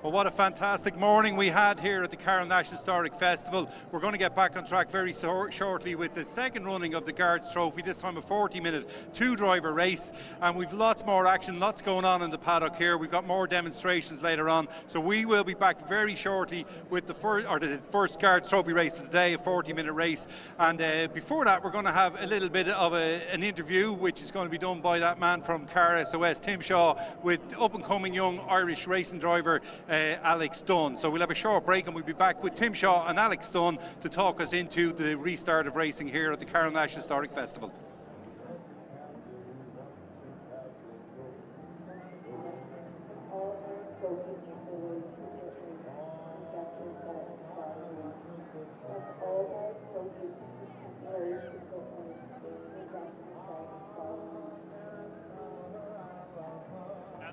Well, what a fantastic morning we had here at the Carole Nash Historic Festival. We're going to get back on track very shortly with the second running of the Guards Trophy, this time a 40-minute two-driver race. And we've lots more action, lots going on in the paddock here. We've got more demonstrations later on. So we will be back very shortly with the first Guards Trophy race for the day, a 40-minute race. And before that, we're going to have a little bit of an interview, which is going to be done by that man from Car SOS, Tim Shaw, with up-and-coming young Irish racing driver Alex Dunne. So we'll have a short break and we'll be back with Tim Shaw and Alex Dunne to talk us into the restart of racing here at the Carole Nash Historic Festival.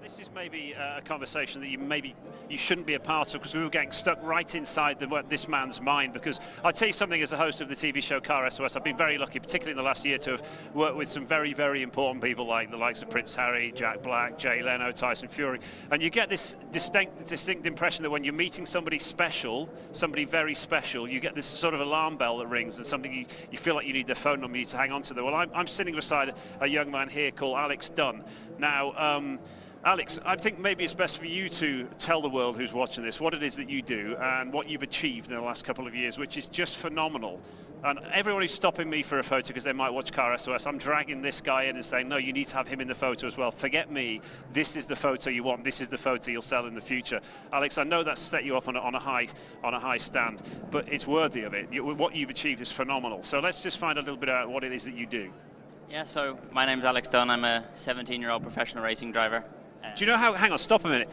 This is maybe a conversation that you shouldn't be a part of, because we were getting stuck right inside this man's mind. Because I'll tell you something, as a host of the TV show Car SOS, I've been very lucky, particularly in the last year, to have worked with some very, very important people like the likes of Prince Harry, Jack Black, Jay Leno, Tyson Fury. And you get this distinct impression that when you're meeting somebody special, somebody very special, you get this sort of alarm bell that rings and something you feel like you need their phone number, you need to hang on to them. Well, I'm sitting beside a young man here called Alex Dunne. Now, Alex, I think maybe it's best for you to tell the world who's watching this what it is that you do and what you've achieved in the last couple of years, which is just phenomenal. And everyone who's stopping me for a photo because they might watch Car SOS, I'm dragging this guy in and saying, no, you need to have him in the photo as well. Forget me. This is the photo you want. This is the photo you'll sell in the future. Alex, I know that's set you up on a high stand, but it's worthy of it. What you've achieved is phenomenal. So let's just find a little bit about what it is that you do. Yeah, so my name's Alex Dunne. I'm a 17-year-old professional racing driver. Do you know how, hang on, stop a minute.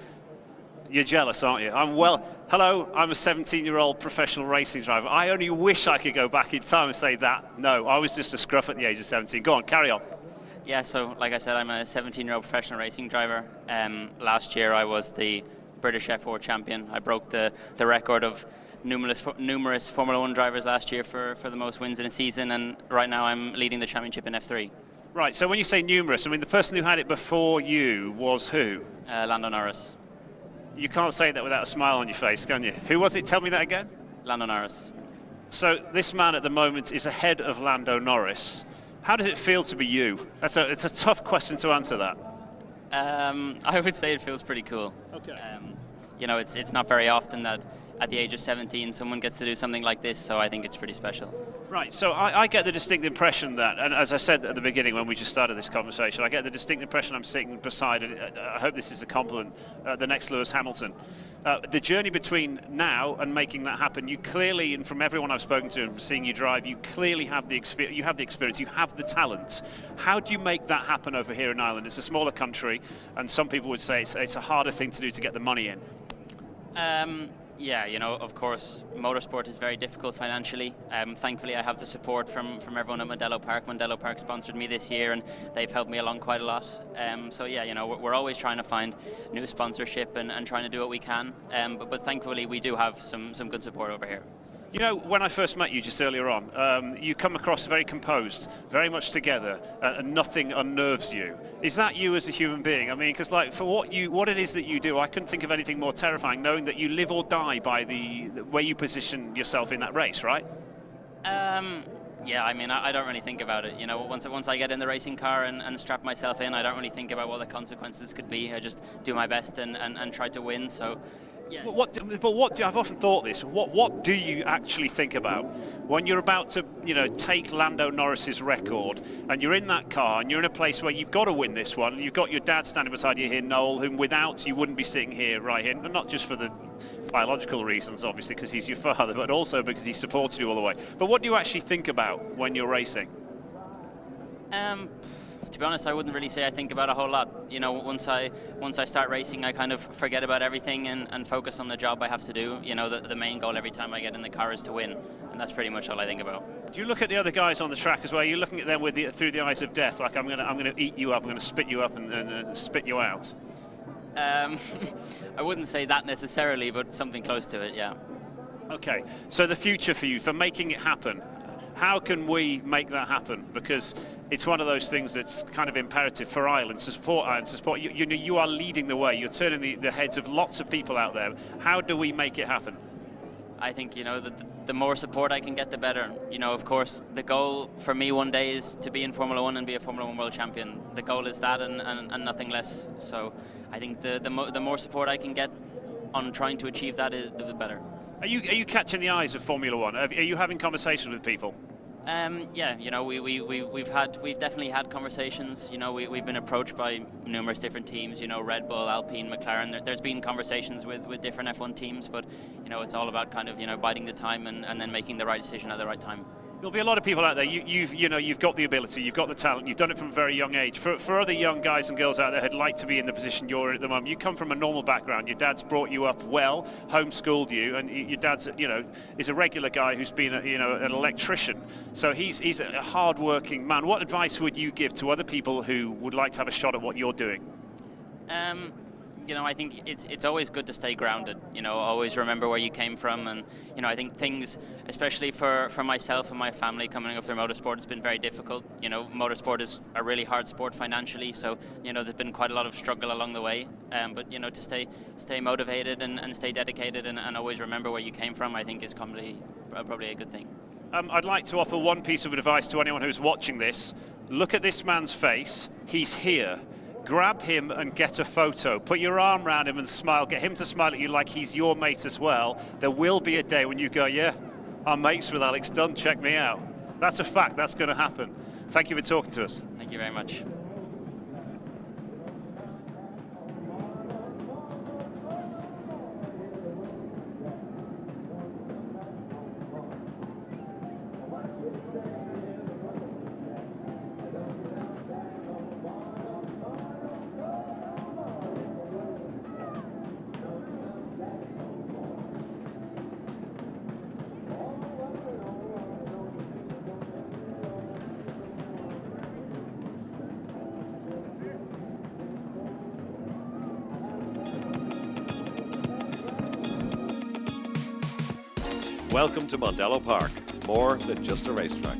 You're jealous, aren't you? Hello, I'm a 17-year-old professional racing driver. I only wish I could go back in time and say that. No, I was just a scruff at the age of 17. Go on, carry on. Yeah, so like I said, I'm a 17-year-old professional racing driver. Last year I was the British F4 champion. I broke the record of numerous Formula 1 drivers last year for the most wins in a season, and right now I'm leading the championship in F3. Right, so when you say numerous, I mean the person who had it before you was who? Lando Norris. You can't say that without a smile on your face, can you? Who was it? Tell me that again. Lando Norris. So this man at the moment is ahead of Lando Norris. How does it feel to be you? It's a tough question to answer that. I would say it feels pretty cool. Okay. You know, it's not very often that at the age of 17 someone gets to do something like this, so I think it's pretty special. Right, so I get the distinct impression that, and as I said at the beginning when we just started this conversation, I get the distinct impression I'm sitting beside, and I hope this is a compliment, the next Lewis Hamilton. The journey between now and making that happen, you clearly, and from everyone I've spoken to and seeing you drive, you clearly have the experience, you have the talent. How do you make that happen over here in Ireland? It's a smaller country, and some people would say it's a harder thing to do to get the money in. Yeah, you know, of course, motorsport is very difficult financially. Thankfully, I have the support from everyone at Mondello Park. Mondello Park sponsored me this year, and they've helped me along quite a lot. So yeah, you know, we're always trying to find new sponsorship and trying to do what we can. But thankfully, we do have some good support over here. You know, when I first met you just earlier on, you come across very composed, very much together, and nothing unnerves you. Is that you as a human being? I mean, because like for what it is that you do, I couldn't think of anything more terrifying, knowing that you live or die by the way you position yourself in that race, right? Yeah, I mean, I don't really think about it. You know, once I get in the racing car and strap myself in, I don't really think about what the consequences could be. I just do my best and try to win. So, yeah. I've often thought this. What do you actually think about when you're about to, take Lando Norris's record, and you're in that car and you're in a place where you've got to win this one? You've got your dad standing beside you here, Noel, whom without you wouldn't be sitting here, right here. Not just for the biological reasons, obviously, because he's your father, but also because he supported you all the way. But what do you actually think about when you're racing? To be honest, I wouldn't really say I think about a whole lot. You know, once I start racing, I kind of forget about everything and focus on the job I have to do. You know, the main goal every time I get in the car is to win, and that's pretty much all I think about. Do you look at the other guys on the track as well? You're looking at them through the eyes of death, like I'm gonna eat you up, I'm gonna spit you up and spit you out. I wouldn't say that necessarily, but something close to it, yeah. Okay, so the future for you, for making it happen, how can we make that happen? Because it's one of those things that's kind of imperative for Ireland, to support Ireland, to support you are leading the way, you're turning the heads of lots of people out there. How do we make it happen? I think, the more support I can get, the better. You know, of course, the goal for me one day is to be in Formula 1 and be a Formula 1 world champion. The goal is that and nothing less. So I think the more support I can get on trying to achieve that, the better. Are you catching the eyes of Formula 1? Are you having conversations with people? Yeah, we've definitely had conversations. You know, we've been approached by numerous different teams. You know, Red Bull, Alpine, McLaren. There's been conversations with different F1 teams, but it's all about kind of biding the time and then making the right decision at the right time. There'll be a lot of people out there. You've got the ability, you've got the talent, you've done it from a very young age. For other young guys and girls out there who'd like to be in the position you're in at the moment, you come from a normal background. Your dad's brought you up well, homeschooled you, and your dad's is a regular guy who's been an electrician. So he's a hard-working man. What advice would you give to other people who would like to have a shot at what you're doing? I think it's always good to stay grounded. Always remember where you came from, and I think things, especially for myself and my family coming up through motorsport, has been very difficult. Motorsport is a really hard sport financially, so there's been quite a lot of struggle along the way. But to stay motivated and stay dedicated and always remember where you came from, I think is probably a good thing. I'd like to offer one piece of advice to anyone who's watching this. Look at this man's face. He's here. Grab him and get a photo. Put your arm around him and smile. Get him to smile at you like he's your mate as well. There will be a day when you go, yeah, I'm mates with Alex Dunne, check me out. That's a fact, that's going to happen. Thank you for talking to us. Thank you very much. Welcome to Mondello Park, more than just a racetrack.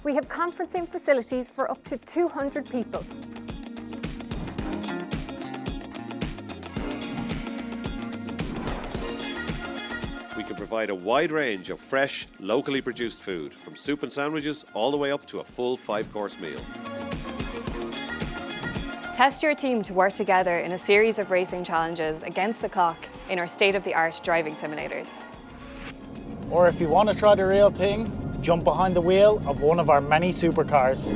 We have conferencing facilities for up to 200 people. We can provide a wide range of fresh, locally produced food, from soup and sandwiches all the way up to a full 5-course meal. Test your team to work together in a series of racing challenges against the clock in our state-of-the-art driving simulators. Or if you want to try the real thing, jump behind the wheel of one of our many supercars.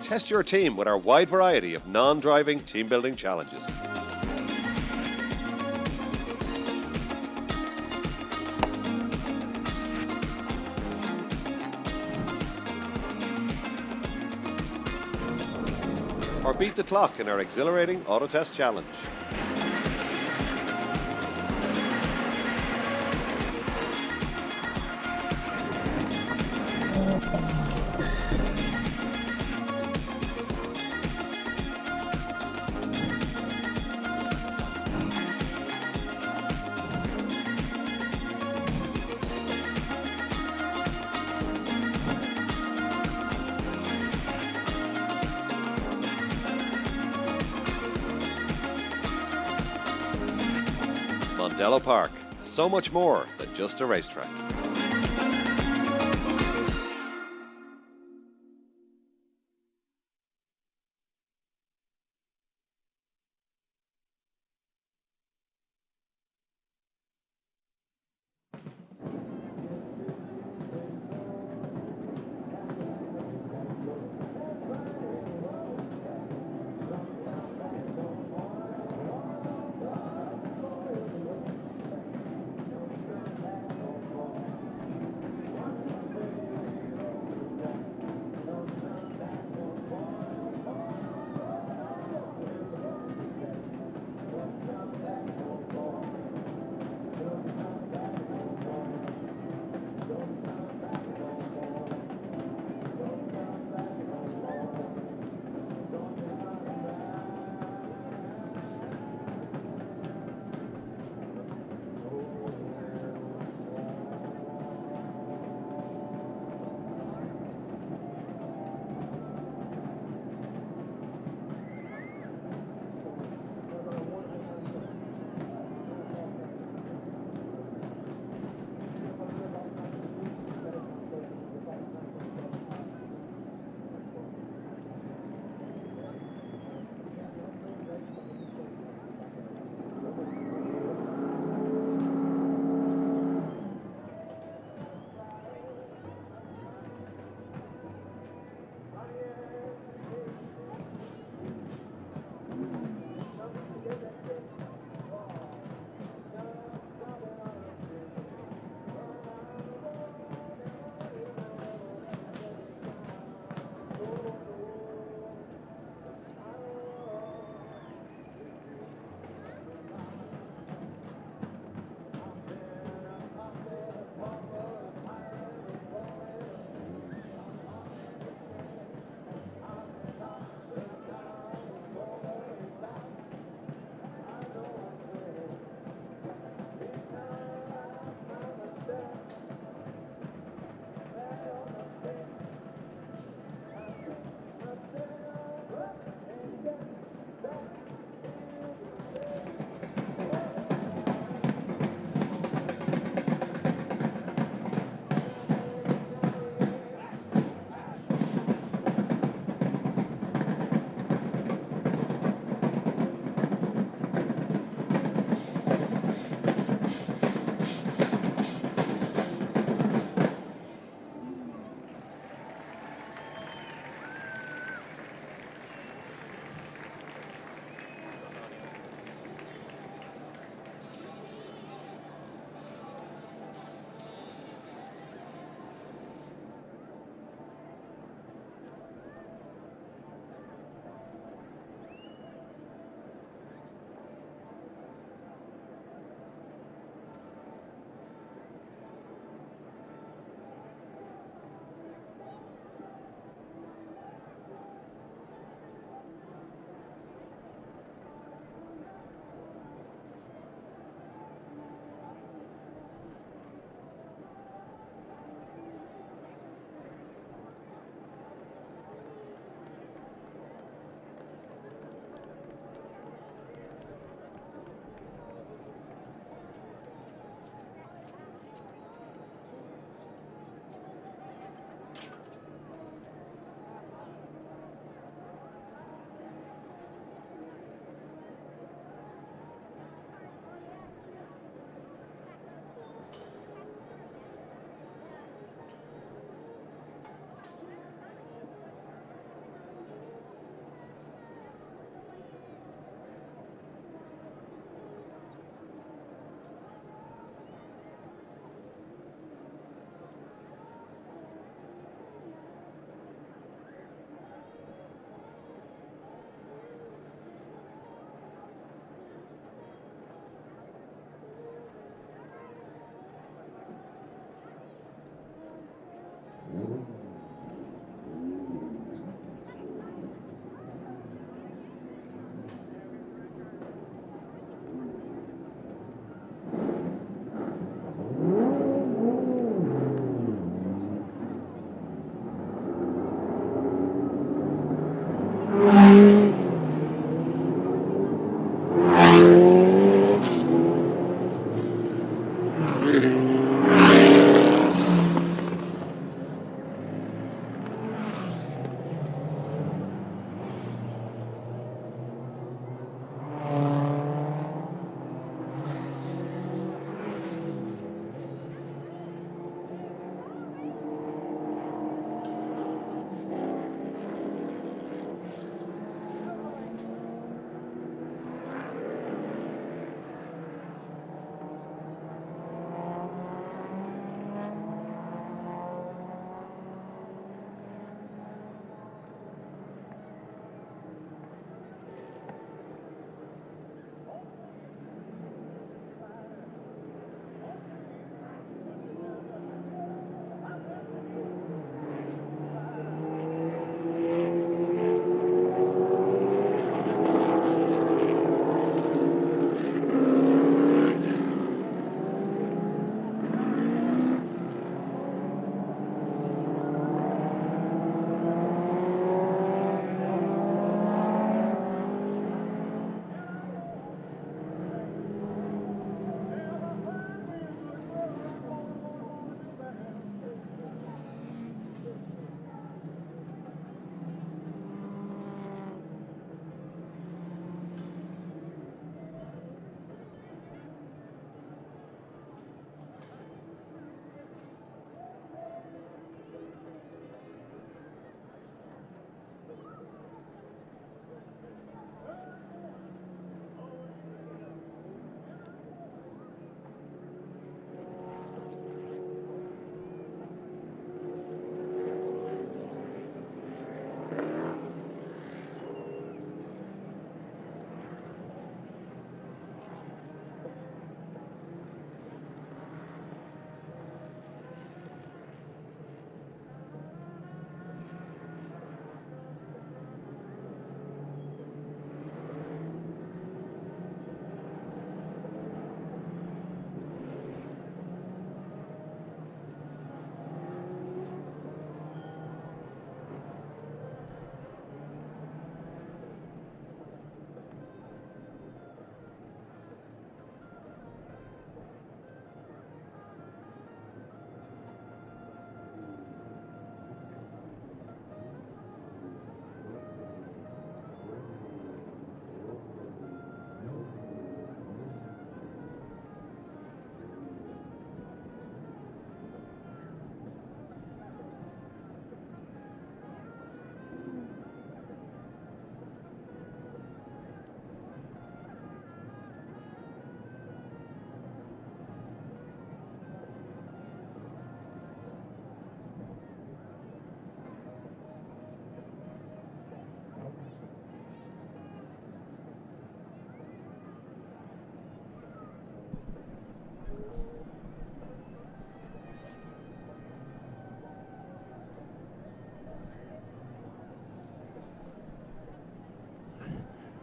Test your team with our wide variety of non-driving team-building challenges. Or beat the clock in our exhilarating Auto Test Challenge. Mondello Park, so much more than just a racetrack.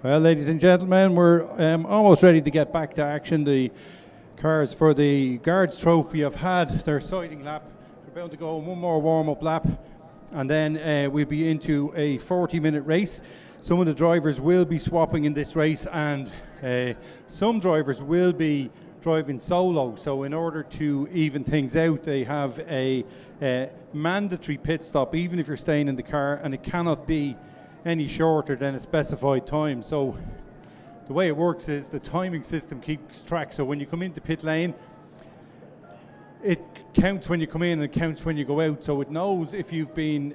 Well, ladies and gentlemen, we're almost ready to get back to action. The cars for the Guards Trophy have had their sighting lap. We're about to go one more warm-up lap, and then we'll be into a 40-minute race. Some of the drivers will be swapping in this race, and some drivers will be driving solo. So in order to even things out, they have a mandatory pit stop, even if you're staying in the car, and it cannot be any shorter than a specified time. So the way it works is the timing system keeps track. So when you come into pit lane, it counts when you come in and it counts when you go out. So it knows if you've been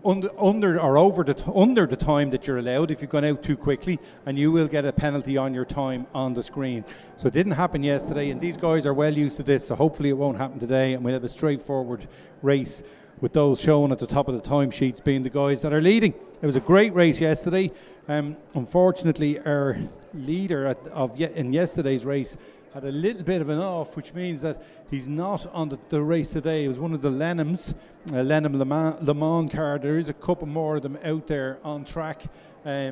under or over under the time that you're allowed, if you've gone out too quickly, and you will get a penalty on your time on the screen. So it didn't happen yesterday, and these guys are well used to this, so hopefully it won't happen today, and we'll have a straightforward race with those shown at the top of the timesheets being the guys that are leading. It was a great race yesterday. Unfortunately, our leader in yesterday's race had a little bit of an off, which means that he's not on the race today. It was one of the Lenhams, Lenham Le Mans car. There is a couple more of them out there on track, a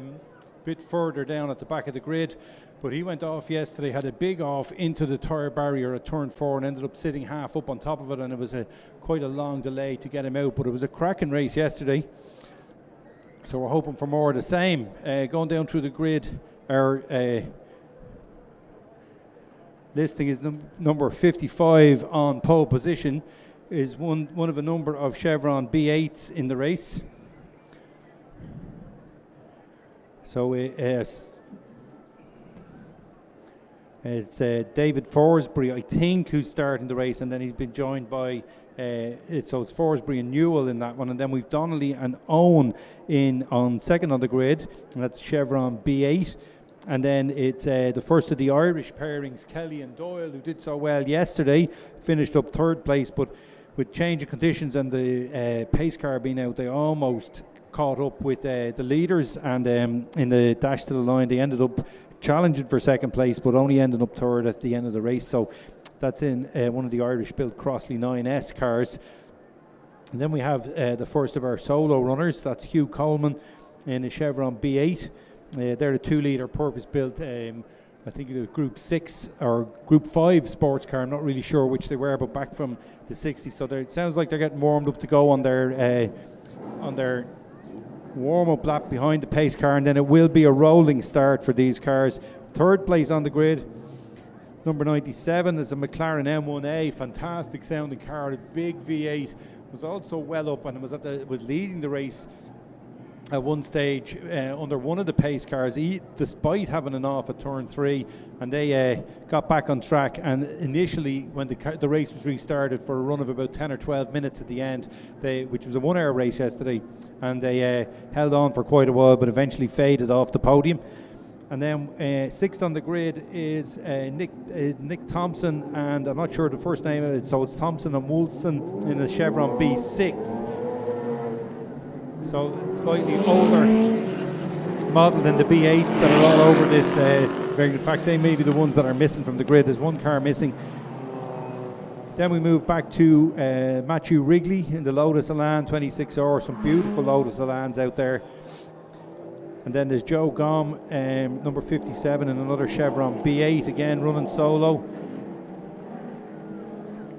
bit further down at the back of the grid. But he went off yesterday, had a big off into the tyre barrier at turn 4 and ended up sitting half up on top of it, and it was quite a long delay to get him out. But it was a cracking race yesterday, so we're hoping for more of the same. Going down through the grid, our listing is number 55 on pole position, is one of a number of Chevron B8s in the race. So it's David Forsberry, I think, who's starting the race, and then he's been joined by it's Forsberry and Newell in that one, and then we've Donnelly and Owen on second on the grid, and that's Chevron B8. And then it's the first of the Irish pairings, Kelly and Doyle, who did so well yesterday, finished up third place, but with change of conditions and the pace car being out, they almost caught up with the leaders, and in the dash to the line they ended up challenging for second place, but only ending up third at the end of the race. So that's in one of the Irish-built Crossley 9S cars. And then we have the first of our solo runners, that's Hugh Coleman in a Chevron B8. They're a 2-litre purpose-built, I think it was Group 6 or Group 5 sports car. I'm not really sure which they were, but back from the 60s. So it sounds like they're getting warmed up to go on their warm-up lap behind the pace car, and then it will be a rolling start for these cars. Third place on the grid, number 97, is a McLaren M1A, fantastic sounding car, a big V8, was also well up, and was leading the race at one stage under one of the pace cars, despite having an off at turn 3, and they got back on track. And initially, when the race was restarted for a run of about 10 or 12 minutes at the end, which was a 1-hour race yesterday, and they held on for quite a while, but eventually faded off the podium. And then sixth on the grid is Nick Thompson, and I'm not sure the first name of it, so it's Thompson and Woolston in a Chevron B6. So slightly older model than the B8s that are all over this. In fact, they may be the ones that are missing from the grid. There's one car missing. Then we move back to Matthew Wrigley in the Lotus Elan 26R. Some beautiful Lotus Elans out there. And then there's Joe Gom, number 57, in another Chevron B8, again running solo.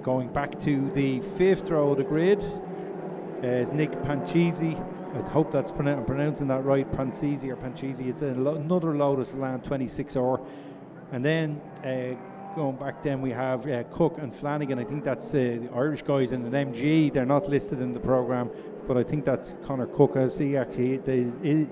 Going back to the 5th row of the grid is Nick Panchisi. I hope that's I'm pronouncing that right, Panchisi or Panchisi. It's another Lotus Elan 26R. And then going back, then we have Cook and Flanagan. I think that's the Irish guys in an MG. They're not listed in the programme, but I think that's Connor Cook. I see actually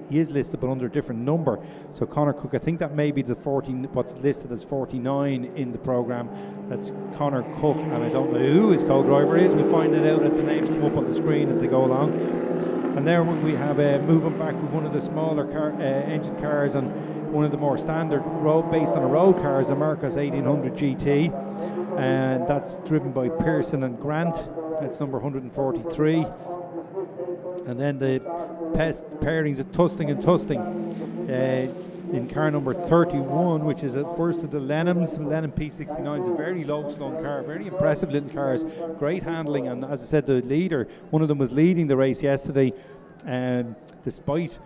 he is listed, but under a different number. So Connor Cook, I think that may be the what's listed as 49 in the programme. That's Connor Cook, and I don't know who his co-driver is. We'll find it out as the names come up on the screen as they go along. And there we have moving back with one of the smaller engine cars and one of the more standard based on a road cars, the Marcos 1800 GT, and that's driven by Pearson and Grant. That's number 143. And then the pairings of Tusting and Tusting in car number 31, which is at first of the Lenhams. Lenham P69 is a very low slung car, very impressive little cars, great handling, and as I said, the leader, one of them was leading the race yesterday, despite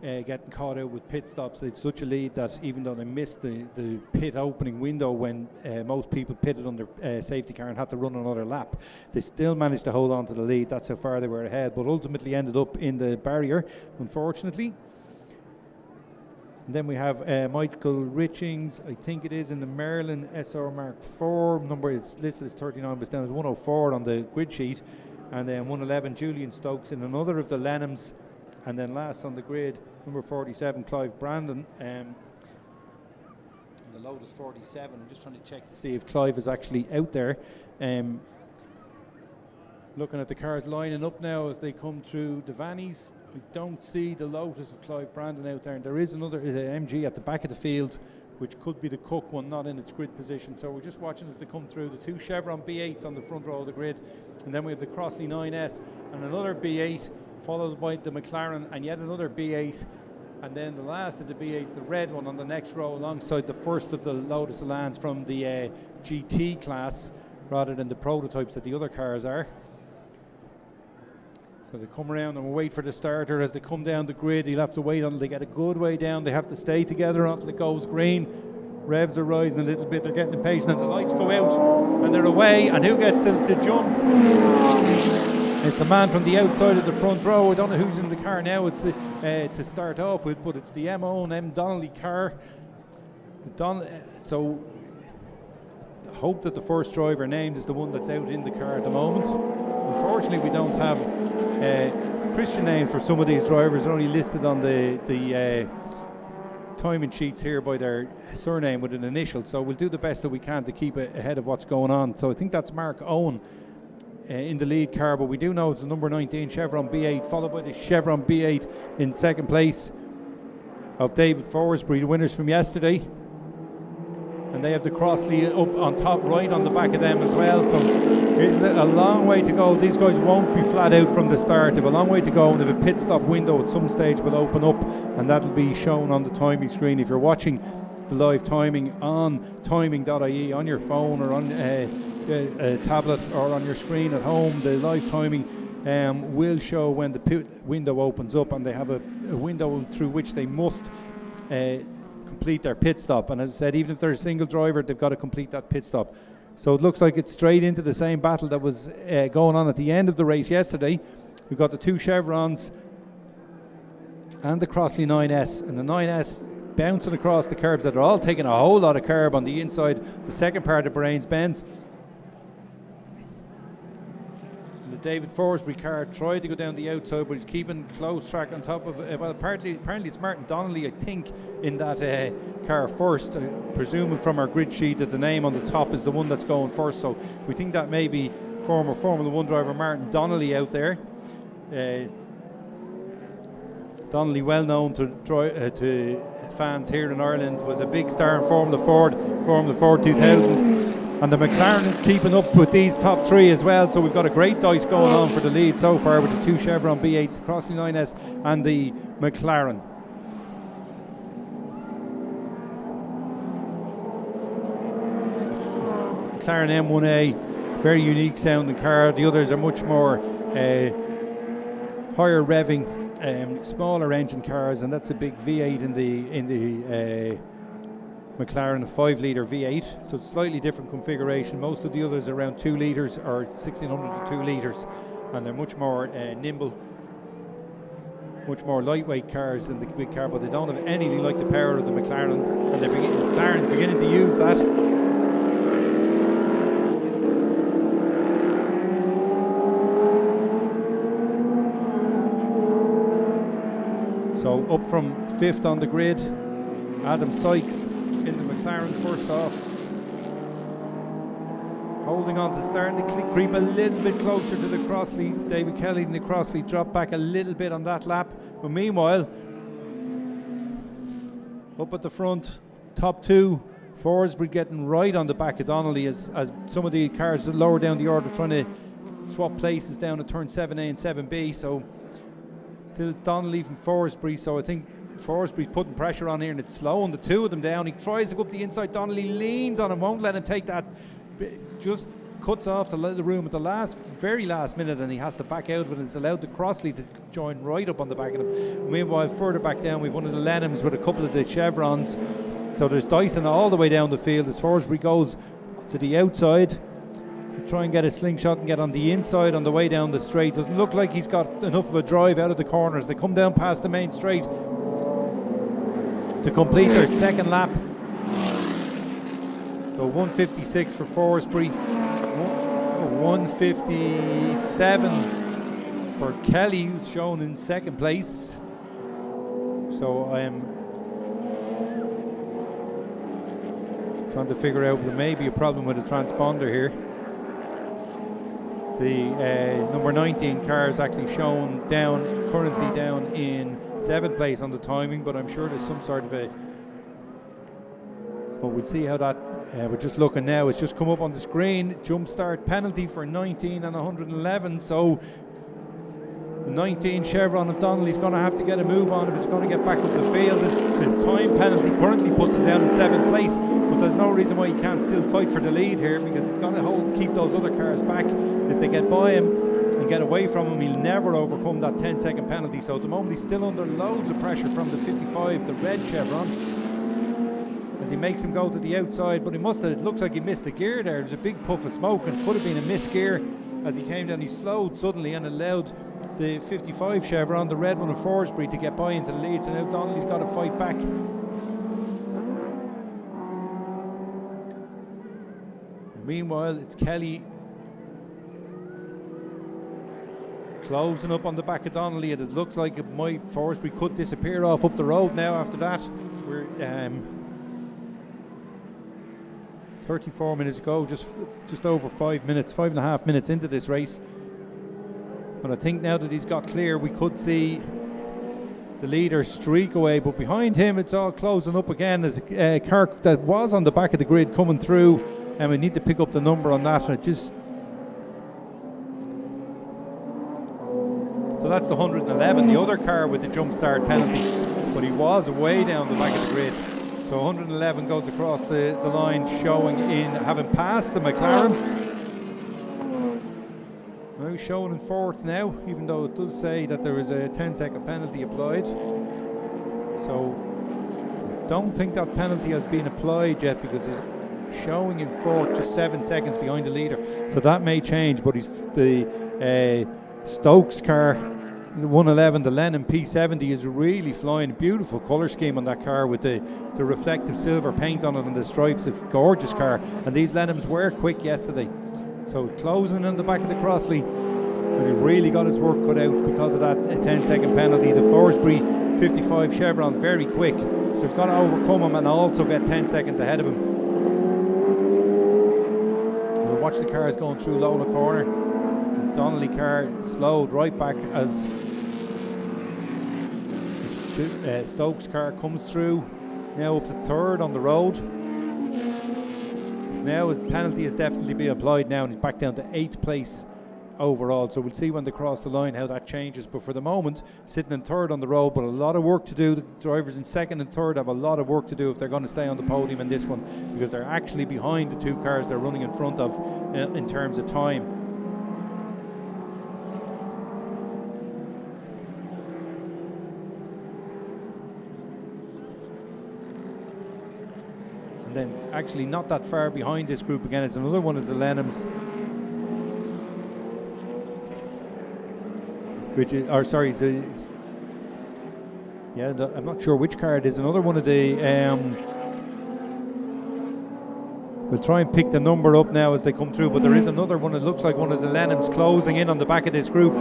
getting caught out with pit stops. It's such a lead that even though they missed the pit opening window when most people pitted on their safety car and had to run another lap, they still managed to hold on to the lead. That's how far they were ahead, but ultimately ended up in the barrier, unfortunately. And then we have Michael Richings, I think it is, in the Merlin SR Mark IV. Number is listed as 39, but it's down as 104 on the grid sheet. And then 111, Julian Stokes in another of the Lenhams. And then last on the grid, number 47, Clive Brandon. The Lotus 47. I'm just trying to check to see if Clive is actually out there. Looking at the cars lining up now as they come through the Vannies. I don't see the Lotus of Clive Brandon out there. And there is another MG at the back of the field, which could be the Cook one, not in its grid position. So we're just watching as they come through. The two Chevron B8s on the front row of the grid. And then we have the Crossley 9S and another B8, followed by the McLaren and yet another B8. And then the last of the B8s, the red one on the next row, alongside the first of the Lotus Elans from the GT class, rather than the prototypes that the other cars are. So they come around and we'll wait for the starter. As they come down the grid, he'll have to wait until they get a good way down. They have to stay together until it goes green. Revs are rising a little bit, they're getting impatient, and the lights go out and they're away. And who gets the jump? It's the man from the outside of the front row. I don't know who's in the car now. It's the to start off with, but it's the M Donnelly car. So I hope that the first driver named is the one that's out in the car at the moment. Unfortunately, we don't have Christian names for some of these drivers. They're only listed on the timing sheets here by their surname with an initial. So we'll do the best that we can to keep ahead of what's going on. So I think that's Mark Owen in the lead car, but we do know it's the number 19 Chevron B8, followed by the Chevron B8 in second place of David Forsberry, the winners from yesterday. And they have the Crossley up on top right on the back of them as well. So it's a long way to go. These guys won't be flat out from the start. They have a long way to go, and they have a pit stop window at some stage will open up, and that'll be shown on the timing screen. If you're watching the live timing on timing.ie on your phone or on a tablet or on your screen at home, the live timing will show when the pit window opens up, and they have a window through which they must complete their pit stop. And as I said, even if they're a single driver, they've got to complete that pit stop. So it looks like it's straight into the same battle that was going on at the end of the race yesterday. We've got the two Chevrons and the Crossley 9S, and the 9S bouncing across the curbs that are all taking a whole lot of curb on the inside, the second part of Brains Bends. The David Forsberry car tried to go down the outside, but he's keeping close track on top of well, apparently it's Martin Donnelly, I think, in that car first, presuming from our grid sheet that the name on the top is the one that's going first. So we think that may be former Formula 1 driver Martin Donnelly out there. Donnelly, well known to fans here in Ireland, was a big star in Formula Ford 2000. And the McLaren is keeping up with these top three as well. So we've got a great dice going on for the lead so far with the two Chevron B8s, the Crossley 9S and the McLaren. McLaren M1A, very unique sounding car. The others are much more higher revving, smaller engine cars, and that's a big V8 in the McLaren, a 5-litre V8, so it's slightly different configuration. Most of the others are around 2 litres or 1600 to 2 litres, and they're much more nimble, much more lightweight cars than the big car, but they don't have anything like the power of the McLaren, and McLaren's beginning to use that. So up from 5th on the grid, Adam Sykes in the McLaren first off, holding on to starting to creep a little bit closer to the Crossley. David Kelly and the Crossley dropped back a little bit on that lap, but meanwhile up at the front, top two, Forsberry getting right on the back of Donnelly as some of the cars lower down the order trying to swap places down at turn 7A and 7B. So still it's Donnelly from Forsberry, so I think Forsberry's putting pressure on here and it's slowing the two of them down. He tries to go up the inside, Donnelly leans on him, won't let him take that just cuts off the room at the very last minute, and he has to back out of it, and it's allowed the Crossley to join right up on the back of him. Meanwhile, further back down, we've one of the Lenhams with a couple of the Chevrons. So there's Dyson all the way down the field as Forsberry goes to the outside. Try and get a slingshot and get on the inside on the way down the straight. Doesn't look like he's got enough of a drive out of the corners. They come down past the main straight to complete their second lap. So 156 for Forsberry, 157 for Kelly, who's shown in second place. So I'm trying to figure out there may be a problem with the transponder here. The number 19 car is actually shown currently down in 7th place on the timing, but I'm sure there's some sort of a. Well, we'll see how that. We're just looking now. It's just come up on the screen. Jump start penalty for 19 and 111. So the 19 Chevron of Donnelly's going to have to get a move on if it's going to get back up the field. His time penalty currently puts him down in 7th place, but there's no reason why he can't still fight for the lead here, because he's got to keep those other cars back. If they get by him and get away from him, he'll never overcome that 10-second penalty. So at the moment he's still under loads of pressure from the 55, the red Chevron, as he makes him go to the outside. But it looks like he missed a gear there. There's a big puff of smoke, and could have been a missed gear as he came down. He slowed suddenly and allowed the 55 Chevron, the red one of Forsberry, to get by into the lead. So now Donnelly's got to fight back. Meanwhile, it's Kelly closing up on the back of Donnelly, and it looks like Forsberry could disappear off up the road now after that. We're 34 minutes ago, just over 5.5 minutes into this race. But I think now that he's got clear, we could see the leader streak away, but behind him it's all closing up again. There's a car that was on the back of the grid coming through, and we need to pick up the number on that. So that's the 111, the other car with the jump start penalty, but he was way down the back of the grid. So 111 goes across the line, showing in having passed the McLaren. Now he's showing in 4th now, even though it does say that there is a 10-second penalty applied. So don't think that penalty has been applied yet, because he's showing in 4th, just 7 seconds behind the leader. So that may change, but he's the Stokes car, the 111, the Lenham P70, is really flying. Beautiful colour scheme on that car with the reflective silver paint on it and the stripes. It's a gorgeous car, and these Lenhams were quick yesterday. So closing on the back of the Crossley, but he really got his work cut out because of that 10-second penalty. The Forsberry 55 Chevron very quick, so he's got to overcome him and also get 10 seconds ahead of him. We'll watch the cars going through Lola corner. The Donnelly car slowed right back as Stokes car comes through, now up to 3rd on the road. Now his penalty has definitely been applied now, and he's back down to 8th place overall. So we'll see when they cross the line how that changes. But for the moment, sitting in 3rd on the road, but a lot of work to do. The drivers in 2nd and 3rd have a lot of work to do if they're going to stay on the podium in this one, because they're actually behind the 2 cars they're running in front of in terms of time. Then actually not that far behind this group again, it's another one of the Lenhams, which is, or sorry, I'm not sure which car it is. Another one of the we'll try and pick the number up now as they come through, but there is another one. It looks like one of the Lenhams closing in on the back of this group.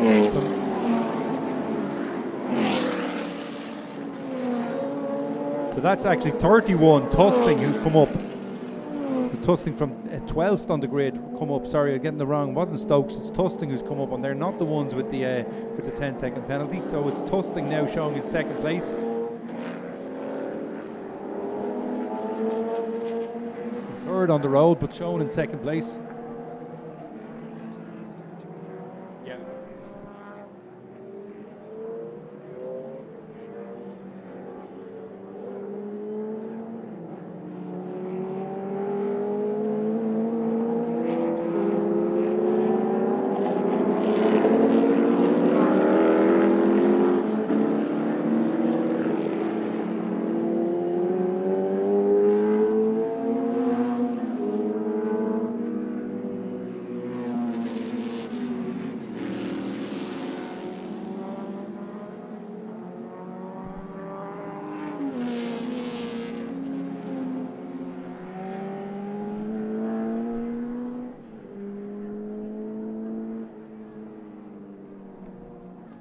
So that's actually 31, Tusting, who's come up. Tusting from 12th on the grid come up. Sorry, I'm getting the wrong. It wasn't Stokes, it's Tusting who's come up, and they're not the ones with the 10-second penalty. So it's Tusting now showing in 2nd place. Third on the road, but shown in 2nd place.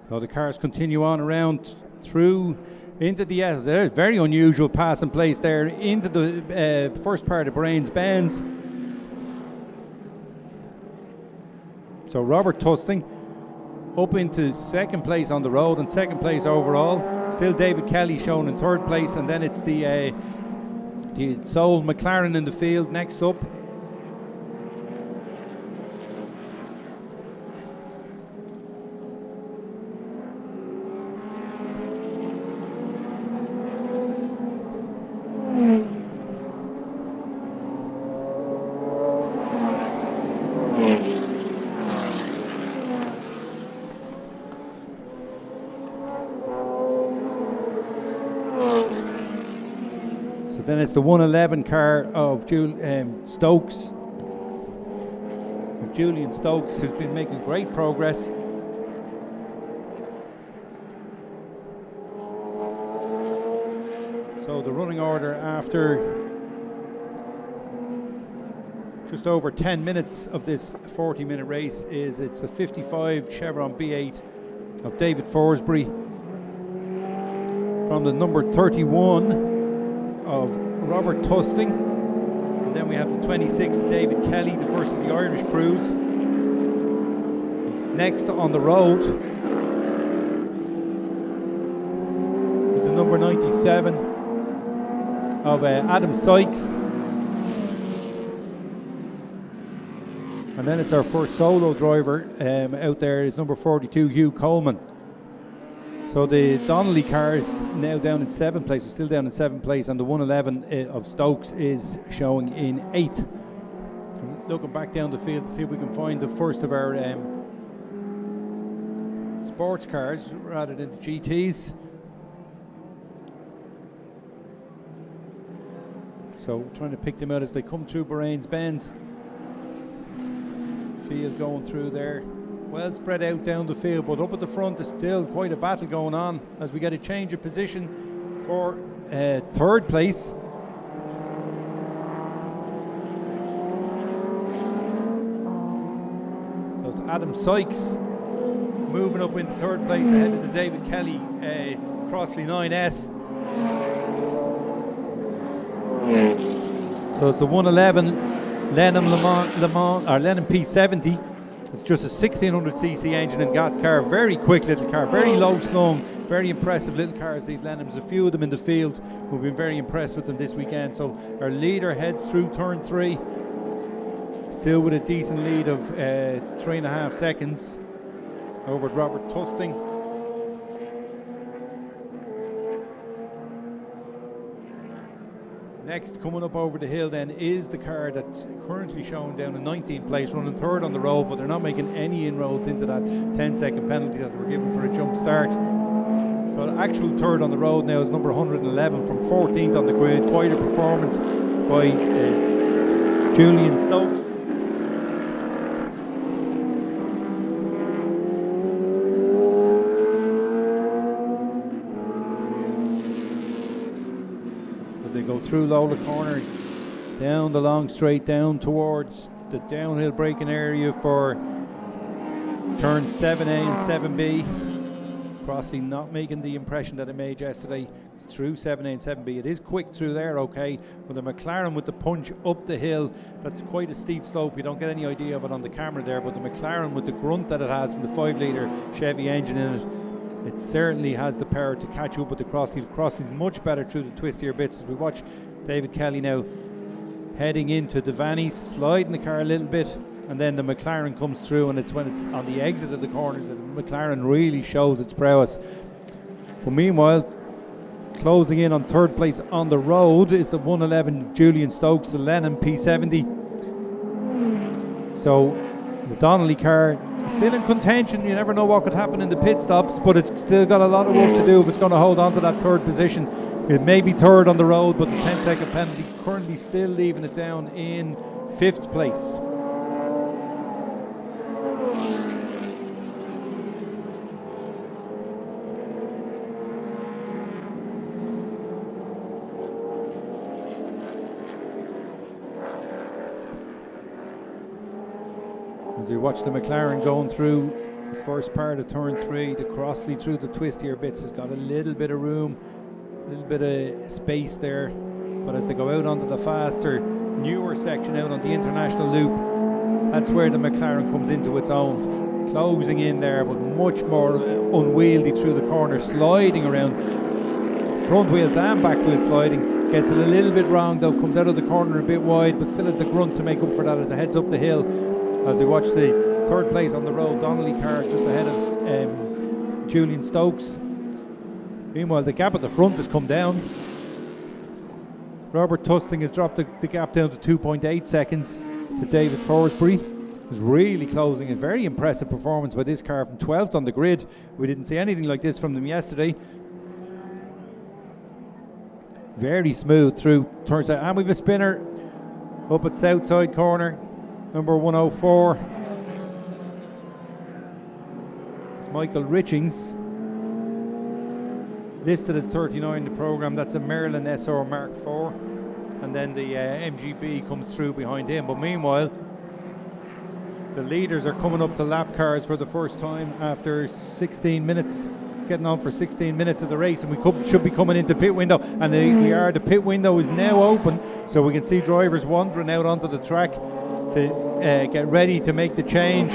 So the cars continue on around through into the there's very unusual passing place there into the first part of Brains Bends. So Robert Tusting up into second place on the road and second place overall. Still David Kelly shown in third place, and then it's the Soul McLaren in the field next up. Then it's the 111 car of Stokes, of Julian Stokes, who's been making great progress. So the running order after just over 10 minutes of this 40-minute race is it's the 55 Chevron B8 of David Forsberry from the number 31 of Robert Tusting, and then we have the 26 David Kelly, the first of the Irish crews. Next on the road is the number 97 of Adam Sykes, and then it's our first solo driver out there is number 42 Hugh Coleman. So the Donnelly car is now down in 7th place, it's still down in 7th place, and the 111 of Stokes is showing in 8th. I'm looking back down the field to see if we can find the first of our sports cars rather than the GTs. So trying to pick them out as they come through Bahrain's Bends. Field going through there. Well spread out down the field, but up at the front there's still quite a battle going on as we get a change of position for third place. So it's Adam Sykes moving up into third place ahead of the David Kelly Crossley 9S. So it's the 111 Lenham Lenham P70. It's just a 1600cc engine and got car, very quick little car, very low slung, very impressive little cars, these Lenhams. A few of them in the field who've been very impressed with them this weekend. So our leader heads through turn 3, still with a decent lead of 3.5 seconds over Robert Tusting. Next, coming up over the hill then, is the car that's currently shown down in 19th place, running third on the road, but they're not making any inroads into that 10-second penalty that we're given for a jump start. So the actual third on the road now is number 111 from 14th on the grid. Quite a performance by Julian Stokes. Go through Lola Corner, down the long straight, down towards the downhill braking area for turn 7A and 7B. Crossley not making the impression that it made yesterday. It's through 7A and 7B. It is quick through there, okay, but the McLaren with the punch up the hill, that's quite a steep slope. You don't get any idea of it on the camera there, but the McLaren with the grunt that it has from the 5-litre Chevy engine in it, it certainly has the power to catch up with the Crossley. Crossley's much better through the twistier bits as we watch David Kelly now heading into Devaney, sliding the car a little bit, and then the McLaren comes through, and it's when it's on the exit of the corners that the McLaren really shows its prowess. But meanwhile, closing in on third place on the road is the 111 Julian Stokes, the Lenham P70. So the Donnelly car still in contention. You never know what could happen in the pit stops, but it's still got a lot of work to do if it's going to hold on to that third position. It may be third on the road, but the 10-second penalty currently still leaving it down in 5th place. As we watch the McLaren going through the first part of turn 3, the Crossley through the twistier bits has got a little bit of room, a little bit of space there. But as they go out onto the faster, newer section out on the international loop, that's where the McLaren comes into its own. Closing in there, but much more unwieldy through the corner, sliding around. Front wheels and back wheels sliding. Gets it a little bit wrong though, comes out of the corner a bit wide, but still has the grunt to make up for that as it heads up the hill. As we watch the third place on the road, Donnelly car just ahead of Julian Stokes. Meanwhile, the gap at the front has come down. Robert Tusting has dropped the gap down to 2.8 seconds to David Forsberry. Was really closing. A very impressive performance by this car from 12th on the grid. We didn't see anything like this from them yesterday. Very smooth through turns out, and we've a spinner up at south side corner, number 104. It's Michael Richings, listed as 39 in the programme. That's a Merlin SR Mark IV, and then the MGB comes through behind him. But meanwhile, the leaders are coming up to lap cars for the first time after 16 minutes. Getting on for 16 minutes of the race, and we should be coming into pit window, and we are. The pit window is now open, so we can see drivers wandering out onto the track to get ready to make the change.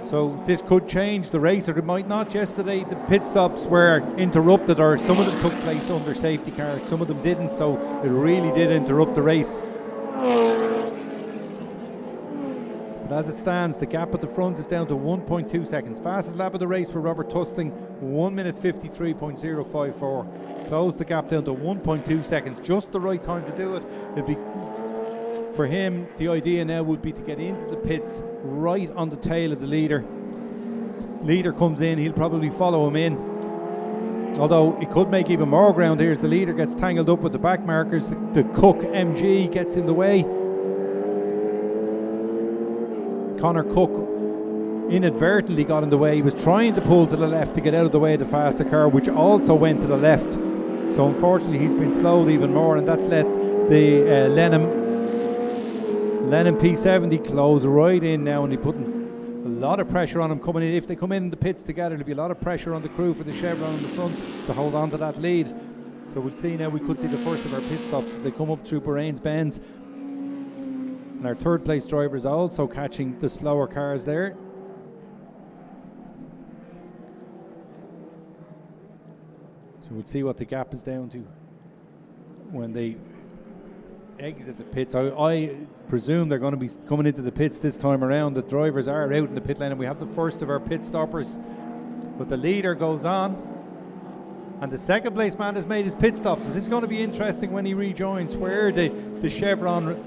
So this could change the race, or it might not. Yesterday the pit stops were interrupted, or some of them took place under safety cars, some of them didn't, so it really did interrupt the race. As it stands, the gap at the front is down to 1.2 seconds. Fastest lap of the race for Robert Tusting, 1 minute 53.054. Closed the gap down to 1.2 seconds, just the right time to do it. It'd be, for him, the idea now would be to get into the pits right on the tail of the leader. Leader comes in, he'll probably follow him in. Although it could make even more ground here as the leader gets tangled up with the back markers. The Cook MG gets in the way. Connor Cook inadvertently got in the way. He was trying to pull to the left to get out of the way of the faster car, which also went to the left. So unfortunately he's been slowed even more, and that's let the Lenham P70 close right in now, and he's putting a lot of pressure on him coming in. If they come in the pits together, there'll be a lot of pressure on the crew for the Chevron in the front to hold on to that lead. So we'll see now, we could see the first of our pit stops as they come up through Bahrain's Bends. And our third place driver is also catching the slower cars there. So we'll see what the gap is down to when they exit the pits. I presume they're going to be coming into the pits this time around. The drivers are out in the pit lane, and we have the first of our pit stoppers. But the leader goes on, and the second place man has made his pit stop. So this is going to be interesting when he rejoins, where the Chevron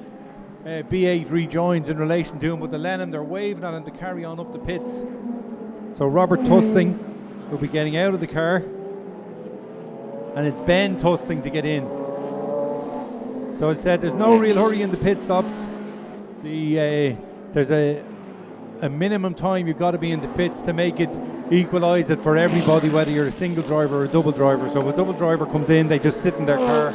B8 rejoins in relation to him. But the Lenham, they're waving at him to carry on up the pits. So Robert Tusting will be getting out of the car, and it's Ben Tusting to get in. So as I said, there's no real hurry in the pit stops. There's a minimum time you've got to be in the pits to make it equalise it for everybody, whether you're a single driver or a double driver. So if a double driver comes in, they just sit in their car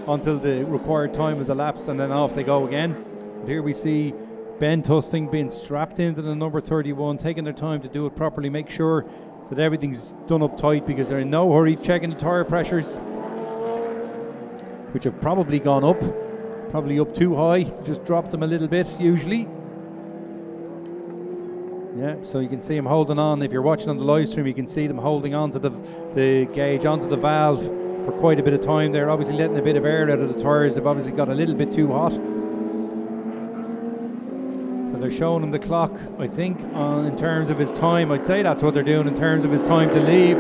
until the required time is elapsed, and then off they go again. And here we see Ben Tusting being strapped into the number 31, taking their time to do it properly, make sure that everything's done up tight because they're in no hurry, checking the tyre pressures, which have probably gone up, probably up too high, just dropped them a little bit usually. Yeah, so you can see them holding on. If you're watching on the live stream, you can see them holding on to the gauge, onto the valve for quite a bit of time. They're obviously letting a bit of air out of the tyres. They've obviously got a little bit too hot. So they're showing him the clock, I think, in terms of his time. I'd say that's what they're doing in terms of his time to leave.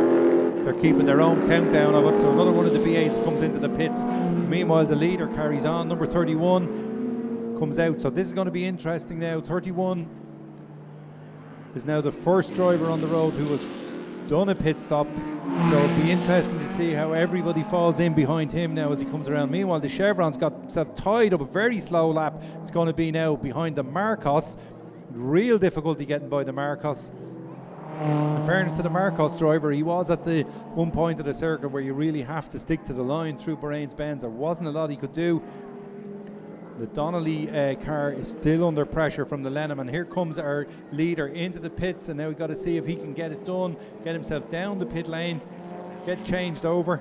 They're keeping their own countdown of it. So another one of the B8s comes into the pits. Meanwhile, the leader carries on. Number 31 comes out. So this is going to be interesting now. 31 is now the first driver on the road who has done a pit stop. So it'll be interesting to see how everybody falls in behind him now as he comes around. Meanwhile, the Chevron's got himself tied up, a very slow lap. It's going to be now behind the Marcos. Real difficulty getting by the Marcos. In fairness to the Marcos driver, he was at the one point of the circuit where you really have to stick to the line through Bahrain's Bends. There wasn't a lot he could do. The Donnelly car is still under pressure from the Lenham, and here comes our leader into the pits, and now we've got to see if he can get it done, get himself down the pit lane, get changed over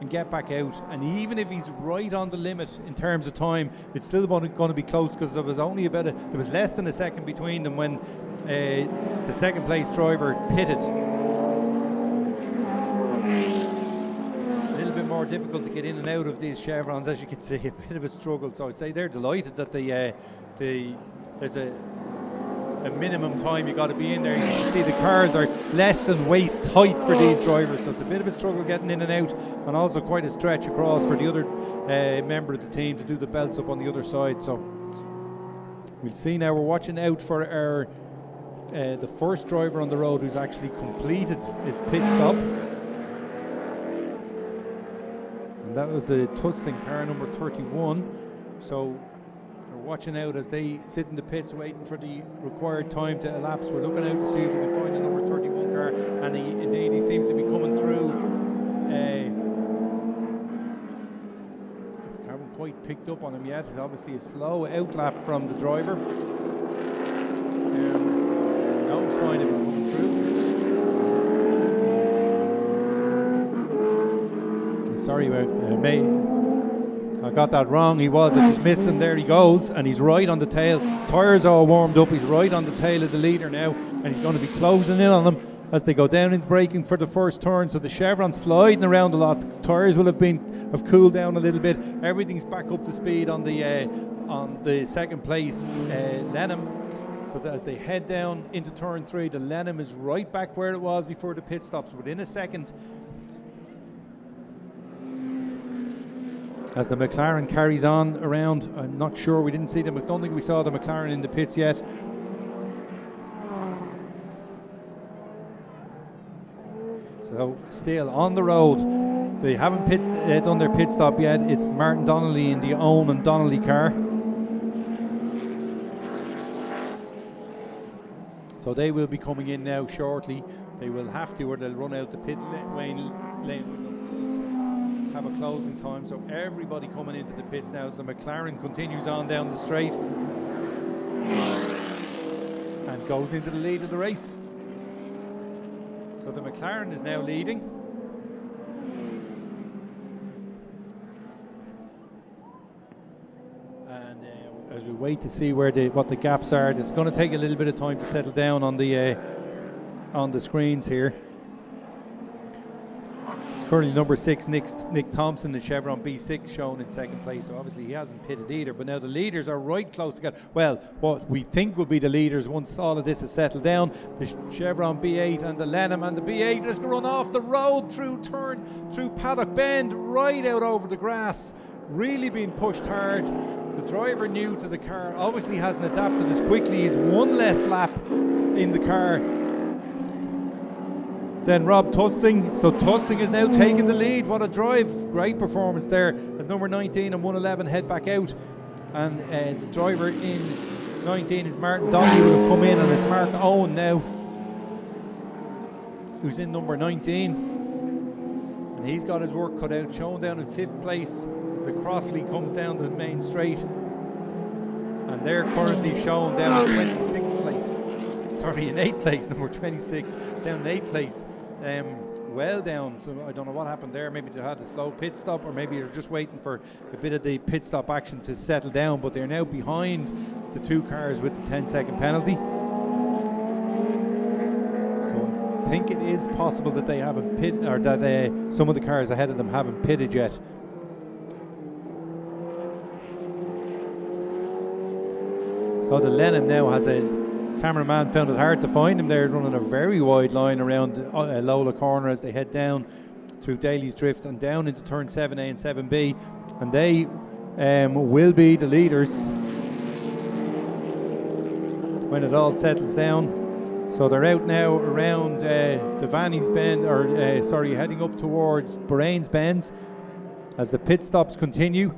and get back out. And even if he's right on the limit in terms of time, it's still going to be close, because there was only there was less than a second between them when the second place driver pitted. A little bit more difficult to get in and out of these chevrons, as you can see, a bit of a struggle. So I'd say they're delighted that there's a minimum time you got to be in there. You can see the cars are less than waist height for these drivers, so it's a bit of a struggle getting in and out, and also quite a stretch across for the other member of the team to do the belts up on the other side. So we'll see now. We're watching out for our the first driver on the road who's actually completed his pit stop, and that was the Tustin car number 31. So watching out as they sit in the pits waiting for the required time to elapse. We're looking out to see if we can find the number 31 car, and indeed he seems to be coming through. Haven't quite picked up on him yet. It's obviously a slow outlap from the driver. No sign of him coming through. Sorry about I got that wrong. I just missed him. There he goes, and he's right on the tail. Tyres all warmed up. He's right on the tail of the leader now, and he's going to be closing in on them as they go down into braking for the first turn. So the chevron's sliding around a lot. The tyres will have cooled down a little bit. Everything's back up to speed on the second place Lenham. So that as they head down into turn 3, the Lenham is right back where it was before the pit stops, within a second. As the McLaren carries on around, I'm not sure, we didn't see them. I don't think we saw the McLaren in the pits yet. So still on the road, they haven't done their pit stop yet. It's Martin Donnelly in the Owen and Donnelly car. So they will be coming in now shortly. They will have to, or they'll run out the pit lane have a closing time. So everybody coming into the pits now as the McLaren continues on down the straight and goes into the lead of the race. So the McLaren is now leading. And as we wait to see what the gaps are, it's going to take a little bit of time to settle down on the screens here. Currently number 6, Nick Thompson, the Chevron B6, shown in second place. So obviously he hasn't pitted either. But now the leaders are right close together. Well, what we think will be the leaders once all of this is settled down. The Chevron B8 and the Lenham, and the B8 is going to run off the road through Paddock Bend, right out over the grass. Really being pushed hard. The driver new to the car obviously hasn't adapted as quickly. He's one less lap in the car than Rob Tusting. So Tusting is now taking the lead. What a drive. Great performance there as number 19 and 111 head back out. And the driver in 19 is Martin Donnelly, who will come in, and it's Mark Owen now who's in number 19. And he's got his work cut out, shown down in 5th place as the Crossley comes down to the main straight. And they're currently shown down in 26th place. Sorry, in 8th place, number 26, down in 8th place. Well down, so I don't know what happened there. Maybe they had a slow pit stop, or maybe they're just waiting for a bit of the pit stop action to settle down, but they're now behind the 2 cars with the 10-second penalty. So I think it is possible that they haven't pitted, or that some of the cars ahead of them haven't pitted yet. So the Lenham now has a cameraman found it hard to find him there, running a very wide line around Lola Corner as they head down through Daly's Drift and down into turn 7A and 7B, and they will be the leaders when it all settles down. So they're out now around Devaney's Bend, or heading up towards Borain's Bends as the pit stops continue.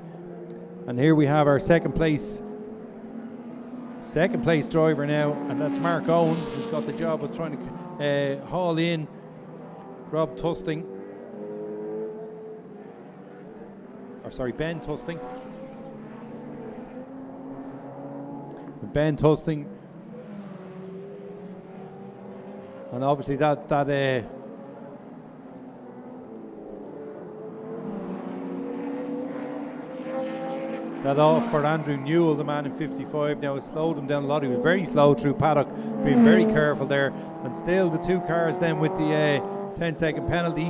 And here we have our second place driver now, and that's Mark Owen, who's got the job of trying to haul in Ben Tusting. Ben Tusting. And obviously that off for Andrew Newell, the man in 55. Now it slowed him down a lot. He was very slow through paddock, being very careful there. And still the two cars then with the 10-second penalty.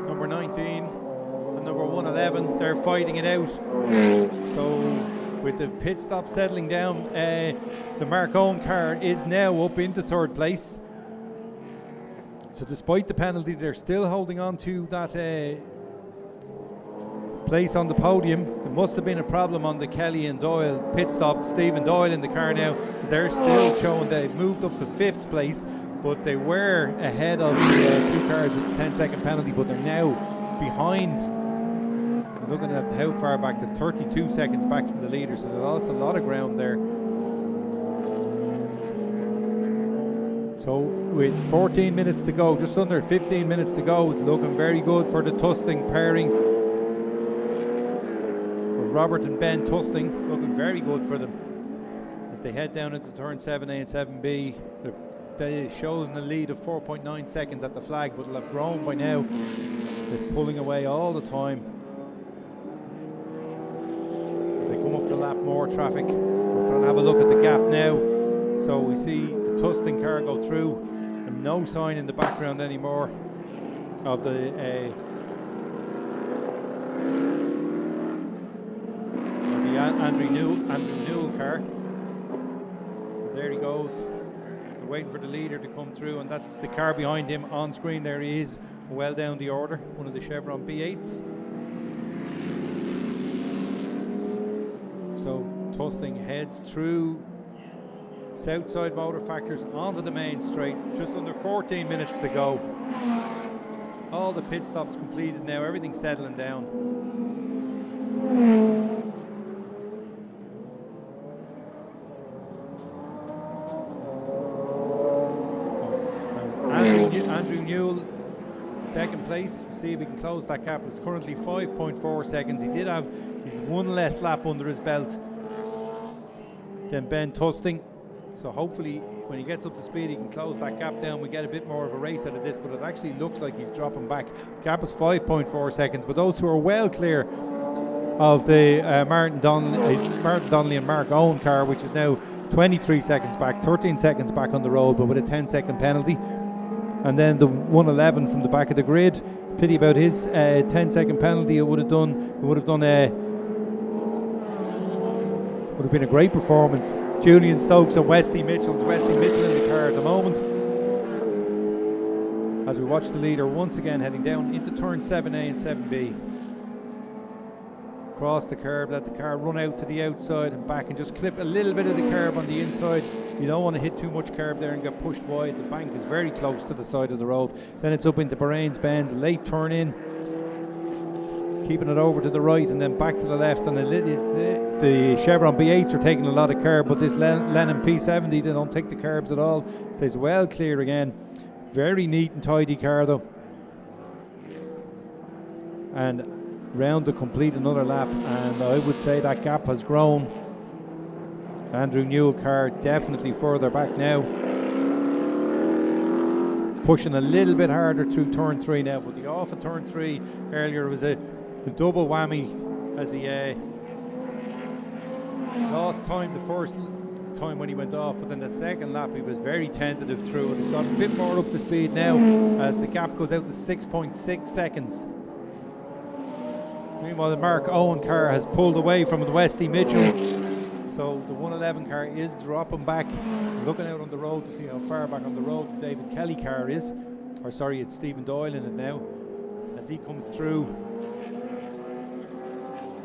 Number 19 and number 111, they're fighting it out. So with the pit stop settling down, the Mark Owen car is now up into third place. So despite the penalty, they're still holding on to that place on the podium. There must have been a problem on the Kelly and Doyle pit stop. Stephen Doyle in the car now, as they're still showing they've moved up to 5th place, but they were ahead of the two cars with the 10-second penalty, but they're now behind. I'm looking at how far back, to 32 seconds back from the leader, so they lost a lot of ground there. So with 14 minutes to go, just under 15 minutes to go, it's looking very good for the Tusting pairing. Robert and Ben Tusting, looking very good for them as they head down into turn 7A and 7B. They showing a lead of 4.9 seconds at the flag, but they'll have grown by now. They're pulling away all the time. As they come up to lap more traffic, we're trying to have a look at the gap now. So we see the Tusting car go through, and no sign in the background anymore of the Andrew Newell car. And there he goes. They're waiting for the leader to come through, and that the car behind him on screen there he is, well down the order, one of the Chevron B8s. So Tusting heads through Southside Motor Factors onto the main straight, just under 14 minutes to go. All the pit stops completed now, everything's settling down. Andrew Newell, second place. See if we can close that gap. It's currently 5.4 seconds. He did have his one less lap under his belt than Ben Tusting. So hopefully when he gets up to speed he can close that gap down. We get a bit more of a race out of this, but it actually looks like he's dropping back. The gap is 5.4 seconds, but those two are well clear of the Martin Donnelly and Mark Owen car, which is now 23 seconds back, 13 seconds back on the road, but with a 10-second penalty. And then the 111 from the back of the grid. Pity about his 10-second penalty. It would have been a great performance. Julian Stokes and Westy Mitchell. Westy Mitchell in the car at the moment. As we watch the leader once again heading down into turn 7A and 7B. Cross the curb, let the car run out to the outside and back, and just clip a little bit of the curb on the inside. You don't want to hit too much curb there and get pushed wide. The bank is very close to the side of the road. Then it's up into Bahrain's Bends, a late turn in, keeping it over to the right and then back to the left. And the Chevron B8s are taking a lot of curb, but this Lennon P70, they don't take the curbs at all. Stays well clear again. Very neat and tidy car though. And round to complete another lap, and I would say that gap has grown. Andrew Newell car definitely further back now, pushing a little bit harder through turn 3 now, but the off of turn 3 earlier was a double whammy as he lost time the first time when he went off, but then the second lap he was very tentative through it. He got a bit more up to speed now as the gap goes out to 6.6 seconds. Meanwhile, the Mark Owen car has pulled away from the Westy Mitchell, so the 111 car is dropping back. Looking out on the road to see how far back on the road the David Kelly car is, or sorry, it's Stephen Doyle in it now, as he comes through,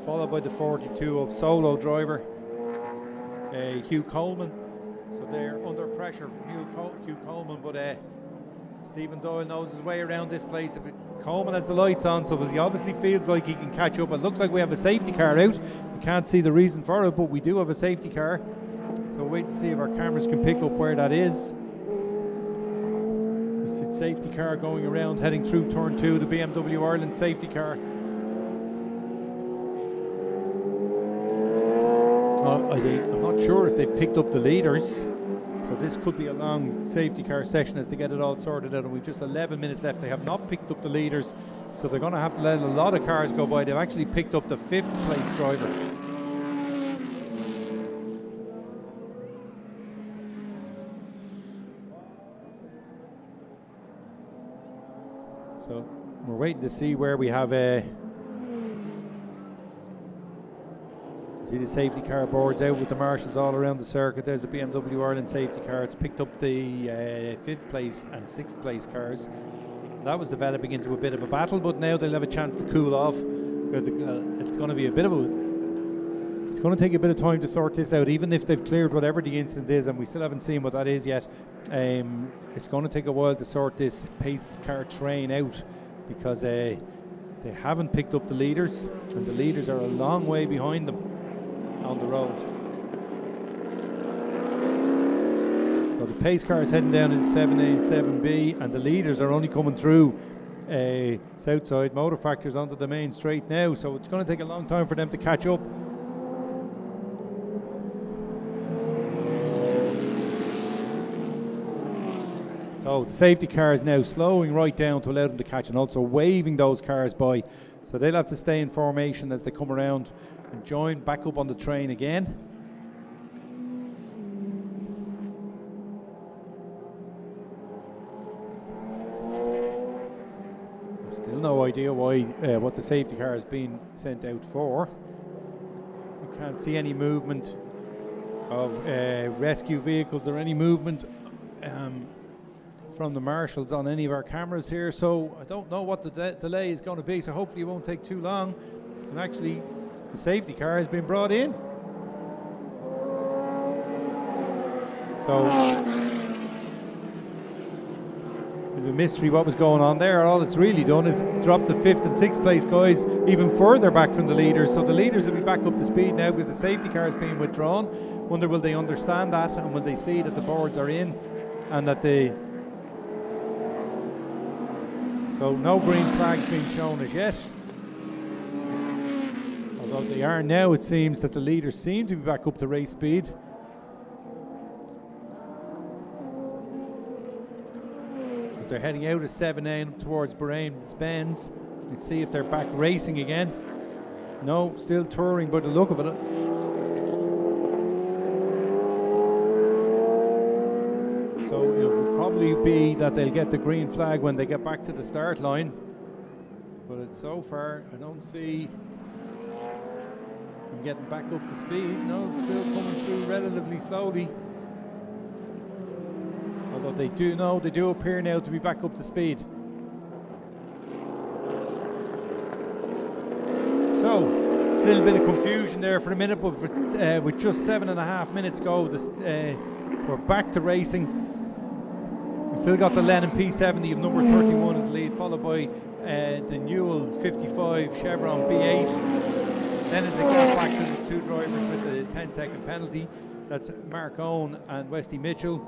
followed by the 42 of solo driver Hugh Coleman. So they're under pressure from Hugh Coleman, but Stephen Doyle knows his way around this place. Coleman has the lights on, so he obviously feels like he can catch up. It looks like we have a safety car out. We can't see the reason for it, but we do have a safety car. So wait to see if our cameras can pick up where that is. We see safety car going around, heading through turn 2, the BMW Ireland safety car. I'm not sure if they've picked up the leaders. So this could be a long safety car session as they get it all sorted out, and we've just 11 minutes left. They have not picked up the leaders, so they're going to have to let a lot of cars go by. They've actually picked up the 5th place driver. So we're waiting to see where we have see the safety car boards out with the marshals all around the circuit. There's the BMW Ireland safety car. It's picked up the 5th place and 6th place cars. That was developing into a bit of a battle, but now they'll have a chance to cool off. It's going to be a bit of a... It's going to take a bit of time to sort this out, even if they've cleared whatever the incident is, and we still haven't seen what that is yet. It's going to take a while to sort this pace car train out, because they haven't picked up the leaders, and the leaders are a long way behind them on the road. So the pace car is heading down into 7A and 7B, and the leaders are only coming through Southside Motor Factors onto the main straight now, so it's going to take a long time for them to catch up. So the safety car is now slowing right down to allow them to catch, and also waving those cars by. So they'll have to stay in formation as they come around and join back up on the train again. Still no idea why what the safety car has been sent out for. You can't see any movement of rescue vehicles or any movement from the marshals on any of our cameras here, so I don't know what the delay is going to be, so hopefully it won't take too long. And actually the safety car has been brought in, so bit of a mystery what was going on there. All it's really done is drop the 5th and 6th place guys even further back from the leaders, so the leaders will be back up to speed now because the safety car is being withdrawn. Wonder will they understand that, and will they see that the boards are in and that so no green flags being shown as yet. Although they are now, it seems that the leaders seem to be back up to race speed. As they're heading out of 7A towards Bahrain-Benz. Let's see if they're back racing again. No, still touring by the look of it. So it will probably be that they'll get the green flag when they get back to the start line. But it's so far, I don't see them getting back up to speed. No, it's still coming through relatively slowly. Although they do appear now to be back up to speed. So, a little bit of confusion there for a minute, but with just 7.5 minutes go, we're back to racing. We've still got the Lennon P70 of number 31 in the lead, followed by the Newell 55 Chevron B8. Then as a gap back to the two drivers with the 10-second penalty. That's Mark Owen and Westy Mitchell.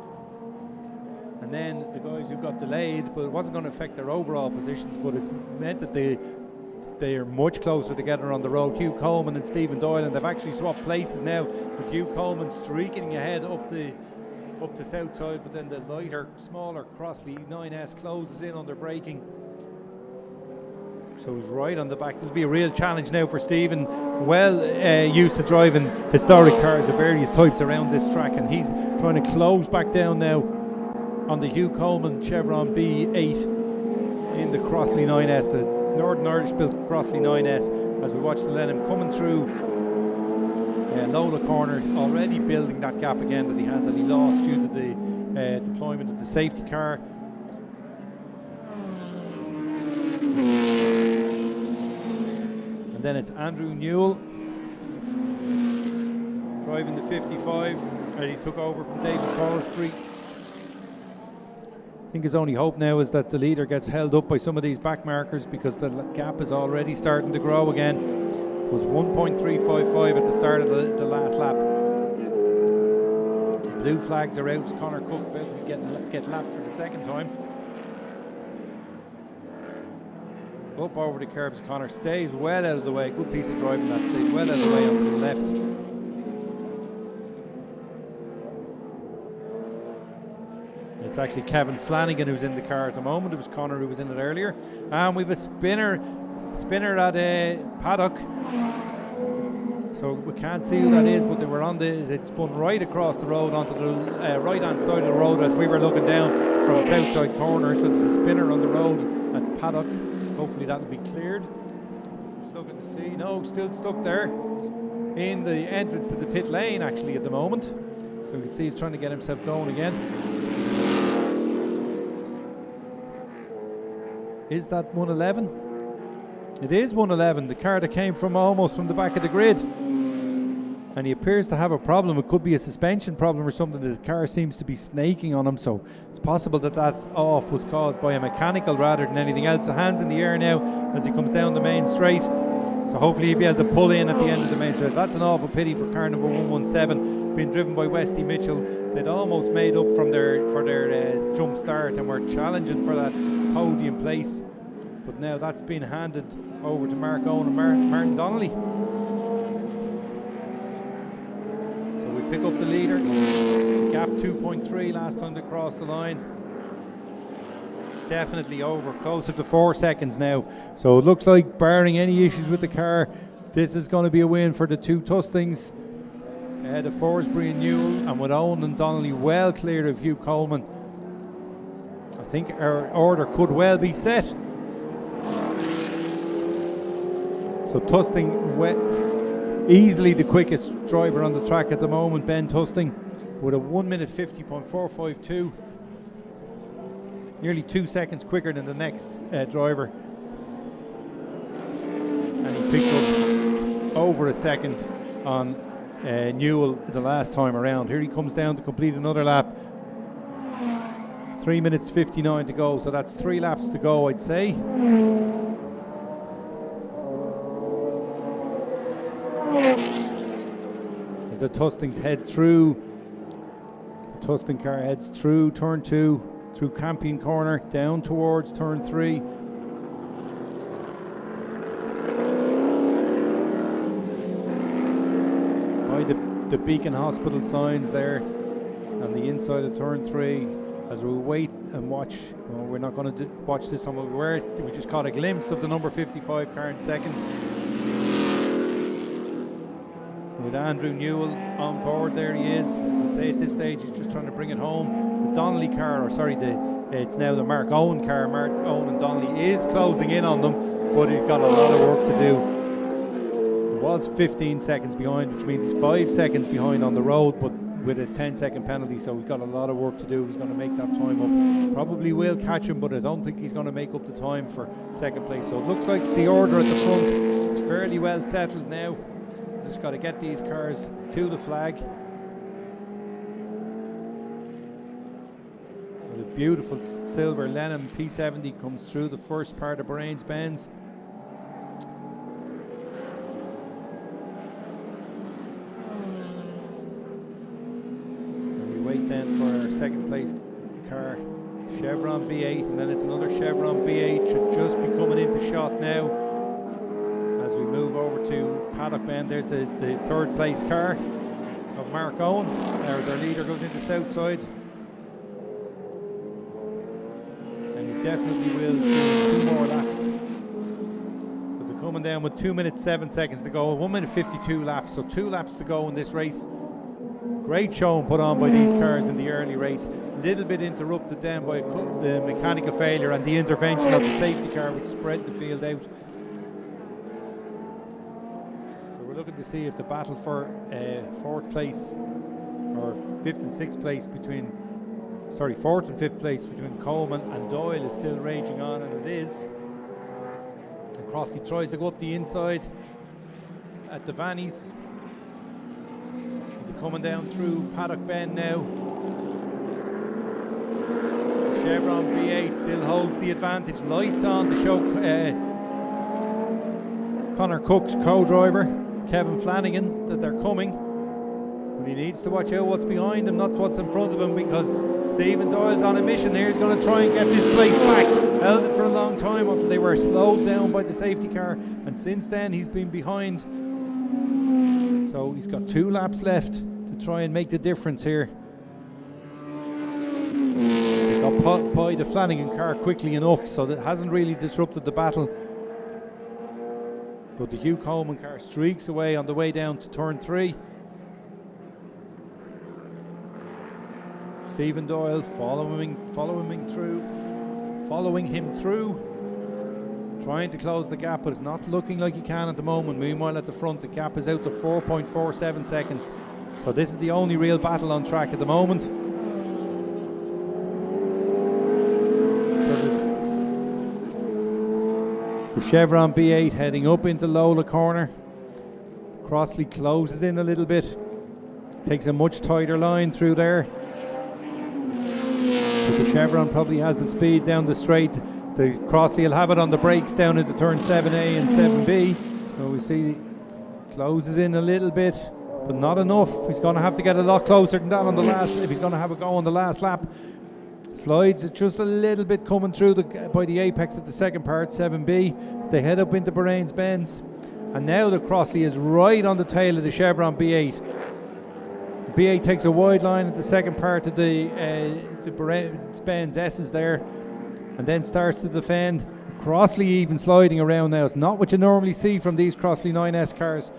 And then the guys who got delayed, but it wasn't going to affect their overall positions, but it's meant that they are much closer together on the road. Hugh Coleman and Stephen Doyle, and they've actually swapped places now, with Hugh Coleman streaking ahead up to Southside, but then the lighter, smaller Crossley 9S closes in on their braking. So he's right on the back. This will be a real challenge now for Stephen, well used to driving historic cars of various types around this track, and he's trying to close back down now on the Hugh Coleman Chevron B8 in the Crossley 9S, the Northern Irish built Crossley 9S, as we watch the Lennon coming through Lola corner, already building that gap again that he lost due to the deployment of the safety car. And then it's Andrew Newell driving the 55, and he took over from David Forestry. I think his only hope now is that the leader gets held up by some of these back markers, because the gap is already starting to grow again. It was 1.355 at the start of the last lap. Blue flags are out. Conor Cook about to get lapped for the second time. Up over the curbs, Conor stays well out of the way. Good piece of driving that, stays well out of the way onto the left. It's actually Kevin Flanagan who's in the car at the moment. It was Connor who was in it earlier. And we've a spinner at paddock. So we can't see who that is, but they were it spun right across the road onto the right hand side of the road as we were looking down from the south side corner. So there's a spinner on the road at paddock. Hopefully that'll be cleared. Just looking to see. No, still stuck there in the entrance to the pit lane actually at the moment. So you can see he's trying to get himself going again. Is that 111? It is 111, the car that came from almost from the back of the grid. And he appears to have a problem. It could be a suspension problem or something. The car seems to be snaking on him, so it's possible that off was caused by a mechanical rather than anything else. The hand's in the air now as he comes down the main straight. So hopefully he'll be able to pull in at the end of the main straight. That's an awful pity for car number 117, being driven by Westy Mitchell. They'd almost made up for their jump start and were challenging for that podium place. But now that's been handed over to Mark Owen and Martin Donnelly. So we pick up the leader. Gap 2.3 last time they crossed the line. Definitely over, closer to 4 seconds now. So it looks like, barring any issues with the car, this is going to be a win for the two Tustings. Ahead of Forsbury and Newell, and with Owen and Donnelly well clear of Hugh Coleman. I think our order could well be set. So Tusting, easily the quickest driver on the track at the moment, Ben Tusting, with a 1 minute 50.452. Nearly 2 seconds quicker than the next driver. And he picked up over a second on Newell the last time around. Here he comes down to complete another lap. 3 minutes 59 to go, so that's 3 laps to go, I'd say. As the Tustings head through, the Tusting car heads through turn 2, through Campion Corner, down towards turn 3. By the Beacon Hospital signs there, on the inside of turn 3. As we wait and watch, well, we're not going to watch this time. We just caught a glimpse of the number 55 car in second. With Andrew Newell on board, there he is. I'd say at this stage he's just trying to bring it home. The Donnelly car, it's now the Mark Owen car. Mark Owen and Donnelly is closing in on them, but he's got a lot of work to do. It was 15 seconds behind, which means he's 5 seconds behind on the road, but with a 10-second penalty, so he's got a lot of work to do. He's going to make that time up. Probably will catch him, but I don't think he's going to make up the time for second place. So it looks like the order at the front is fairly well settled now. Just got to get these cars to the flag. And a beautiful silver Lenham P70 comes through the first part of Brains Bends. Wait then for our second place car, Chevron B8, and then it's another Chevron B8, should just be coming into shot now as we move over to Paddock Bend. There's the third place car of Mark Owen. There's our leader, goes into south side, and he definitely will do 2 more laps. So they're coming down with 2 minutes 7 seconds to go, 1 minute 52 laps, so 2 laps to go in this race. Great showing put on by these cars in the early race. A little bit interrupted then by the mechanical failure and the intervention of the safety car, which spread the field out. So we're looking to see if the battle for 4th place or 5th and 6th place between, 4th and 5th place between Coleman and Doyle is still raging on, and it is. And Crossley tries to go up the inside at the Vannies. Coming down through Paddock Bend now. Chevron B8 still holds the advantage. Lights on to show Connor Cook's co-driver, Kevin Flanagan, that they're coming. But he needs to watch out what's behind him, not what's in front of him, because Stephen Doyle's on a mission here. He's going to try and get this place back. Held it for a long time until they were slowed down by the safety car, and since then he's been behind. So he's got 2 laps left to try and make the difference here. by the Flanagan car quickly enough, so that hasn't really disrupted the battle. But the Hugh Coleman car streaks away on the way down to turn 3. Stephen Doyle following him through, trying to close the gap, but it's not looking like he can at the moment. Meanwhile, at the front, the gap is out to 4.47 seconds. So this is the only real battle on track at the moment. The Chevron B8 heading up into Lola corner. Crossley closes in a little bit, takes a much tighter line through there. But the Chevron probably has the speed down the straight. The Crossley will have it on the brakes down into turn 7A and 7B. So we see closes in a little bit, but not enough. He's going to have to get a lot closer than that on the last, if he's going to have a go on the last lap. Slides it just a little bit coming through by the apex of the second part, 7B. They head up into Bahrain's Benz. And now the Crossley is right on the tail of the Chevron B8. B8 takes a wide line at the second part of the Bahrain's Benz S's there, and then starts to defend. Crossley even sliding around now. It's not what you normally see from these Crossley 9S cars.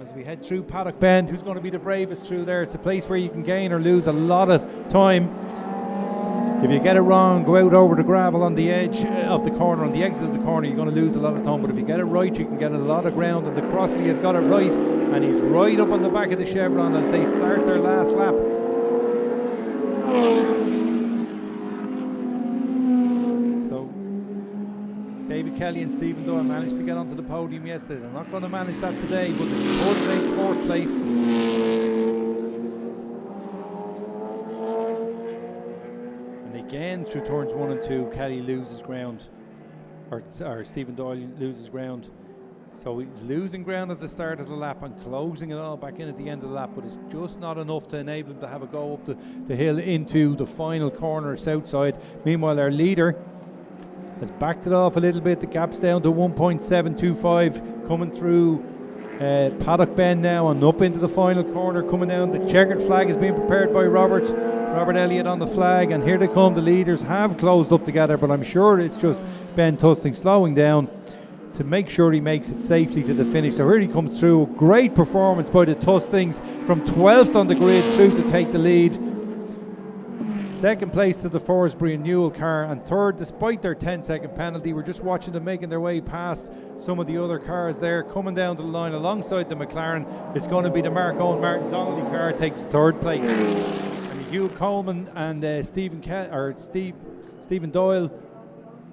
As we head through Paddock Bend, who's going to be the bravest through there? It's a place where you can gain or lose a lot of time. If you get it wrong, go out over the gravel on the edge of the corner, on the exit of the corner, you're going to lose a lot of time. But if you get it right, you can get a lot of ground. And the Crossley has got it right, and he's right up on the back of the Chevron as they start their last lap. So David Kelly and Stephen Doyle managed to get onto the podium yesterday. They're not going to manage that today, but they both take 4th place. Again, through turns 1 and 2, Kelly loses ground, or Stephen Doyle loses ground. So he's losing ground at the start of the lap and closing it all back in at the end of the lap, but it's just not enough to enable him to have a go up the hill into the final corner south side. Meanwhile, our leader has backed it off a little bit. The gap's down to 1.725 coming through Paddock Bend now and up into the final corner coming down. The checkered flag is being prepared by Robert Elliott on the flag, and here they come. The leaders have closed up together, but I'm sure it's just Ben Tusting slowing down to make sure he makes it safely to the finish. So here he comes through. Great performance by the Tustings from 12th on the grid through to take the lead. Second place to the Forsbury and Newell car, and third despite their 10-second penalty. We're just watching them making their way past some of the other cars there, coming down to the line alongside the McLaren. It's going to be the Mark Owen Martin Donnelly car takes 3rd place. Hugh Coleman and Stephen Doyle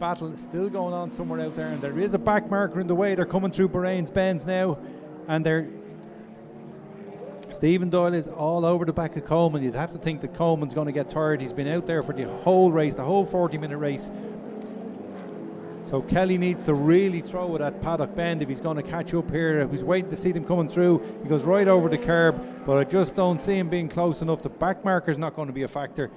battle is still going on somewhere out there, and there is a back marker in the way. They're coming through Bahrain's Benz now, and Stephen Doyle is all over the back of Coleman. You'd have to think that Coleman's going to get tired. He's been out there for the whole race, the whole 40-minute race. So Kelly needs to really throw it at Paddock Bend if he's going to catch up here. I was waiting to see them coming through. He goes right over the curb, but I just don't see him being close enough. The back marker is not going to be a factor.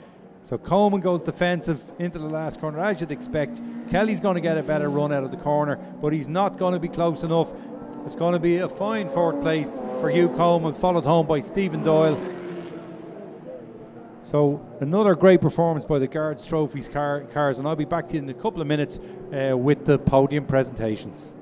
So Coleman goes defensive into the last corner, as you'd expect. Kelly's going to get a better run out of the corner, but he's not going to be close enough. It's going to be a fine 4th place for Hugh Coleman, followed home by Stephen Doyle. So another great performance by the Guards Trophies cars, and I'll be back to you in a couple of minutes with the podium presentations.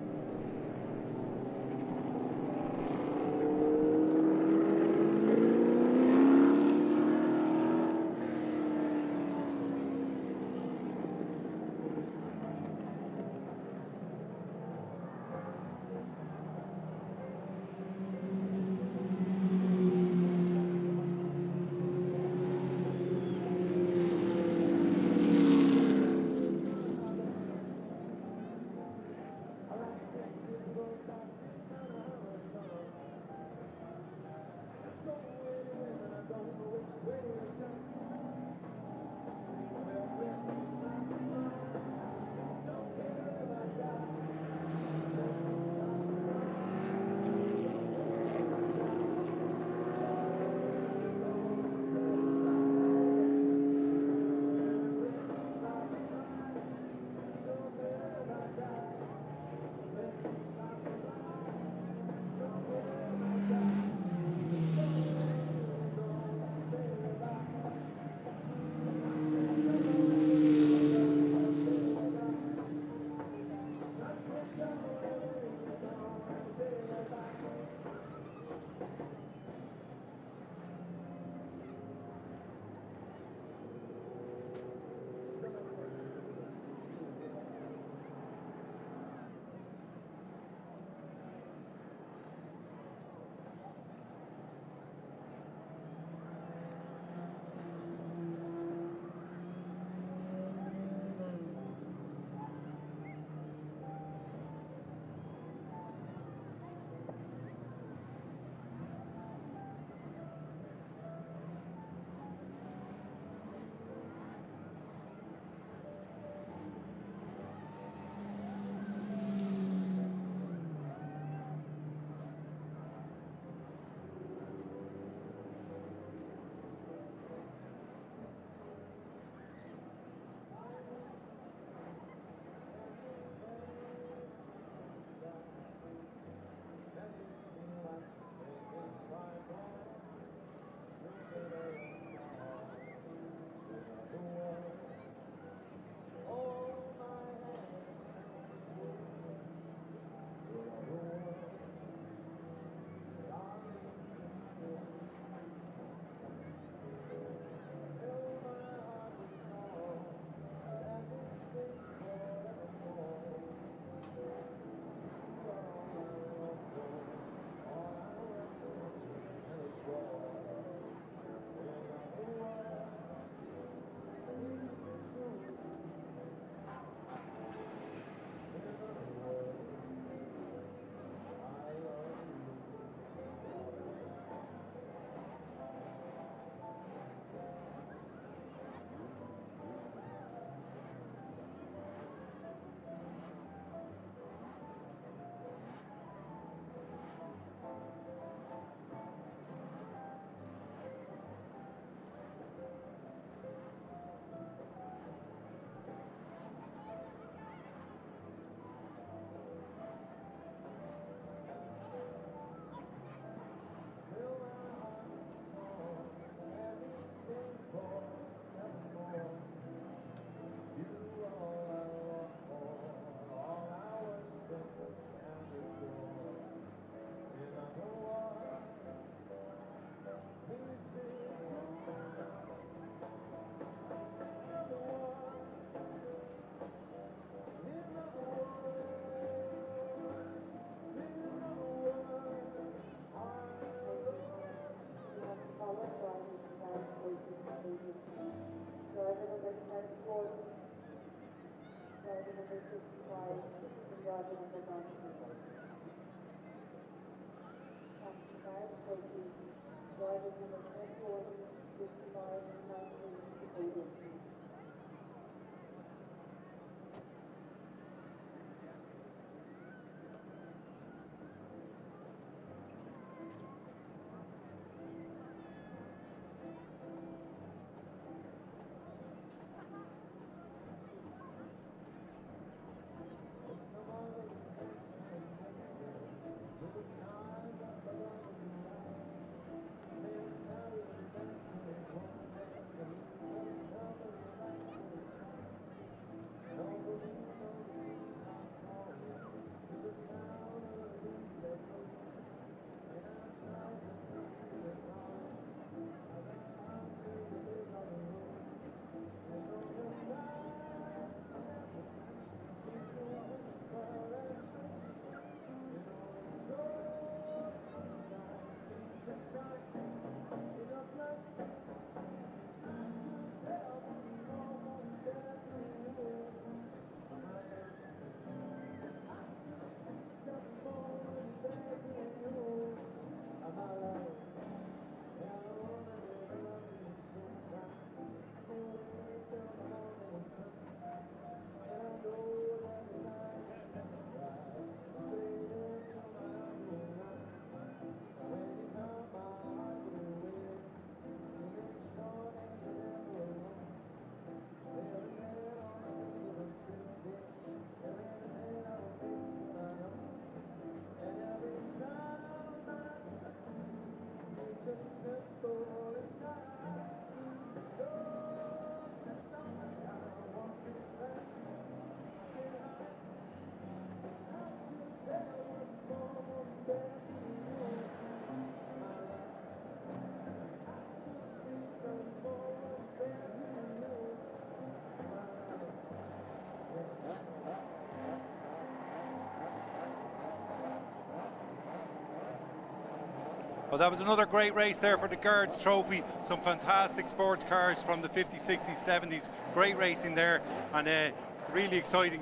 Well, that was another great race there for the Guards Trophy. Some fantastic sports cars from the 50s, 60s, 70s. Great racing there, and really exciting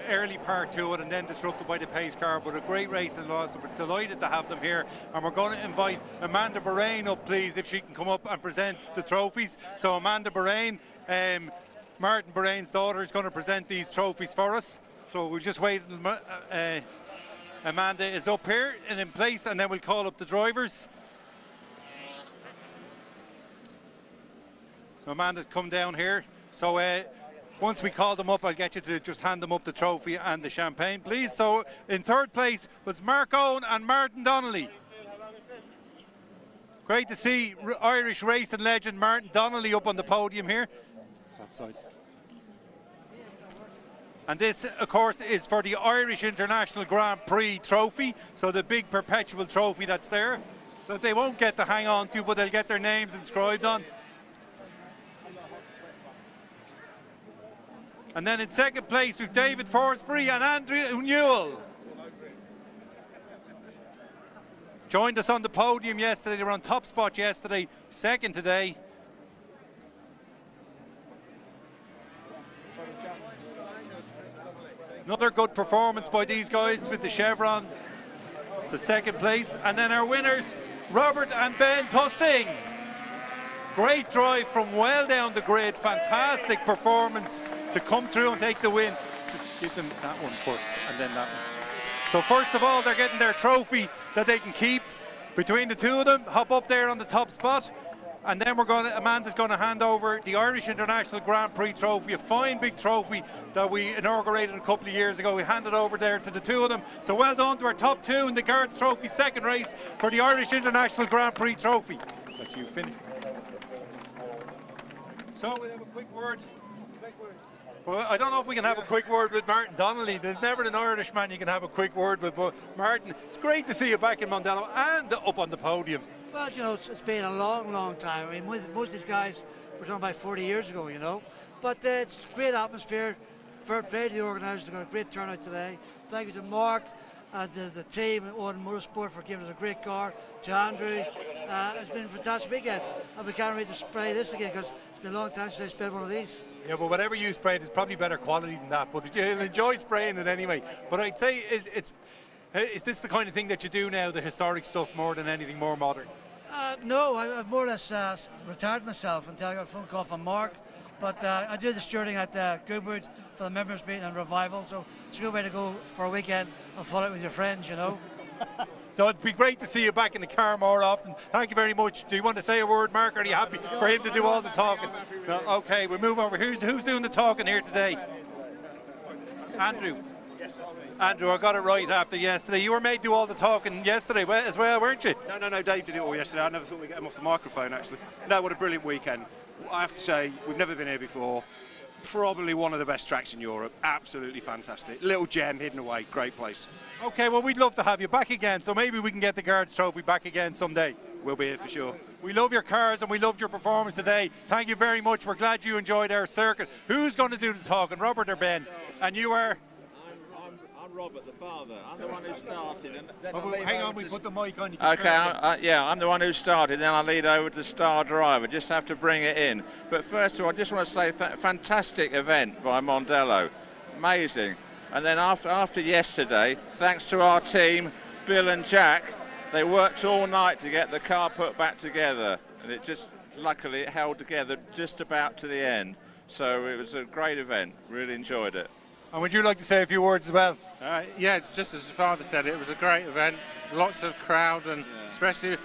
early part to it, and then disrupted by the pace car. But a great race and loss. We're delighted to have them here, and we're going to invite Amanda Bahrain up, please, if she can come up and present the trophies. So Amanda Bahrain, Martin Bahrain's daughter, is going to present these trophies for us. So we'll just wait. Amanda is up here and in place, and then we'll call up the drivers. So Amanda's come down here. So once we call them up, I'll get you to just hand them up the trophy and the champagne, please. So in third place was Mark Owen and Martin Donnelly. Great to see Irish racing legend Martin Donnelly up on the podium here. That side. And this, of course, is for the Irish International Grand Prix trophy, so the big perpetual trophy that's there, that they won't get to hang on to, but they'll get their names inscribed on. And then in second place, we've David Forsberry and Andrew Newell. Joined us on the podium yesterday. They were on top spot yesterday, second today. Another good performance by these guys with the chevron. So second place. And then our winners, Robert and Ben Tusting. Great drive from well down the grid. Fantastic performance to come through and take the win. Just give them that one first and then that one. So first of all, they're getting their trophy that they can keep. Between the two of them, hop up there on the top spot. And then Amanda's going to hand over the Irish International Grand Prix trophy, a fine big trophy that we inaugurated a couple of years ago. We handed over there to the two of them. So well done to our top two in the Guards Trophy second race for the Irish International Grand Prix trophy. Let you finish. So we'll have a quick word. Well, I don't know if we can have a quick word with Martin Donnelly. There's never an Irishman you can have a quick word with, but Martin, it's great to see you back in Mondello and up on the podium. Well, you know, it's been a long, long time. I mean, most of these guys were done about 40 years ago, you know. But it's a great atmosphere. Fair play to the organisers. They've got a great turnout today. Thank you to Mark and the team at Odin Motorsport for giving us a great car. To Andrew. It's been a fantastic weekend. And we can't wait to spray this again because it's been a long time since I spent one of these. Yeah, but whatever you sprayed is probably better quality than that. But you'll enjoy spraying it anyway. But I'd say is this the kind of thing that you do now, the historic stuff, more than anything more modern? No, I've more or less retired myself until I got a phone call from Mark. But I do the stewarding at Goodwood for the members meeting and revival. So it's a good way to go for a weekend and follow it with your friends, you know. So it'd be great to see you back in the car more often. Thank you very much. Do you want to say a word, Mark, or are you happy for him to do all the talking? No, okay, we'll move over. Who's doing the talking here today? Andrew. Andrew, I got it right after yesterday. You were made do all the talking yesterday as well, weren't you? No, Dave did it all yesterday. I never thought we'd get him off the microphone, actually. No, what a brilliant weekend. I have to say, we've never been here before. Probably one of the best tracks in Europe. Absolutely fantastic. Little gem hidden away. Great place. Okay, well, we'd love to have you back again, so maybe we can get the Guards Trophy back again someday. We'll be here for sure. We love your cars and we loved your performance today. Thank you very much. We're glad you enjoyed our circuit. Who's going to do the talking, Robert or Ben? And you are? I'm Robert, the father. I'm the one who started. And then hang on, we put the mic on. Okay, I'm the one who started, then I'll lead over to the star driver. Just have to bring it in. But first of all, I just want to say fantastic event by Mondello. Amazing. And then after yesterday, thanks to our team, Bill and Jack, they worked all night to get the car put back together. And it just, luckily, it held together just about to the end. So it was a great event. Really enjoyed it. And would you like to say a few words as well? Yeah, just as the father said, it was a great event. Lots of crowd, and especially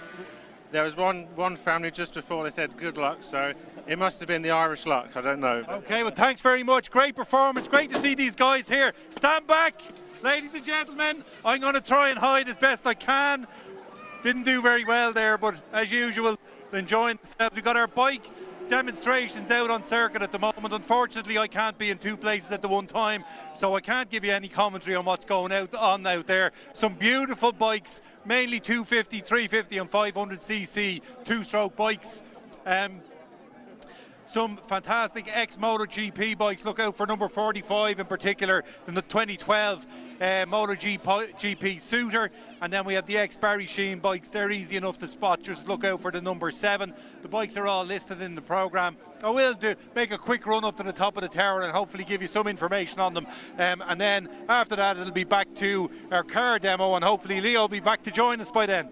there was one family just before they said good luck, so it must have been the Irish luck, I don't know. Okay, well, thanks very much. Great performance. Great to see these guys here. Stand back, ladies and gentlemen. I'm going to try and hide as best I can. Didn't do very well there, but as usual, enjoying themselves. We've got our bike demonstrations out on circuit at the moment. Unfortunately, I can't be in two places at the one time, so I can't give you any commentary on what's going on out there. Some beautiful bikes, mainly 250, 350 and 500cc two-stroke bikes. Some fantastic ex-MotoGP bikes. Look out for number 45 in particular, the 2012 MotoGP Suitor. And then we have the ex-Barry Sheen bikes. They're easy enough to spot. Just look out for the number 7. The bikes are all listed in the programme. I will make a quick run up to the top of the tower and hopefully give you some information on them. And then after that, it'll be back to our car demo, and hopefully Leo will be back to join us by then.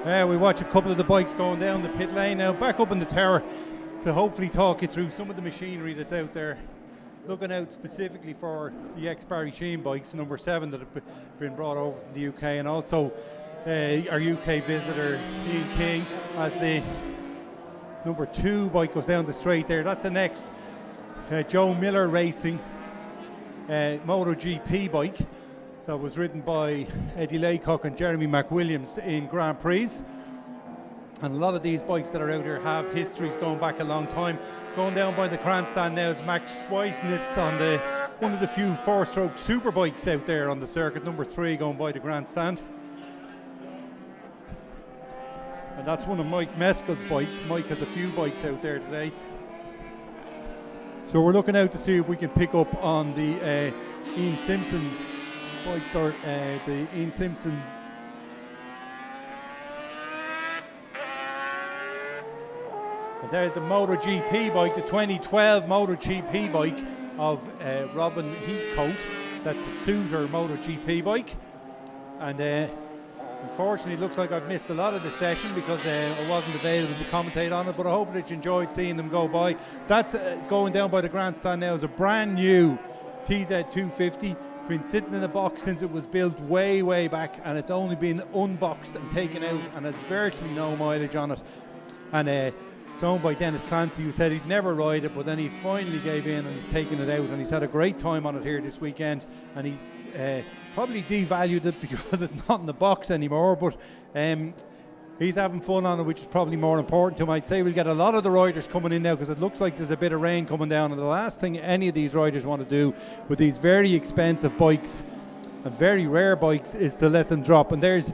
We watch a couple of the bikes going down the pit lane now, back up in the tower to hopefully talk you through some of the machinery that's out there. Looking out specifically for the ex-Barry Sheen bikes, number 7 that have been brought over from the UK, and also our UK visitor Ian King as the number 2 bike goes down the straight there. That's an ex Joe Miller Racing MotoGP bike that was ridden by Eddie Laycock and Jeremy McWilliams in Grand Prix. And a lot of these bikes that are out here have histories going back a long time. Going down by the grandstand now is Max Schweisnitz on one of the few 4-stroke super bikes out there on the circuit, number 3 going by the grandstand. And that's one of Mike Meskel's bikes. Mike has a few bikes out there today. So we're looking out to see if we can pick up on the Ian Simpson bikes, or the Ian Simpson there's the MotoGP bike, the 2012 MotoGP bike of Robin Heathcote. That's the Souter MotoGP bike. And unfortunately, it looks like I've missed a lot of the session because I wasn't available to commentate on it, but I hope that you enjoyed seeing them go by. That's going down by the grandstand now is a brand new TZ250. It's been sitting in a box since it was built way back, and it's only been unboxed and taken out, and there's virtually no mileage on it. And it's owned by Dennis Clancy, who said he'd never ride it, but then he finally gave in and he's taken it out, and he's had a great time on it here this weekend. And he probably devalued it because it's not in the box anymore, but he's having fun on it, which is probably more important to him. I'd say we'll get a lot of the riders coming in now because it looks like there's a bit of rain coming down, and the last thing any of these riders want to do with these very expensive bikes and very rare bikes is to let them drop. And there's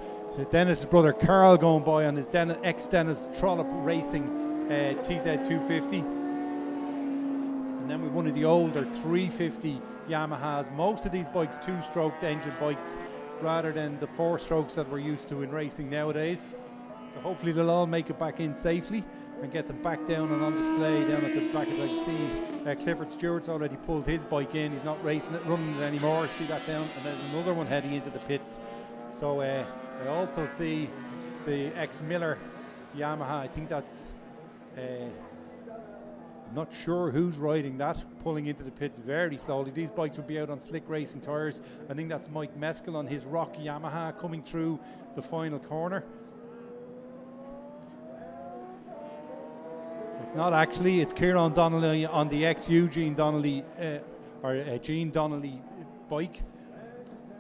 Dennis' brother Carl going by on his ex-Dennis Trollope Racing TZ250, and then we've one of the older 350 Yamahas. Most of these bikes 2-stroke engine bikes rather than the 4-strokes that we're used to in racing nowadays. So hopefully they'll all make it back in safely and get them back down and on display down at the back. As I see Clifford Stewart's already pulled his bike in. He's not running it anymore. See that down, and there's another one heading into the pits. So I also see the ex-Miller Yamaha. I think that's I'm not sure who's riding that, pulling into the pits very slowly. These bikes will be out on slick racing tyres. I think that's Mike Meskel on his Rock Yamaha coming through the final corner. It's not actually, it's Kieran Donnelly on the ex-Eugene Donnelly Gene Donnelly bike.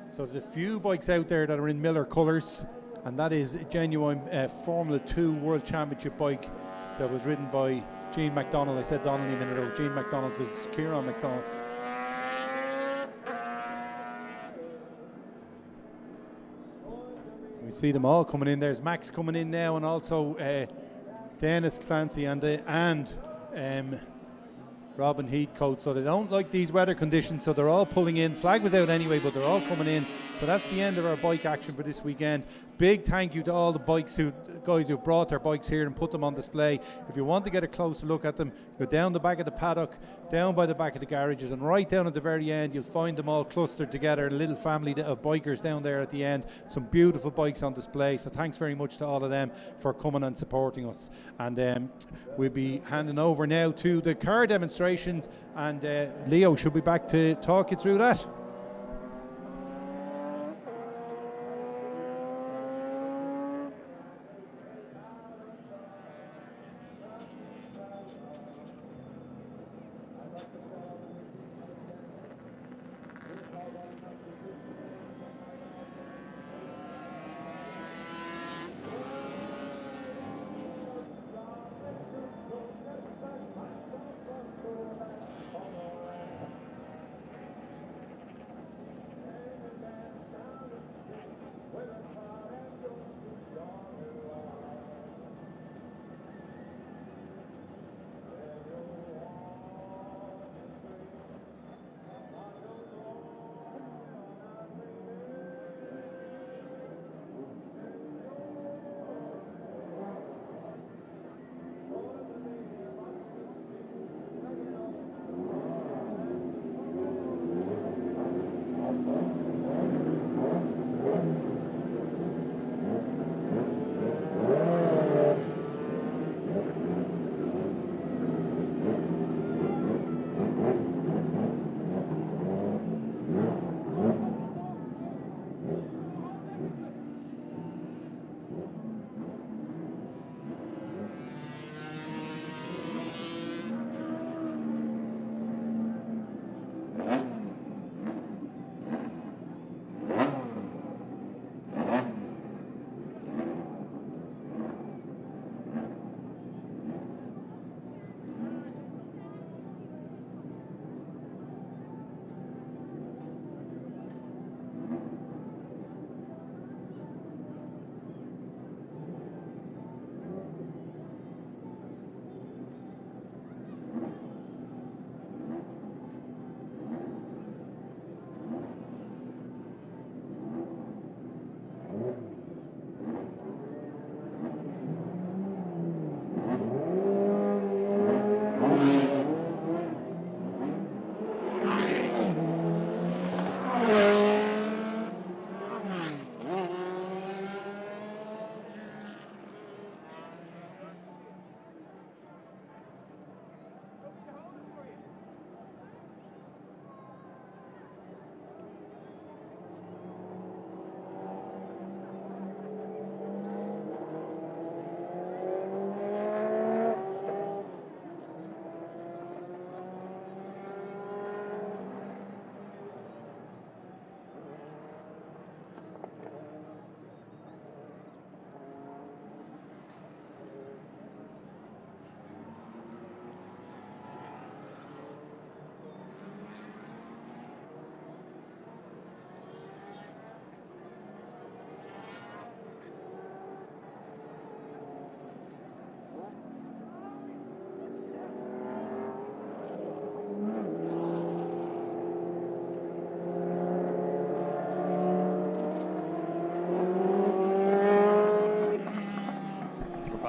So there's a few bikes out there that are in Miller colours, and that is a genuine Formula 2 World Championship bike that was ridden by Gene McDonald. I said Donnelly a minute ago. Gene McDonald, so it's Kieran McDonald. We see them all coming in. There's Max coming in now, and also Dennis Clancy and Robin Heathcote. So they don't like these weather conditions, so they're all pulling in. Flag was out anyway, but they're all coming in. So that's the end of our bike action for this weekend. Big thank you to all the guys who've brought their bikes here and put them on display. If you want to get a closer look at them, go down the back of the paddock, down by the back of the garages, and right down at the very end you'll find them all clustered together, a little family of bikers down there at the end. Some beautiful bikes on display, so thanks very much to all of them for coming and supporting us. And we'll be handing over now to the car demonstration, and Leo should be back to talk you through that.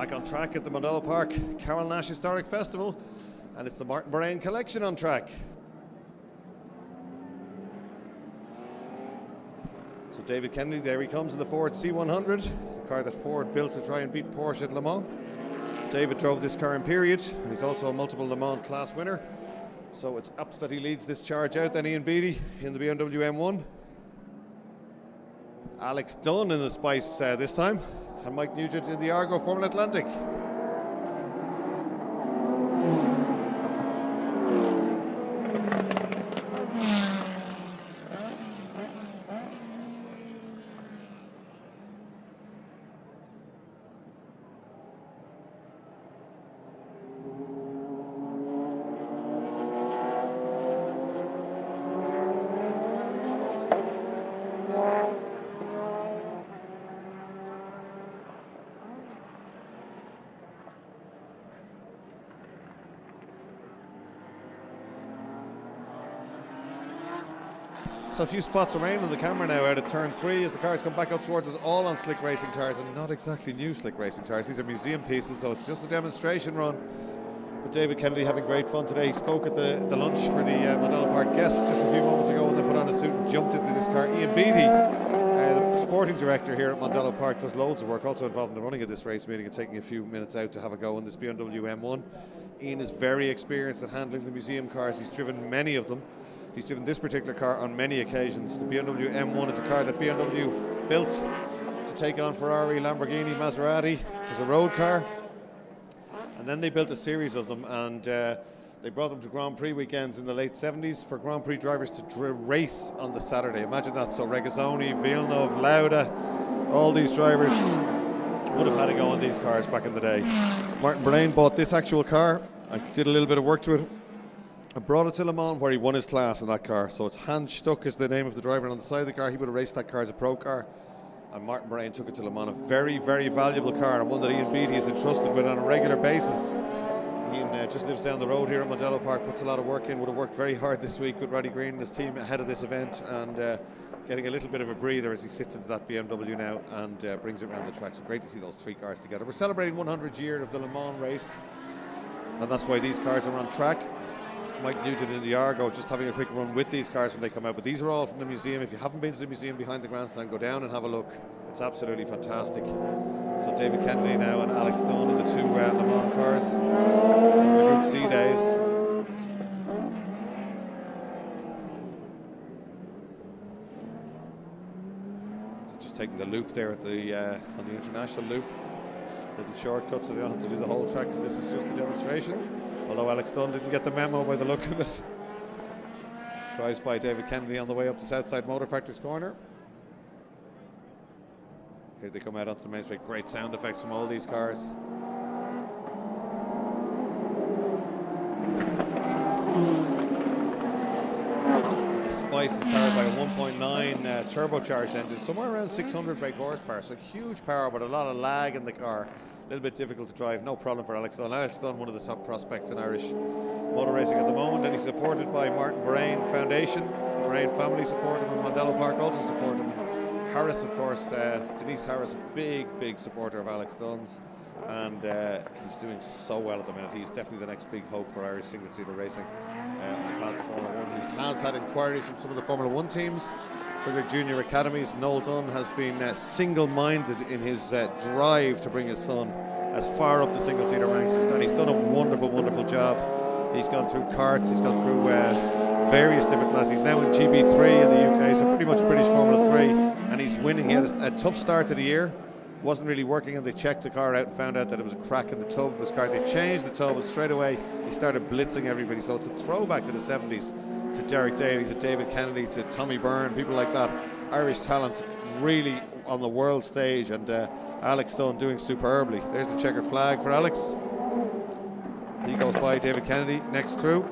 Back on track at the Mondello Park Carole Nash Historic Festival, and it's the Martin Borain collection on track. So David Kennedy, there he comes in the Ford C100, the car that Ford built to try and beat Porsche at Le Mans. David drove this car in period, and he's also a multiple Le Mans class winner. So it's apt that he leads this charge out. Then Ian Beattie in the BMW M1. Alex Dunne in the Spice this time. And Mike Nugent in the Argo Formula Atlantic. So a few spots around on the camera now out of turn 3 as the cars come back up towards us, all on slick racing tyres, and not exactly new slick racing tyres. These are museum pieces, so it's just a demonstration run. But David Kennedy having great fun today. He spoke at the lunch for the Mondello Park guests just a few moments ago, and then put on a suit and jumped into this car. Ian Beattie, the sporting director here at Mondello Park, does loads of work, also involved in the running of this race meeting and taking a few minutes out to have a go in this BMW M1. Ian is very experienced at handling the museum cars. He's driven many of them. He's driven this particular car on many occasions. The BMW M1 is a car that BMW built to take on Ferrari, Lamborghini, Maserati as a road car. And then they built a series of them, and they brought them to Grand Prix weekends in the late 70s for Grand Prix drivers to race on the Saturday. Imagine that. So Regazzoni, Villeneuve, Lauda, all these drivers would have had to go on these cars back in the day. Martin Borain bought this actual car. I did a little bit of work to it. I brought it to Le Mans where he won his class in that car. So it's Hans Stuck is the name of the driver, and on the side of the car he would have raced that car as a pro car. And Martin Borain took it to Le Mans. A very, very valuable car, and one that Ian Beattie is entrusted with on a regular basis. Ian just lives down the road here at Mondello Park, puts a lot of work in, would have worked very hard this week with Roddy Green and his team ahead of this event, and getting a little bit of a breather as he sits into that BMW now and brings it around the track. So great to see those three cars together. We're celebrating 100 years of the Le Mans race, and that's why these cars are on track. Mike Nugent in the Argo just having a quick run with these cars when they come out, but these are all from the museum. If you haven't been to the museum behind the grandstand, go down and have a look. It's absolutely fantastic. So David Kennedy now and Alex Dunne in the two Le Mans cars from the Group C days. So just taking the loop there at the on the international loop. Little shortcut so they don't have to do the whole track, because this is just a demonstration. Although Alex Dunne didn't get the memo by the look of it. Drives by David Kennedy on the way up to Southside Motor Factory's corner. Here they come out onto the main straight. Great sound effects from all these cars. The Spice is powered by a 1.9 turbocharged engine, somewhere around 600 brake horsepower. So huge power, but a lot of lag in the car. A little bit difficult to drive, no problem for Alex Dunne. Alex Dunne, one of the top prospects in Irish motor racing at the moment, and he's supported by Martin Borain Foundation. The Borain family support him, and Mondello Park also support him. And Harris, of course, Denise Harris, a big supporter of Alex Dunne's, and he's doing so well at the minute. He's definitely the next big hope for Irish single-seater racing on the path to Formula 1. He has had inquiries from some of the Formula 1 teams for their junior academies. Noel Dunn has been single-minded in his drive to bring his son as far up the single-seater ranks, and he's done a wonderful job. He's gone through karts, he's gone through various different classes. He's now in GB3 in the UK, so pretty much British Formula 3, and he's winning. He had a tough start to the year, wasn't really working, and they checked the car out and found out that it was a crack in the tub of his car. They changed the tub, and straight away he started blitzing everybody. So it's a throwback to the 70s, to Derek Daly, to David Kennedy, to Tommy Byrne, people like that. Irish talent really on the world stage, and Alex Dunne doing superbly. There's the checkered flag for Alex. He goes by David Kennedy next through.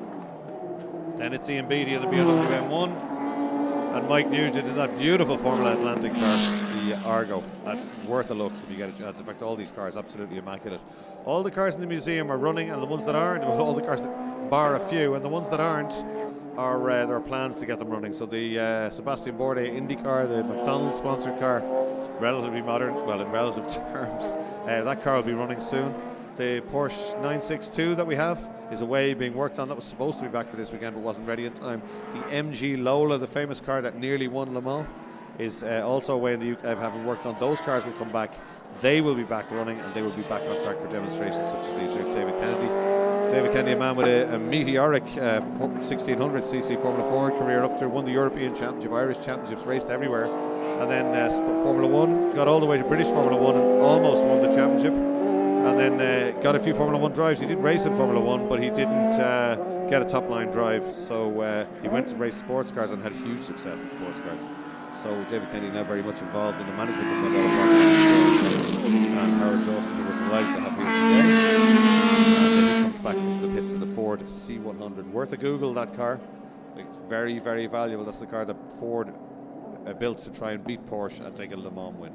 Then it's Ian Beattie in the BMW M1, and Mike Nugent in that beautiful Formula Atlantic car, the Argo. That's worth a look if you get a chance. In fact, all these cars absolutely immaculate. All the cars in the museum are running, and the ones that aren't, well, all the cars bar a few, and the ones that aren't are there are plans to get them running. So the Sebastian Bourdais Indy car, the McDonald's sponsored car, relatively modern, well, in relative terms. That car will be running soon. The Porsche 962 that we have is away being worked on. That was supposed to be back for this weekend but wasn't ready in time. The MG Lola, the famous car that nearly won Le Mans, is also away in the UK, having worked on. Those cars will come back. They will be back running and they will be back on track for demonstrations such as these. There's David Kennedy. David Kennedy, a man with a meteoric 1600cc Formula 4 career up through, won the European Championship, Irish Championships, raced everywhere, and then Formula 1, got all the way to British Formula 1 and almost won the championship, and then got a few Formula 1 drives. He did race in Formula 1, but he didn't get a top-line drive, so he went to race sports cars and had huge success in sports cars. So David Kennedy now very much involved in the management of Mondello Park, and Howard Dawson, who we're delighted to have here today. And then he comes back into the pits in the Ford C100. Worth a Google, that car. I think it's very, very valuable. That's the car that Ford built to try and beat Porsche and take a Le Mans win.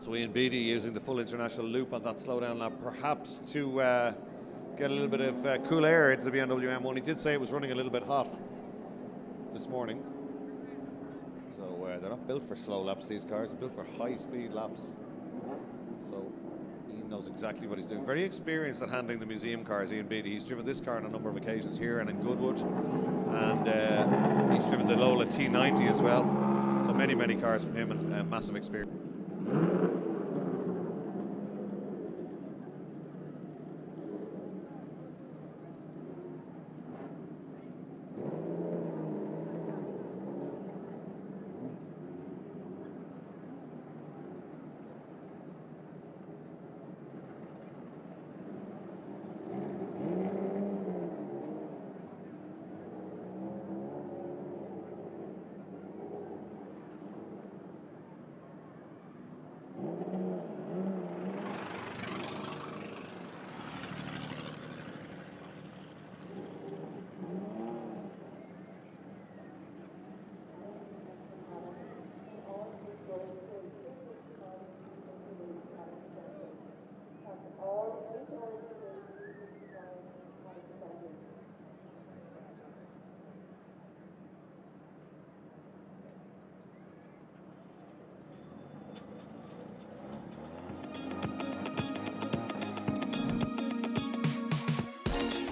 So Ian Beattie using the full international loop on that slowdown lap, perhaps to get a little bit of cool air into the BMW M1. He did say it was running a little bit hot this morning. So they're not built for slow laps, these cars. They're built for high-speed laps. So Ian knows exactly what he's doing. Very experienced at handling the museum cars, Ian Beattie. He's driven this car on a number of occasions here and in Goodwood. And he's driven the Lola T90 as well. So many, many cars from him and massive experience.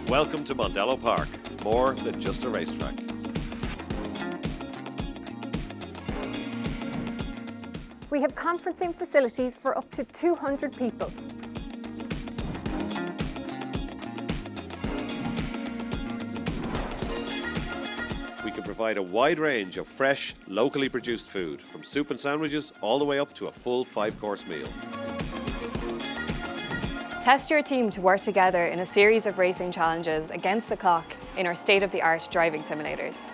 Welcome to Mondello Park, more than just a racetrack. We have conferencing facilities for up to 200 people. We can provide a wide range of fresh, locally produced food, from soup and sandwiches all the way up to a full 5-course meal. Test your team to work together in a series of racing challenges against the clock in our state-of-the-art driving simulators.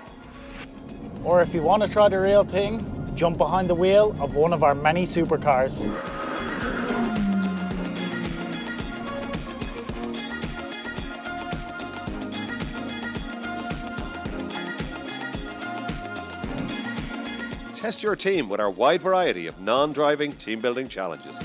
Or if you want to try the real thing, jump behind the wheel of one of our many supercars. Test your team with our wide variety of non-driving team-building challenges.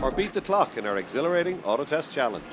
Or beat the clock in our exhilarating Auto Test Challenge.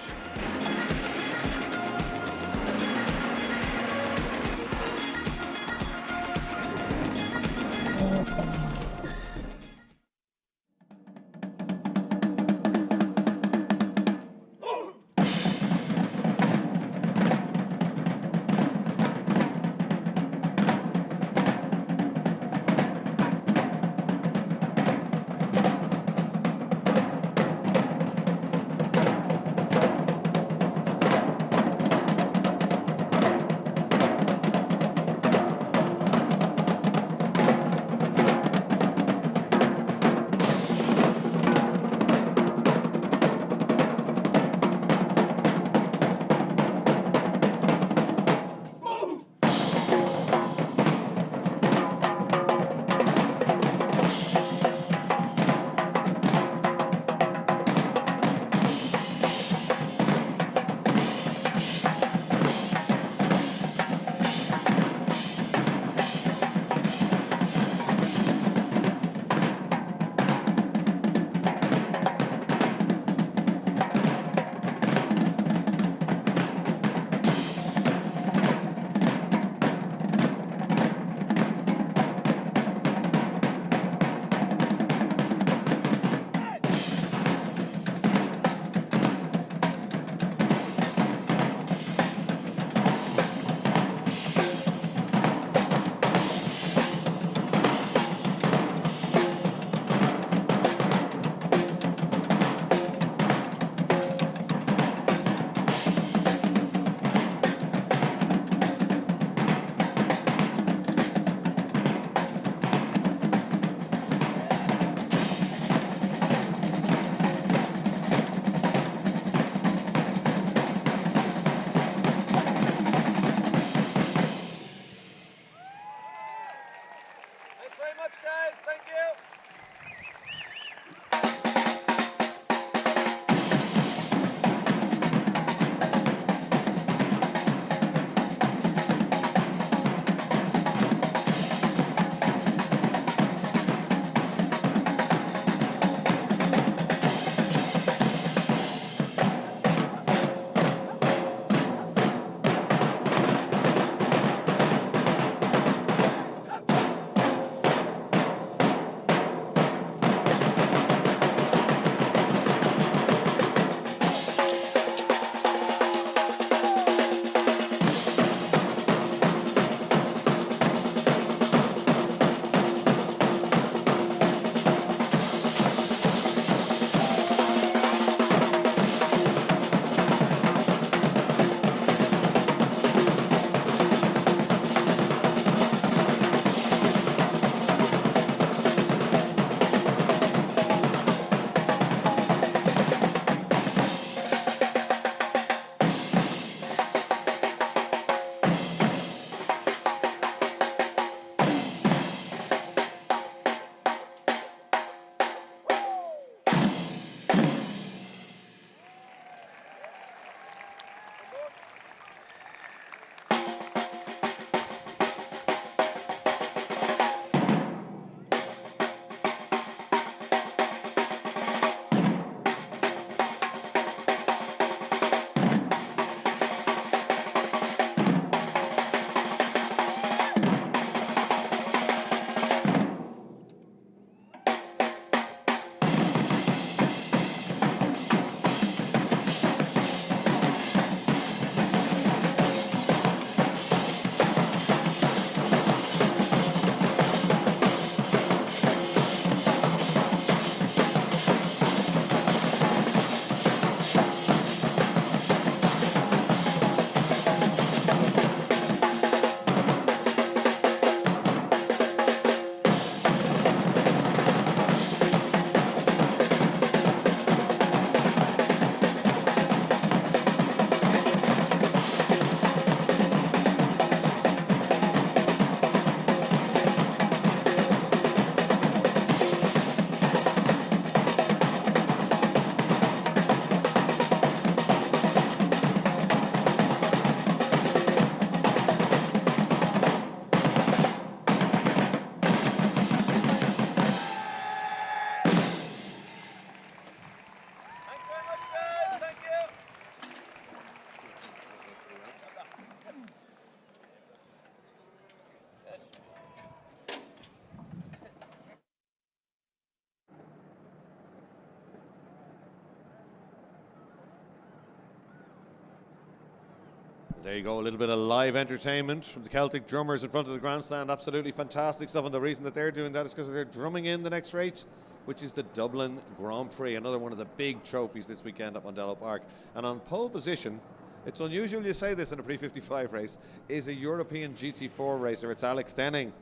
There you go, a little bit of live entertainment from the Celtic drummers in front of the grandstand. Absolutely fantastic stuff, and the reason that they're doing that is because they're drumming in the next race, which is the Dublin Grand Prix, another one of the big trophies this weekend at Mondello Park. And on pole position, it's unusual you say this in a pre-55 race, is a European GT4 racer. It's Alex Dunne.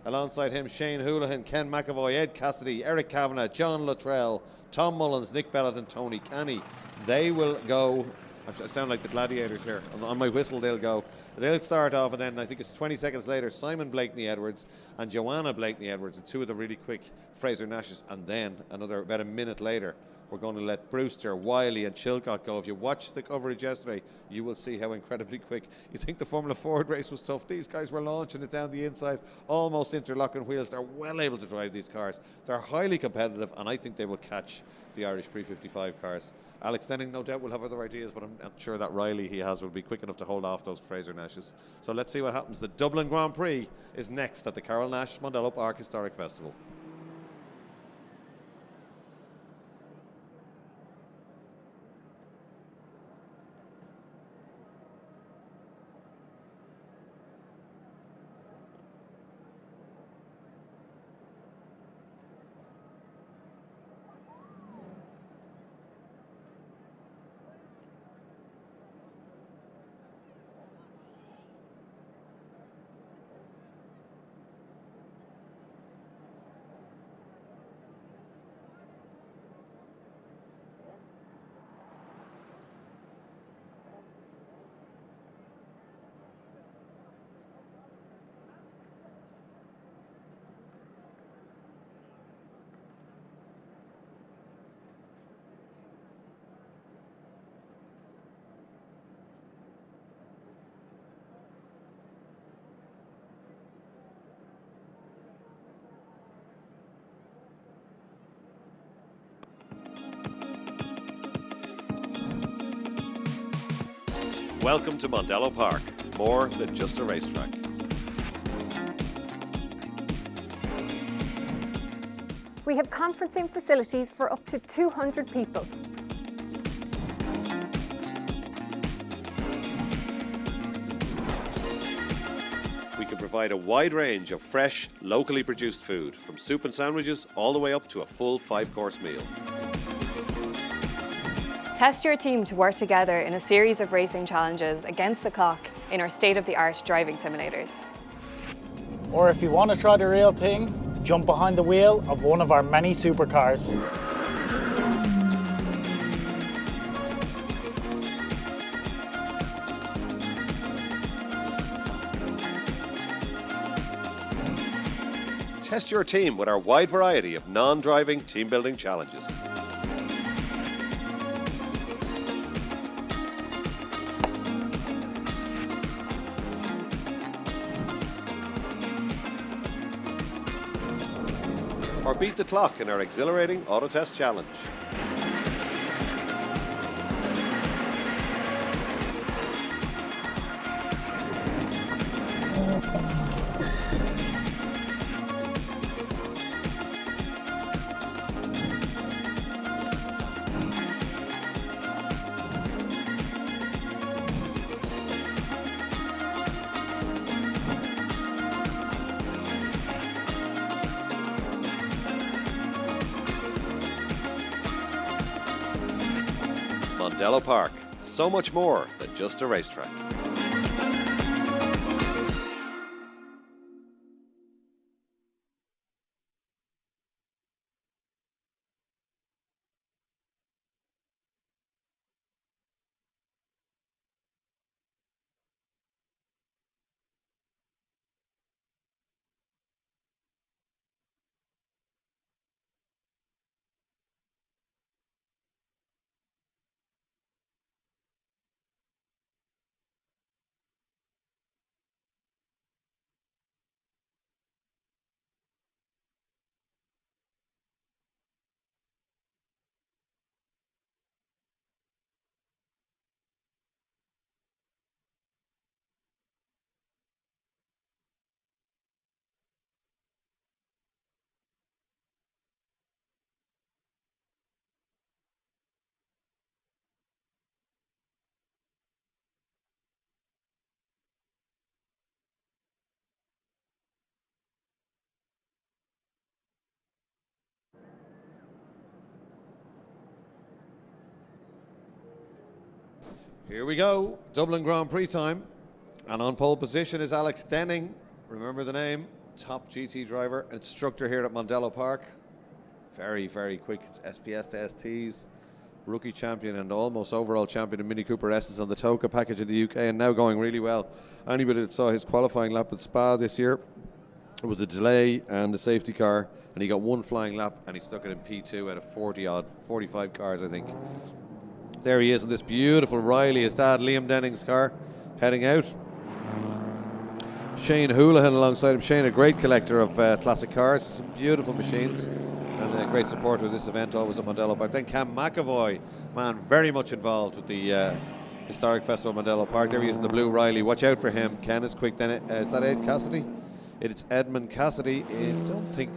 Alongside him, Shane Houlihan, Ken McAvoy, Ed Cassidy, Eric Kavanagh, John Luttrell, Tom Mullins, Nick Bellett and Tony Canny. They will go, I sound like the gladiators here, on my whistle they'll go. They'll start off, and then I think it's 20 seconds later, Simon Blakeney Edwards and Joanna Blakeney Edwards, the two of the really quick Fraser Nashes, and then about a minute later, we're going to let Brewster, Wiley and Chilcott go. If you watched the coverage yesterday, you will see how incredibly quick. You think the Formula Ford race was tough. These guys were launching it down the inside, almost interlocking wheels. They're well able to drive these cars. They're highly competitive, and I think they will catch the Irish pre-55 cars. Alex Dunne, no doubt, will have other ideas, but I'm not sure that Riley he has will be quick enough to hold off those Fraser Nashes. So let's see what happens. The Dublin Grand Prix is next at the Carole Nash Mondello Park Historic Festival. Welcome to Mondello Park, more than just a racetrack. We have conferencing facilities for up to 200 people. We can provide a wide range of fresh, locally produced food, from soup and sandwiches all the way up to a full 5-course meal. Test your team to work together in a series of racing challenges against the clock in our state-of-the-art driving simulators. Or if you want to try the real thing, jump behind the wheel of one of our many supercars. Test your team with our wide variety of non-driving team building challenges. Or beat the clock in our exhilarating auto test challenge. Mondello Park, so much more than just a racetrack. Here we go, Dublin Grand Prix time. And on pole position is Alex Dunne. Remember the name, top GT driver, instructor here at Mondello Park. Very, very quick SPS to STs. Rookie champion and almost overall champion in Mini Cooper S's on the Toka package in the UK, and now going really well. Anybody that saw his qualifying lap at Spa this year, it was a delay and a safety car, and he got one flying lap and he stuck it in P2 out of 45 cars, I think. There he is in this beautiful Riley, his dad Liam Denning's car, heading out. Shane Houlihan alongside him. Shane, a great collector of classic cars, some beautiful machines, and a great supporter of this event always at Mondello Park. Then Cam McAvoy, man, very much involved with the Historic Festival at Mondello Park. There he is in the blue Riley. Watch out for him. Ken is quick. Then is that Ed Cassidy? It's Edmund Cassidy. I don't think.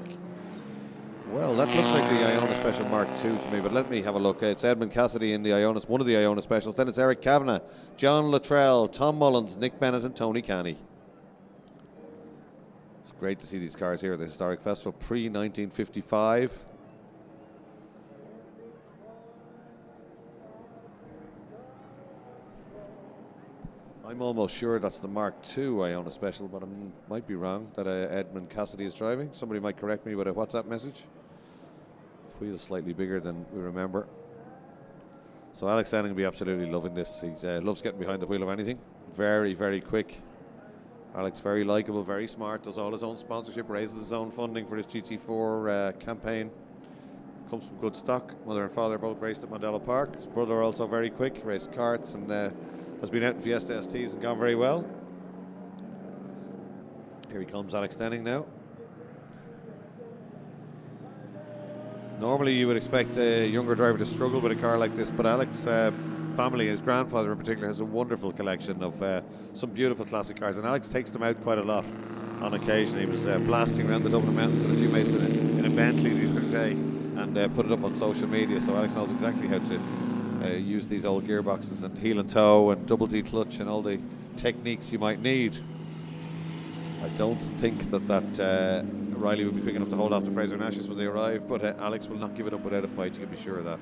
Well, that looks like the Iona Special Mark II to me, but let me have a look. It's Edmund Cassidy in the Iona, one of the Iona Specials. Then it's Eric Kavanagh, John Luttrell, Tom Mullins, Nick Bennett, and Tony Canny. It's great to see these cars here at the Historic Festival, pre-1955. I'm almost sure that's the Mark II Iona Special, but I might be wrong that Edmund Cassidy is driving. Somebody might correct me with a WhatsApp message. The wheel is slightly bigger than we remember. So Alex Dunne will be absolutely loving this. He loves getting behind the wheel of anything. Very, very quick. Alex, very likeable, very smart, does all his own sponsorship, raises his own funding for his GT4 campaign. Comes from good stock. Mother and father both raced at Mondello Park. His brother also very quick, raced karts and has been out in Fiesta STs and gone very well. Here he comes, Alex Dunne now. Normally you would expect a younger driver to struggle with a car like this, but Alex family, his grandfather in particular, has a wonderful collection of some beautiful classic cars, and Alex takes them out quite a lot on occasion. He was blasting around the Dublin mountains with a few mates in a Bentley the other day and put it up on social media, so Alex knows exactly how to use these old gearboxes and heel and toe and double D clutch and all the techniques you might need. I don't think that Riley will be quick enough to hold off the Fraser Nashes when they arrive, but Alex will not give it up without a fight, you can be sure of that.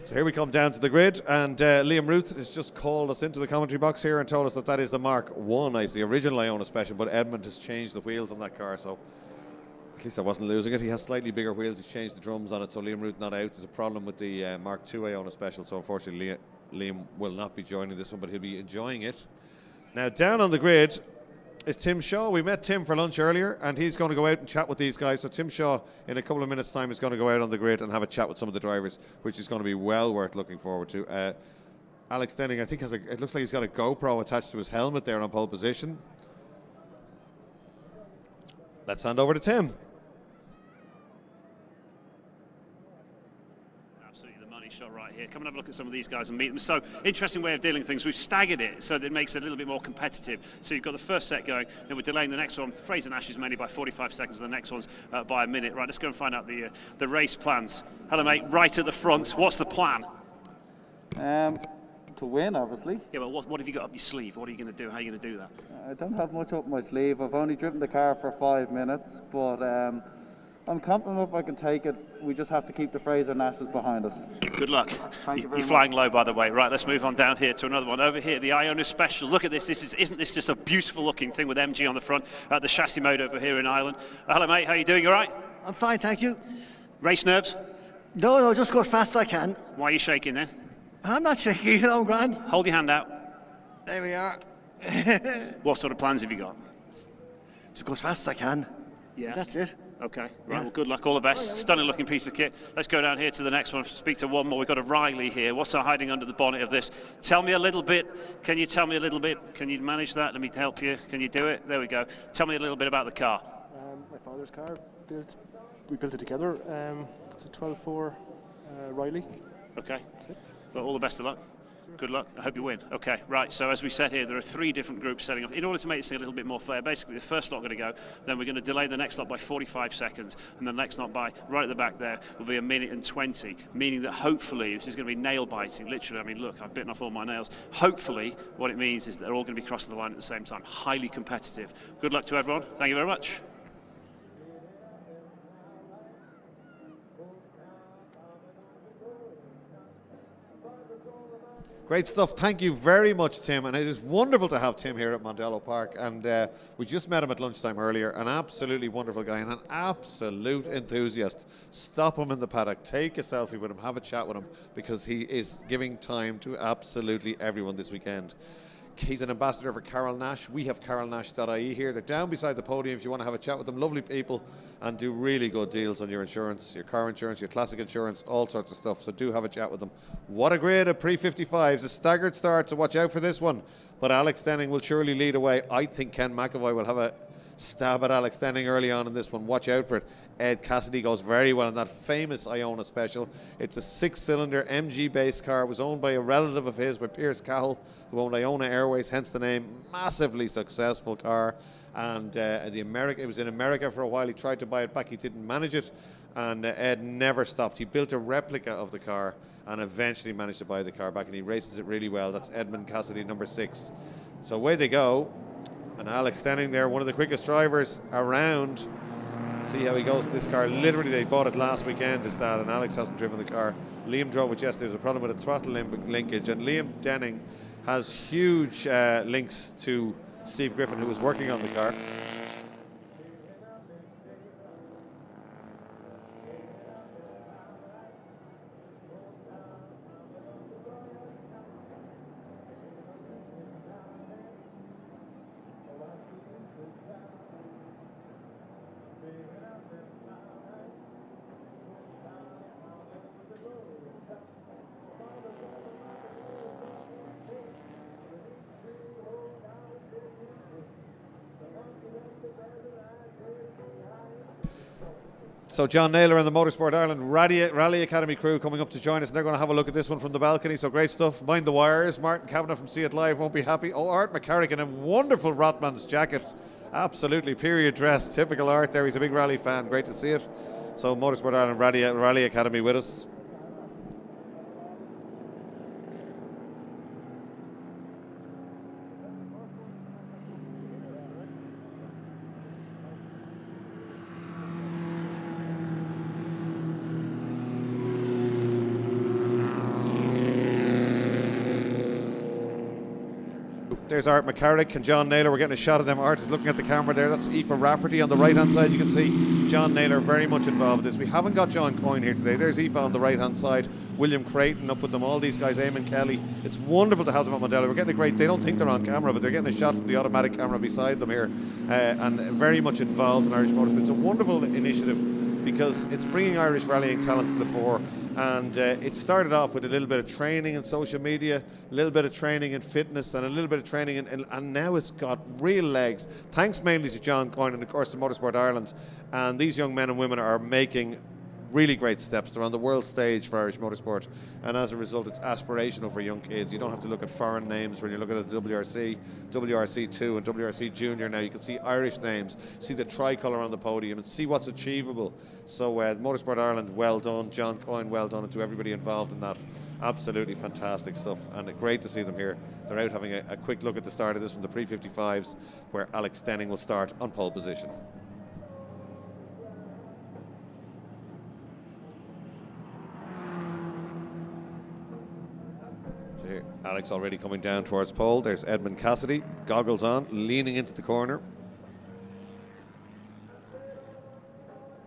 So here we come down to the grid, and Liam Ruth has just called us into the commentary box here and told us that that is the Mark I. It's the original Iona Special, but Edmund has changed the wheels on that car, so at least I wasn't losing it. He has slightly bigger wheels, he's changed the drums on it, so Liam Ruth not out. There's a problem with the Mark II Iona Special, so unfortunately Liam will not be joining this one, but he'll be enjoying it. Now down on the grid is Tim Shaw. We met Tim for lunch earlier, and he's going to go out and chat with these guys. So Tim Shaw, in a couple of minutes' time, is going to go out on the grid and have a chat with some of the drivers, which is going to be well worth looking forward to. Alex Dunne, I think, it looks like he's got a GoPro attached to his helmet there on pole position. Let's hand over to Tim. Shot right here. Come and have a look at some of these guys and meet them. So, interesting way of dealing with things. We've staggered it so that it makes it a little bit more competitive. So you've got the first set going, then we're delaying the next one. Fraser Nash is mainly by 45 seconds, and the next one's by a minute. Right, let's go and find out the race plans. Hello, mate. Right at the front. What's the plan? To win, obviously. Yeah, but what have you got up your sleeve? What are you going to do? How are you going to do that? I don't have much up my sleeve. I've only driven the car for 5 minutes, but I'm confident enough I can take it. We just have to keep the Fraser Nashes behind us. Good luck. Thank you very You're flying low, by the way. Right, let's move on down here to another one. Over here, the Iona Special. Look at this. Isn't this just a beautiful looking thing with MG on the front? The chassis mode over here in Ireland. Hello, mate. How are you doing? You all right? I'm fine, thank you. Race nerves? No, just go as fast as I can. Why are you shaking then? I'm not shaking, you know, Grant. Hold your hand out. There we are. What sort of plans have you got? Just go as fast as I can. Yes. That's it. Okay, right, well, good luck, all the best. Stunning looking piece of kit. Let's go down here to the next one, speak to one more. We've got a Riley here. What's hiding under the bonnet of this? Tell me a little bit. Can you tell me a little bit? Can you manage that? Let me help you. Can you do it? There we go. Tell me a little bit about the car. My father's car, we built it together. It's a 12.4 Riley. Okay, well, all the best of luck. Good luck. I hope you win. Okay, right. So as we said here, there are 3 different groups setting up. In order to make this thing a little bit more fair, basically the first lot are going to go, then we're going to delay the next lot by 45 seconds, and the next lot by, right at the back there, will be 1:20, meaning that hopefully this is going to be nail biting. Literally, I mean, look, I've bitten off all my nails. Hopefully, what it means is that they're all going to be crossing the line at the same time. Highly competitive. Good luck to everyone. Thank you very much. Great stuff. Thank you very much, Tim. And it is wonderful to have Tim here at Mondello Park. And we just met him at lunchtime earlier. An absolutely wonderful guy and an absolute enthusiast. Stop him in the paddock. Take a selfie with him. Have a chat with him, because he is giving time to absolutely everyone this weekend. He's an ambassador for Carole Nash. We have carolenash.ie here. They're down beside the podium if you want to have a chat with them. Lovely people, and do really good deals on your insurance, your car insurance, your classic insurance, all sorts of stuff. So do have a chat with them. What a grade of pre-55s. A staggered start, so watch out for this one. But Alex Dunne will surely lead away. I think Ken McAvoy will have a stab at Alex Dunne early on in this one. Watch out for it. Ed Cassidy goes very well in that famous Iona Special. It's a 6-cylinder MG-based car. It was owned by a relative of his, by Pierce Cahill, who owned Iona Airways, hence the name. Massively successful car. And it was in America for a while. He tried to buy it back. He didn't manage it. And Ed never stopped. He built a replica of the car and eventually managed to buy the car back. And he races it really well. That's Edmund Cassidy, number 6. So away they go. And Alex standing there, one of the quickest drivers around. See how he goes in this car. Literally, they bought it last weekend, is that, and Alex hasn't driven the car. Liam drove it yesterday. There's a problem with a throttle linkage, and Liam Denning has huge links to Steve Griffin, who was working on the car. So John Naylor and the Motorsport Ireland Rally Academy crew coming up to join us, and they're going to have a look at this one from the balcony. So great stuff. Mind the wires. Martin Kavanagh from See It Live won't be happy. Oh, Art McCarrick in a wonderful Rotman's jacket. Absolutely period dress. Typical Art there. He's a big rally fan. Great to see it. So Motorsport Ireland Rally Academy with us. There's Art McCarrick and John Naylor. We're getting a shot of them. Art is looking at the camera there. That's Aoife Rafferty on the right hand side. You can see John Naylor very much involved in this. We haven't got John Coyne here today. There's Aoife on the right hand side. William Creighton up with them. All these guys, Eamon Kelly. It's wonderful to have them at Mondello. We're getting a great, they don't think they're on camera, but they're getting a shot from the automatic camera beside them here, and very much involved in Irish motorsport. It's a wonderful initiative because it's bringing Irish rallying talent to the fore. And it started off with a little bit of training in social media, a little bit of training in fitness, and a little bit of training and now it's got real legs, thanks mainly to John Coyne and of course to Motorsport Ireland. And these young men and women are making really great steps. They're on the world stage for Irish motorsport, and as a result it's aspirational for young kids. You don't have to look at foreign names when you look at the WRC, WRC2 and WRC Junior now. You can see Irish names, see the tricolour on the podium and see what's achievable. So Motorsport Ireland, well done. John Coyne, well done, and to everybody involved in that. Absolutely fantastic stuff, and great to see them here. They're out having a quick look at the start of this from the pre-55s, where Alex Denning will start on pole position. Here, Alex already coming down towards pole. There's Edmund Cassidy, goggles on, leaning into the corner.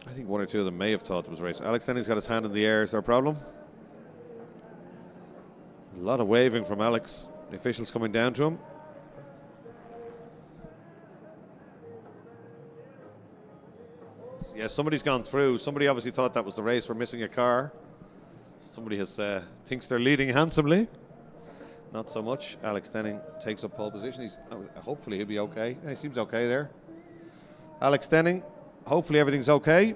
I think one or two of them may have thought it was a race. Alex Denny's got his hand in the air. Is there a problem? A lot of waving from Alex. The officials coming down to him. Yeah, somebody's gone through. Somebody obviously thought that was the race for missing a car. Somebody has thinks they're leading handsomely. Not so much. Alex Denning takes up pole position. Hopefully he'll be okay. He seems okay there. Alex Denning, hopefully everything's okay.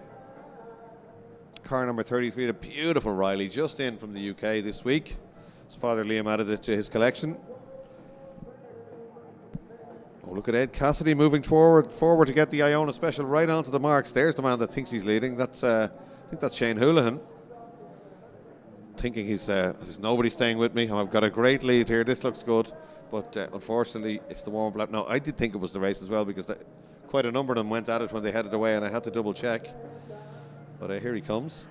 Car number 33, the beautiful Riley, just in from the UK this week. His father Liam added it to his collection. Oh, look at Ed Cassidy moving forward to get the Iona Special right onto the marks. There's the man that thinks he's leading. That's I think that's Shane Houlihan. Thinking there's nobody staying with me. I've got a great lead here. This looks good, but unfortunately, it's the warm-up lap. No, I did think it was the race as well because quite a number of them went at it when they headed away, and I had to double check. But here he comes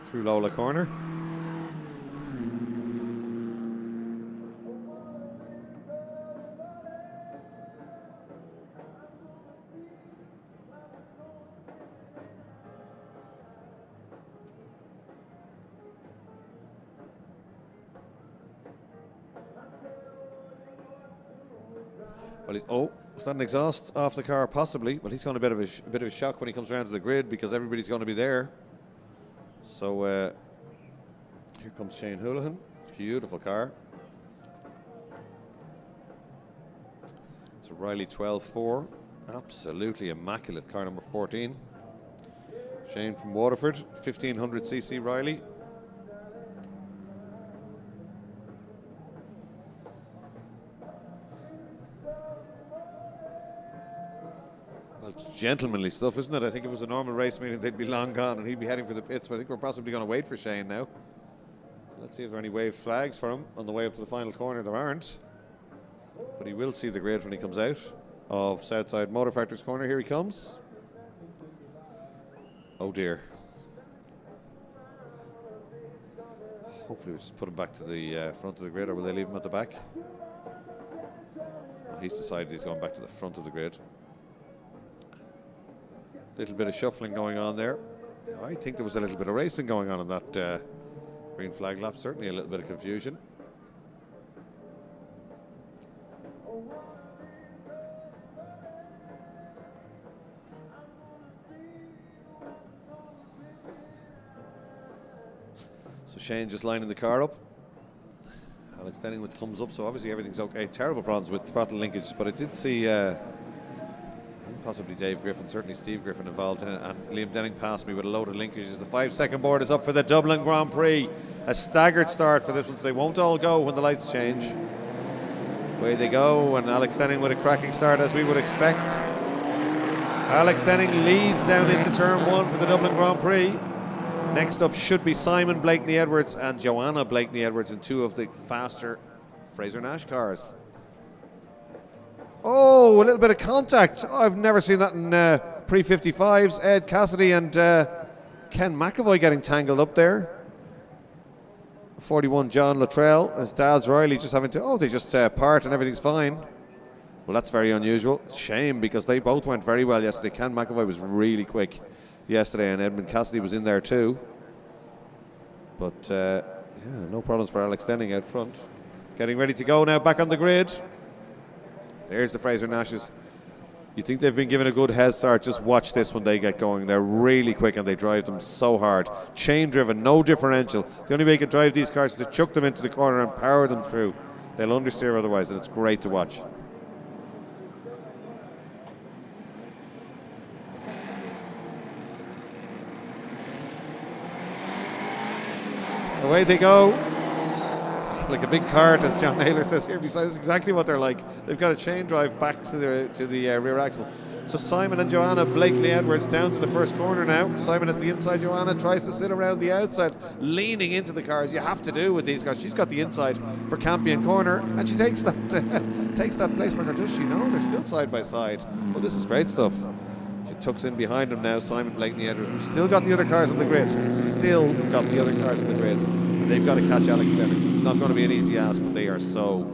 through Lola Corner. Well, is that an exhaust off the car? Possibly. Well, he's got a bit of a shock when he comes around to the grid because everybody's going to be there. So here comes Shane Houlihan. Beautiful car. It's a Riley 12.4. Absolutely immaculate car number 14. Shane from Waterford, 1500cc Riley. Gentlemanly stuff, isn't it? I think if it was a normal race meeting, they'd be long gone and he'd be heading for the pits, but I think we're possibly going to wait for Shane now. Let's see if there are any waved flags for him on the way up to the final corner. There aren't, but he will see the grid when he comes out of Southside Motor Factory's corner. Here he comes. Oh dear. Hopefully we'll just put him back to the front of the grid, or will they leave him at the back? Well, he's decided he's going back to the front of the grid. Little bit of shuffling going on there. I think there was a little bit of racing going on in that green flag lap. Certainly a little bit of confusion. So Shane just lining the car up. Alex Denning with thumbs up, so obviously everything's okay. Terrible problems with throttle linkage, but I did see possibly Dave Griffin, certainly Steve Griffin involved in it, and Liam Denning passed me with a load of linkages. The 5-second board is up for the Dublin Grand Prix. A staggered start for this one, so they won't all go when the lights change. Away they go, and Alex Denning with a cracking start as we would expect. Alex Denning leads down into turn 1 for the Dublin Grand Prix. Next up should be Simon Blakeney Edwards and Joanna Blakeney Edwards in two of the faster Fraser Nash cars. Oh, a little bit of contact. Oh, I've never seen that in pre-55s. Ed Cassidy and Ken McAvoy getting tangled up there. 41 John Luttrell, his dad's Riley just having to, they just part and everything's fine. Well, that's very unusual. Shame because they both went very well yesterday. Ken McAvoy was really quick yesterday and Edmund Cassidy was in there too. But yeah, no problems for Alex Denning out front. Getting ready to go now back on the grid. There's the Fraser Nashes. You think they've been given a good head start, just watch this when they get going. They're really quick and they drive them so hard. Chain driven, no differential. The only way you can drive these cars is to chuck them into the corner and power them through. They'll understeer otherwise, and it's great to watch. Away they go. Like a big cart, as John Naylor says here beside. That's exactly what they're like. They've got a chain drive back to the rear axle. So Simon and Joanna Blakeney Edwards down to the first corner now. Simon has the inside. Joanna tries to sit around the outside, leaning into the cars. You have to do with these cars. She's got the inside for Campion corner, and she takes that place marker. Does she? No, they're still side by side. Well, this is great stuff. She tucks in behind him now. Simon Blakeney Edwards. We've still got the other cars on the grid. Still got the other cars on the grid. They've got to catch Alex Denning. Not going to be an easy ask, but they are so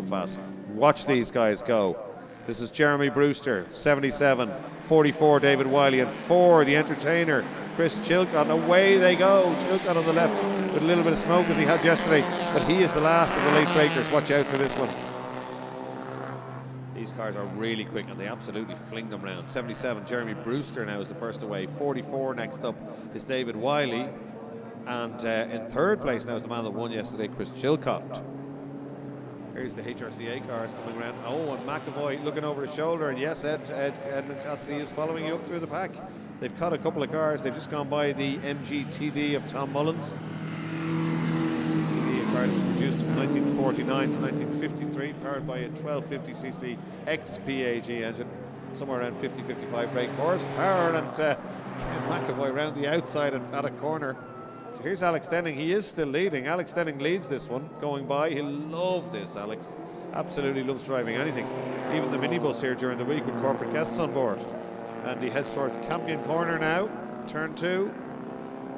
fast. Watch these guys go. This is Jeremy Brewster, 77, 44 David Wiley, and 4 the entertainer Chris Chilcott. Away they go. Chilcott on the left with a little bit of smoke as he had yesterday, but he is the last of the late breakers. Watch out for this one. These cars are really quick and they absolutely fling them round. 77 Jeremy Brewster now is the first away. 44 next up is David Wiley, and in third place now is the man that won yesterday, Chris Chilcott. Here's the HRCA cars coming around. Oh, and McAvoy looking over his shoulder, and yes, Edmund Cassidy is following you up through the pack. They've caught a couple of cars. They've just gone by the MGTD of Tom Mullins. TD, a car that was produced from 1949 to 1953, powered by a 1250cc XPAG engine, somewhere around 50-55 brake horsepower, and McAvoy around the outside and paddock corner. So here's Alex Denning. He is still leading. Alex Denning leads this one, going by. He'll love this, Alex. Absolutely loves driving anything. Even the minibus here during the week with corporate guests on board. And he heads towards Campion Corner now, turn 2,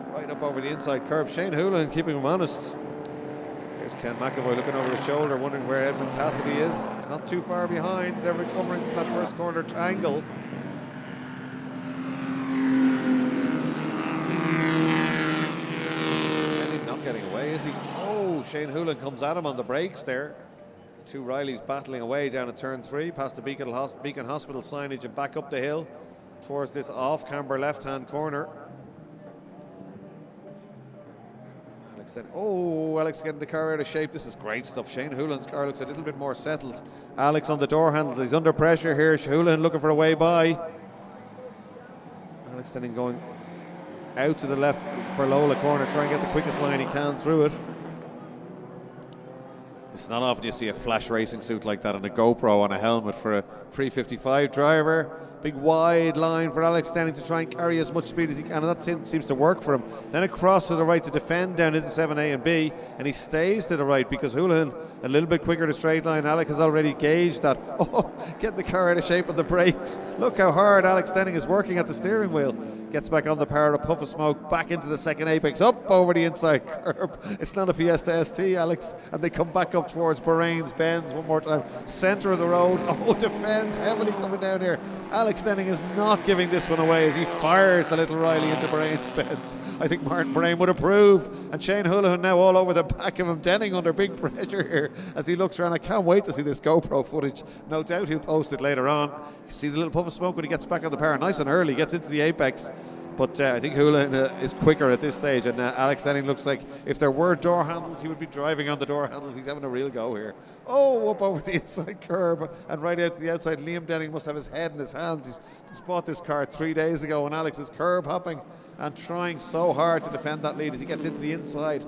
right up over the inside curb. Shane Houlihan keeping him honest. Here's Ken McAvoy looking over his shoulder, wondering where Edmund Cassidy is. He's not too far behind. They're recovering from that first corner tangle. And he's not getting away, is he? Oh, Shane Houlihan comes at him on the brakes there. Two Rileys battling away down at turn 3, past the Beacon Hospital signage and back up the hill towards this off-camber left-hand corner. Alex getting the car out of shape. This is great stuff. Shane Houlihan's car looks a little bit more settled. Alex on the door handles. He's under pressure here. Houlihan looking for a way by. Alex Denning going out to the left for Lola corner, try and get the quickest line he can through it. It's not often you see a flash racing suit like that and a GoPro on a helmet for a pre-55 driver. Big wide line for Alex Denning to try and carry as much speed as he can, and that seems to work for him. Then across to the right to defend down into 7A and B, and he stays to the right because Houlihan a little bit quicker to straight line. Alex has already gauged that. Oh, get the car out of shape on the brakes. Look how hard Alex Denning is working at the steering wheel. Gets back on the power, a puff of smoke, back into the second apex, up over the inside curb. It's not a Fiesta ST, Alex, and they come back up towards Bahrain's Benz one more time. Centre of the road. Oh, defends heavily coming down here. Alex Denning is not giving this one away as he fires the little Riley into Bahrain's Benz. I think Martin Bahrain would approve. And Shane Houlihan now all over the back of him. Denning under big pressure here as he looks around. I can't wait to see this GoPro footage. No doubt he'll post it later on. You see the little puff of smoke when he gets back on the power. Nice and early, gets into the apex. But I think Houlihan is quicker at this stage, and Alex Denning looks like if there were door handles, he would be driving on the door handles. He's having a real go here. Oh, up over the inside curb and right out to the outside. Liam Denning must have his head in his hands. He's just bought this car 3 days ago, and Alex is curb hopping and trying so hard to defend that lead as he gets into the inside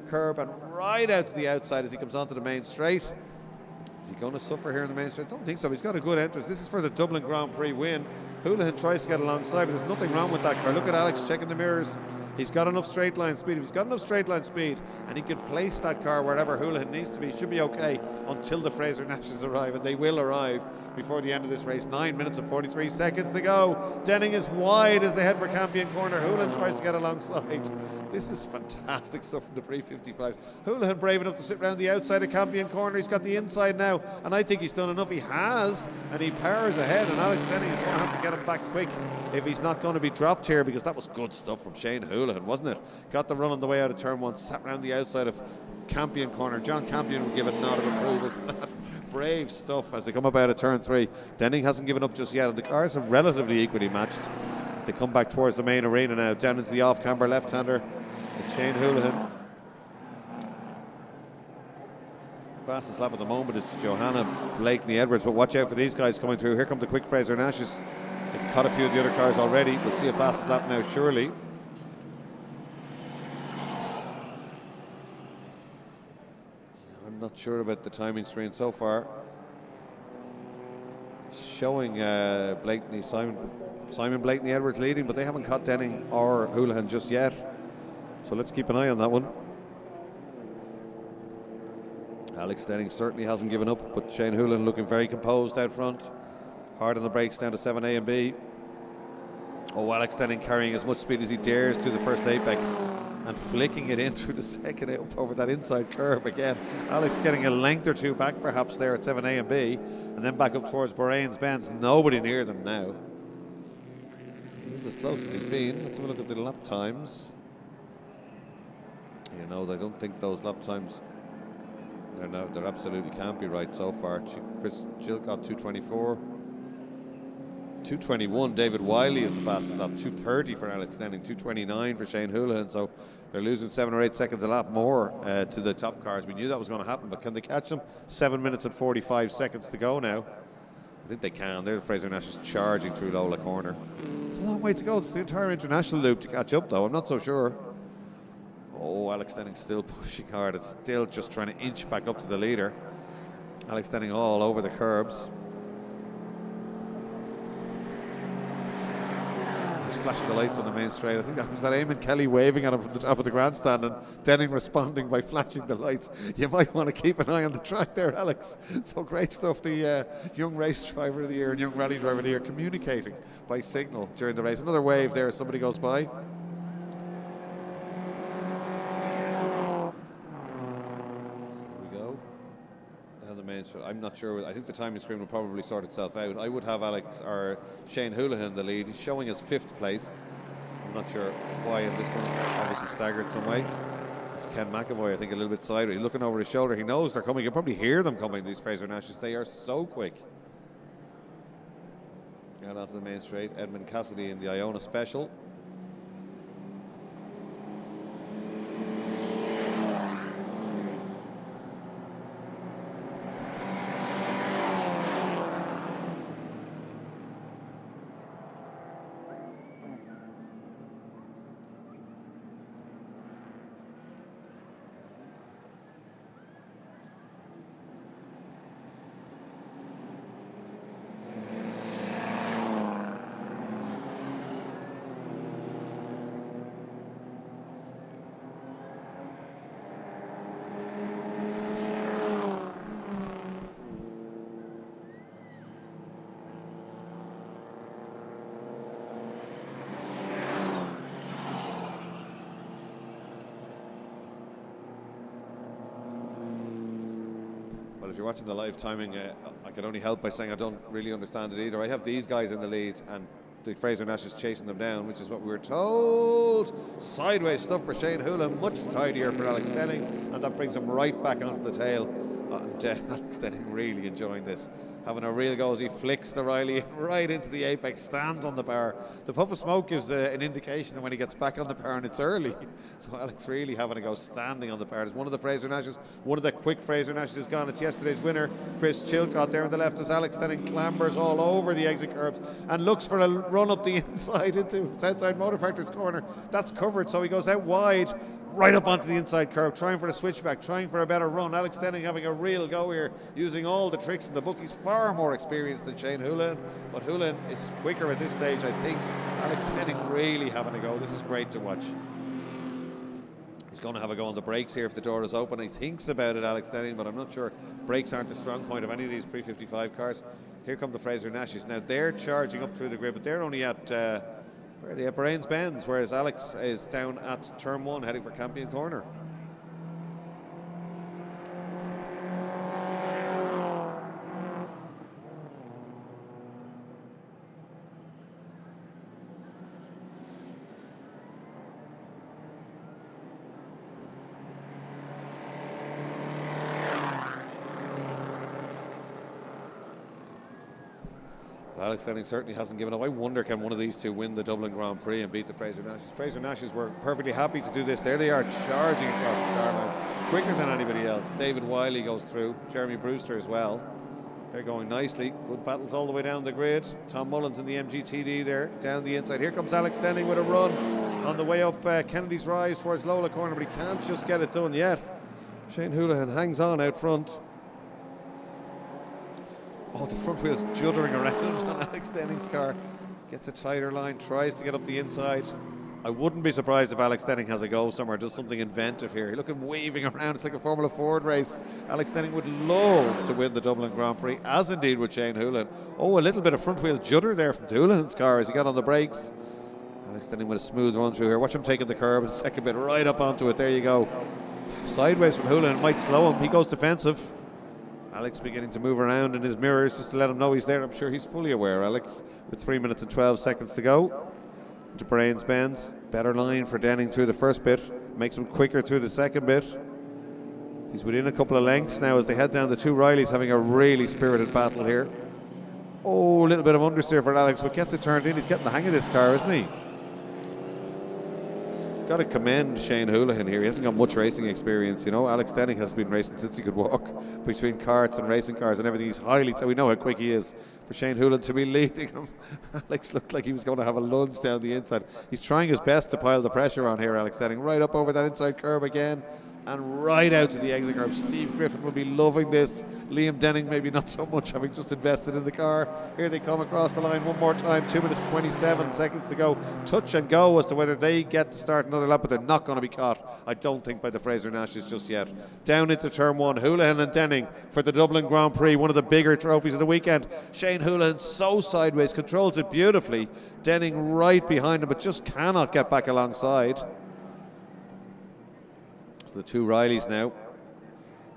curb and right out to the outside as he comes onto the main straight. Is he going to suffer here in the main straight? I don't think so. He's got a good entrance. This is for the Dublin Grand Prix win. Houlihan tries to get alongside, but there's nothing wrong with that car. Look at Alex checking the mirrors. He's got enough straight line speed. If he's got enough straight line speed and he can place that car wherever Houlihan needs to be, he should be okay until the Fraser Nashes arrive, and they will arrive before the end of this race. 9 minutes and 43 seconds to go. Denning is wide as they head for Campion Corner. Houlihan tries to get alongside. This is fantastic stuff from the pre-55s. Houlihan brave enough to sit round the outside of Campion Corner. He's got the inside now, and I think he's done enough. He has, and he powers ahead, and Alex Denning is going to have to get him back quick if he's not going to be dropped here, because that was good stuff from Shane Houlihan, wasn't it? Got the run on the way out of turn 1, sat round the outside of Campion Corner. John Campion would give a nod of approval to that. Brave stuff as they come up out of turn 3. Denning hasn't given up just yet, and the cars are relatively equally matched as they come back towards the main arena now, down into the off-camber left-hander. It's Shane Houlihan. Fastest lap at the moment is Johanna Blakeney Edwards, but watch out for these guys coming through. Here come the quick Fraser Nashes. They've caught a few of the other cars already. We'll see a fastest lap now, surely. I'm not sure about the timing screen so far. It's showing Simon Blakeney Edwards leading, but they haven't caught Denning or Houlihan just yet. So let's keep an eye on that one. Alex Denning certainly hasn't given up, but Shane Houlihan looking very composed out front. Hard on the brakes down to 7A and B. Oh, Alex Denning carrying as much speed as he dares through the first apex. and flicking it in through the second up over that inside curb again. Alex getting a length or two back perhaps there at 7A and B, and then back up towards Bahrain's Bends. Nobody near them now. This is as close as he's been. Let's have a look at the lap times. You know, I don't think those lap times, they're absolutely can't be right so far. Chris Chilcott 2:24. 2:21, David Wiley is the fastest lap. 2:30 for Alex Dunne, 2:29 for Shane Houlihan. So they're losing 7 or 8 seconds a lap more to the top cars. We knew that was going to happen, but can they catch them? 7 minutes and 45 seconds to go now. I think they can. There, Fraser Nash is charging through Lola Corner. It's a long way to go. It's the entire international loop to catch up, though. I'm not so sure. Oh, Alex Dunne still pushing hard. It's still just trying to inch back up to the leader. Alex Dunne all over the curbs. Flashing the lights on the main straight. I think that was that Eamon Kelly waving at him from the top of the grandstand and Denning responding by flashing the lights. You might want to keep an eye on the track there, Alex. So great stuff. The young race driver of the year and young rally driver of the year communicating by signal during the race. Another wave there as somebody goes by. I'm not sure. I think the timing screen will probably sort itself out. I would have Alex or Shane Houlihan the lead. He's showing us 5th place. I'm not sure why in this one. It's obviously staggered some way. It's Ken McAvoy, I think, a little bit sideways. He's looking over his shoulder. He knows they're coming. You can probably hear them coming, these Fraser Nashes. They are so quick. Out onto the main straight. Edmund Cassidy in the Iona Special. If you're watching the live timing, I can only help by saying I don't really understand it either. I have these guys in the lead and the Fraser Nash is chasing them down, which is what we were told. Sideways stuff for Shane Houlihan, much tidier for Alex Dunne, and that brings him right back onto the tail. And Alex Dunne really enjoying this, having a real go as he flicks the Riley right into the apex, stands on the bar. The puff of smoke gives an indication that when he gets back on the bar and it's early. So Alex really having a go standing on the bar. There's one of the Fraser Nashes, one of the quick Fraser Nashes is gone. It's yesterday's winner, Chris Chilcott there on the left as Alex Dunne clambers all over the exit curbs and looks for a run up the inside into outside Motor Factory's corner. That's covered, so he goes out wide, right up onto the inside curb, trying for the switchback, trying for a better run. Alex Dunne having a real go here, using all the tricks in the book. He's far more experienced than Shane Houlihan, but Houlihan is quicker at this stage, I think. Alex Dunne really having a go. This is great to watch. He's going to have a go on the brakes here if the door is open. He thinks about it, Alex Dunne, but I'm not sure. Brakes aren't the strong point of any of these pre-55 cars. Here come the Fraser Nashes. Now they're charging up through the grid, but they're only at where are they? At Bahrain's Bends, whereas Alex is down at turn 1 heading for Campion Corner. Alex Dunne certainly hasn't given up. I wonder, can one of these two win the Dublin Grand Prix and beat the Fraser Nashes? Fraser Nashes were perfectly happy to do this. There they are, charging across the start line, quicker than anybody else. David Wiley goes through, Jeremy Brewster as well. They're going nicely. Good battles all the way down the grid. Tom Mullins in the MGTD there, down the inside. Here comes Alex Dunne with a run on the way up Kennedy's Rise towards Lola Corner, but he can't just get it done yet. Shane Houlihan hangs on out front. Oh, the front wheel's juddering around on Alex Dunne's car. Gets a tighter line, tries to get up the inside. I wouldn't be surprised if Alex Dunne has a go somewhere, does something inventive here. Look at him waving around, it's like a Formula Ford race. Alex Dunne would love to win the Dublin Grand Prix, as indeed would Shane Houlihan. Oh, a little bit of front wheel judder there from Houlihan's car as he got on the brakes. Alex Dunne with a smooth run through here. Watch him taking the curb. Second bit right up onto it. There you go. Sideways from Houlihan. Might slow him. He goes defensive. Alex beginning to move around in his mirrors just to let him know he's there. I'm sure he's fully aware, Alex, with 3 minutes and 12 seconds to go. Into Brains Bend. Better line for Denning through the first bit. Makes him quicker through the second bit. He's within a couple of lengths now as they head down. The two Rileys having a really spirited battle here. Oh, a little bit of understeer for Alex, but gets it turned in. He's getting the hang of this car, isn't he? Got to commend Shane Houlihan here. He hasn't got much racing experience, you know. Alex Denning has been racing since he could walk, between karts and racing cars and everything. He's highly, we know how quick he is. For Shane Houlihan to be leading him, Alex looked like he was going to have a lunge down the inside. He's trying his best to pile the pressure on here, Alex Denning. Right up over that inside curb again, and right out to the exit curb. Steve Griffin will be loving this. Liam Denning maybe not so much, having just invested in the car. Here they come across the line one more time. 2 minutes 27 seconds to go. Touch and go as to whether they get to start another lap, but they're not going to be caught, I don't think, by the Fraser Nashes just yet. Down into turn one, Houlihan and Denning for the Dublin Grand Prix, one of the bigger trophies of the weekend. Shane Houlihan so sideways, controls it beautifully. Denning right behind him, but just cannot get back alongside. So the two Rileys now.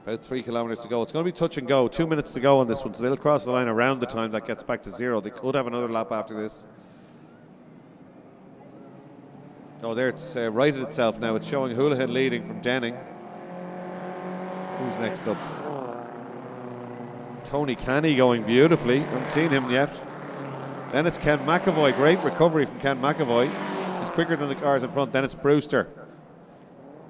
About 3 kilometres to go. It's going to be touch and go. 2 minutes to go on this one, so they'll cross the line around the time that gets back to zero. They could have another lap after this. Oh, there it's righted itself now. It's showing Houlihan leading from Denning. Who's next up? Tony Canny going beautifully. Haven't seen him yet. Then it's Ken McAvoy. Great recovery from Ken McAvoy. He's quicker than the cars in front. Then it's Brewster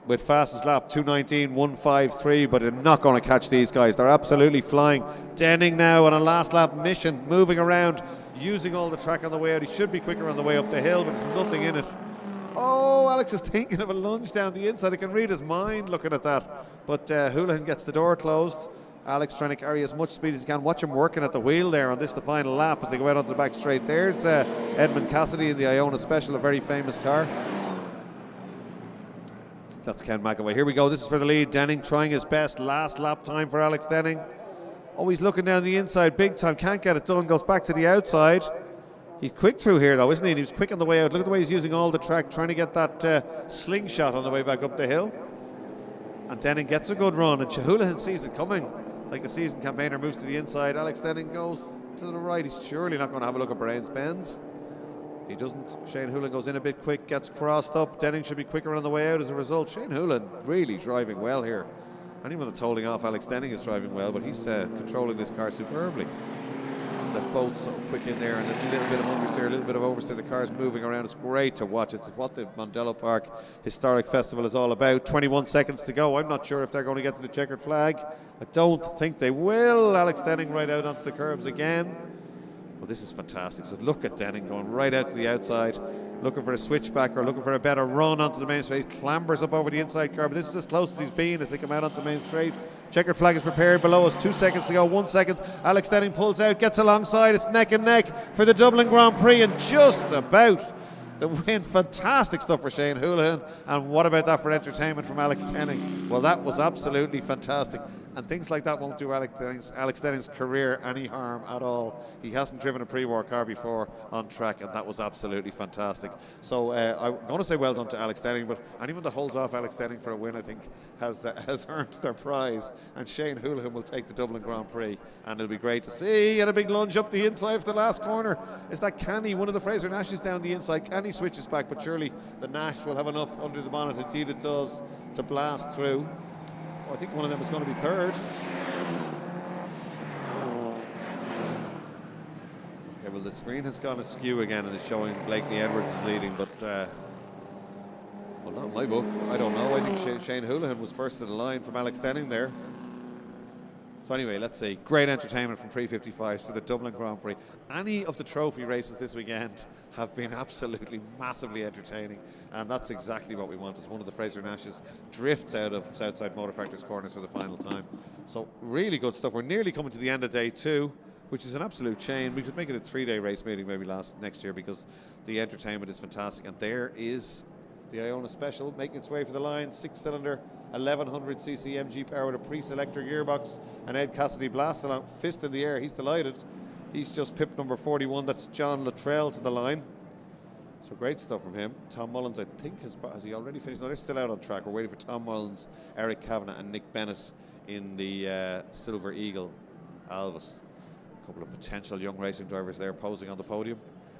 with fastest lap, 2:19.153, but they're not going to catch these guys. They're absolutely flying. Denning now on a last lap mission, moving around, using all the track on the way out. He should be quicker on the way up the hill, but there's nothing in it. Oh, Alex is thinking of a lunge down the inside. I can read his mind looking at that. But Houlihan gets the door closed. Alex trying to carry as much speed as he can. Watch him working at the wheel there on this, the final lap, as they go out onto the back straight. There's Edmund Cassidy in the Iona Special, a very famous car. That's Ken McAvoy. Here we go. This is for the lead. Denning trying his best. Last lap time for Alex Denning. Oh, he's looking down the inside big time. Can't get it done. Goes back to the outside. He's quick through here though, isn't he? And he was quick on the way out. Look at the way he's using all the track, trying to get that slingshot on the way back up the hill. And Denning gets a good run, and Houlihan sees it coming. Like a seasoned campaigner, moves to the inside. Alex Denning goes to the right. He's surely not going to have a look at Brains Bends. He doesn't. Shane Houlihan goes in a bit quick, gets crossed up. Denning should be quicker on the way out as a result. Shane Houlihan really driving well here. Anyone that's holding off Alex Denning is driving well, but he's controlling this car superbly. The boat's so quick in there, and a little bit of understeer, a little bit of oversteer. The car's moving around. It's great to watch. It's what the Mondello Park Historic Festival is all about. 21 seconds to go. I'm not sure if they're going to get to the checkered flag. I don't think they will. Alex Denning right out onto the curbs again. Well, this is fantastic. So look at Denning going right out to the outside, looking for a switchback or looking for a better run onto the main straight. Clambers up over the inside curb. This is as close as he's been as they come out onto the main straight. Checkered flag is prepared below us. 2 seconds to go. 1 second. Alex Denning pulls out, gets alongside. It's neck and neck for the Dublin Grand Prix, and just about the win. Fantastic stuff for Shane Houlihan. And what about that for entertainment from Alex Denning? Well, that was absolutely fantastic. And things like that won't do Alex Denning's career any harm at all. He hasn't driven a pre-war car before on track, and that was absolutely fantastic. So I'm going to say well done to Alex Denning, but anyone that holds off Alex Denning for a win, I think, has earned their prize. And Shane Houlihan will take the Dublin Grand Prix, and it'll be great to see. And a big lunge up the inside for the last corner. Is that Canny? One of the Fraser Nashes down the inside. Canny switches back, but surely the Nash will have enough under the bonnet. Indeed it does, to blast through. So I think one of them is going to be third. Okay, well the screen has gone askew again and is showing Blakely Edwards is leading, but well, not in my book. I don't know. I think Shane Houlihan was first to the line from Alex Denning there. So anyway, let's see. Great entertainment from 355s for the Dublin Grand Prix. Any of the trophy races this weekend have been absolutely massively entertaining, and that's exactly what we want as one of the Fraser Nashes drifts out of Southside Motor Factors corners for the final time. So really good stuff. We're nearly coming to the end of day 2, which is an absolute shame. We could make it a 3-day race meeting maybe next year, because the entertainment is fantastic. And there is the Iona Special making its way for the line. 6-cylinder 1100cc MG power with a pre-selector gearbox, and Ed Cassidy blast along, fist in the air. He's delighted. He's just pipped number 41. That's John Luttrell to the line. So great stuff from him. Tom Mullins, I think, has he already finished? No, they're still out on track. We're waiting for Tom Mullins, Eric Kavanagh and Nick Bennett in the Silver Eagle Alvis. A couple of potential young racing drivers there posing on the podium.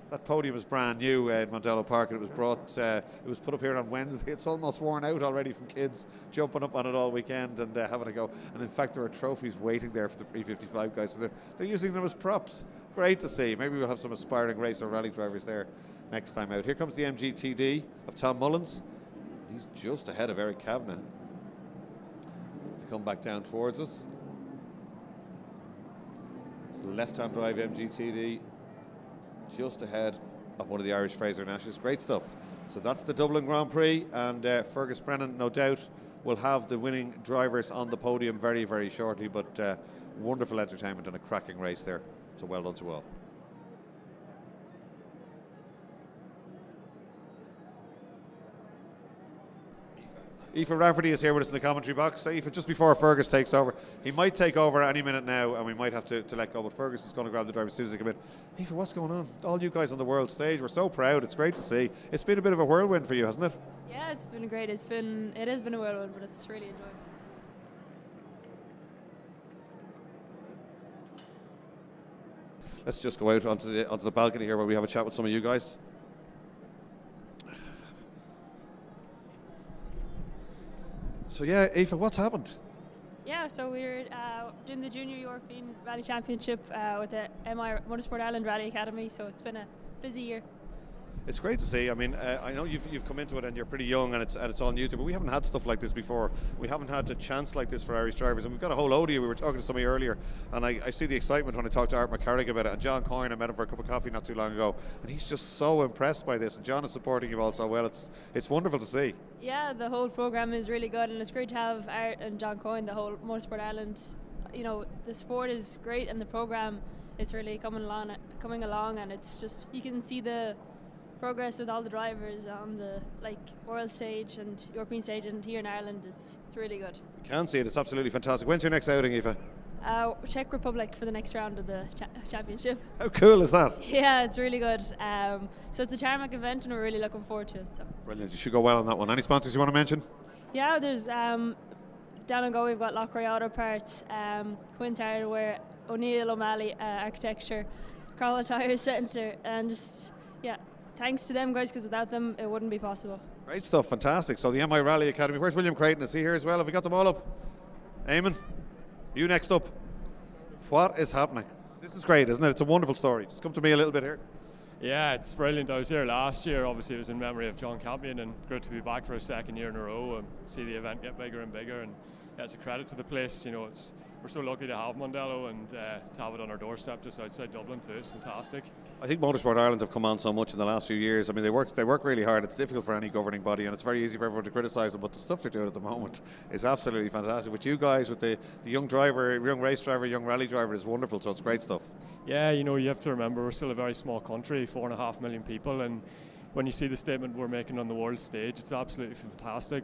That podium is brand new in Mondello Park, and it was put up here on Wednesday. It's almost worn out already from kids jumping up on it all weekend and having a go. And in fact, there are trophies waiting there for the 355 guys, so they're using them as props. Great to see. Maybe we'll have some aspiring race or rally drivers there next time out. Here comes the MGTD of Tom Mullins. He's just ahead of Eric Kavanagh to come back down towards us. It's the left-hand drive MGTD, just ahead of one of the Irish Fraser Nashes. Great stuff. So that's the Dublin Grand Prix, and Fergus Brennan, no doubt, will have the winning drivers on the podium very, very shortly, but wonderful entertainment and a cracking race there. So well done to all. Aoife Rafferty is here with us in the commentary box. Aoife, just before Fergus takes over, he might take over any minute now and we might have to let go, but Fergus is going to grab the driver as soon as he comes in. Aoife, what's going on? All you guys on the world stage, we're so proud. It's great to see. It's been a bit of a whirlwind for you, hasn't it? Yeah, it's been great. It has been a whirlwind, but it's really enjoyable. Let's just go out onto the balcony here where we have a chat with some of you guys. So yeah, Aoife, what's happened? Yeah, so we're doing the Junior European Rally Championship with the MI Motorsport Ireland Rally Academy, so it's been a busy year. It's great to see. I mean, I know you've come into it and you're pretty young and it's all new to you, but we haven't had stuff like this before. We haven't had a chance like this for Irish drivers, and we've got a whole load of you. We were talking to somebody earlier, and I see the excitement when I talk to Art McCarrick about it, and John Coyne, I met him for a cup of coffee not too long ago, and he's just so impressed by this, and John is supporting you all so well. It's wonderful to see. Yeah, the whole programme is really good, and it's great to have Art and John Coyne, the whole Motorsport Ireland. You know, the sport is great, and the programme is really coming along, and it's just, you can see the progress with all the drivers on the world stage and European stage, and here in Ireland it's really good. You can see it. It's absolutely fantastic. When's your next outing, Aoife? Czech Republic for the next round of the championship. How cool is that? Yeah, it's really good. So it's a tarmac event and we're really looking forward to it. So. Brilliant. You should go well on that one. Any sponsors you want to mention? Yeah, there's down and go we've got Lockroy Auto Parts, Quinn's Hardware, O'Neill O'Malley Architecture, Carwell Tire Centre, and just thanks to them guys, because without them it wouldn't be possible. Great stuff, fantastic. So the MI Rally Academy. Where's William Creighton? Is he here as well? Have we got them all up? Eamon, you next up. What is happening? This is great, isn't it? It's a wonderful story. Just come to me a little bit here. Yeah, it's brilliant. I was here last year. Obviously, it was in memory of John Campion, and good to be back for a second year in a row and see the event get bigger and bigger. And it's a credit to the place. You know, we're so lucky to have Mondello and to have it on our doorstep just outside Dublin too. It's fantastic. I think Motorsport Ireland have come on so much in the last few years. I mean, they work really hard. It's difficult for any governing body, and it's very easy for everyone to criticise them. But the stuff they're doing at the moment is absolutely fantastic. With you guys, with the young driver, young race driver, young rally driver, is wonderful. So it's great stuff. Yeah, you know, you have to remember we're still a very small country, 4.5 million people, and when you see the statement we're making on the world stage, it's absolutely fantastic.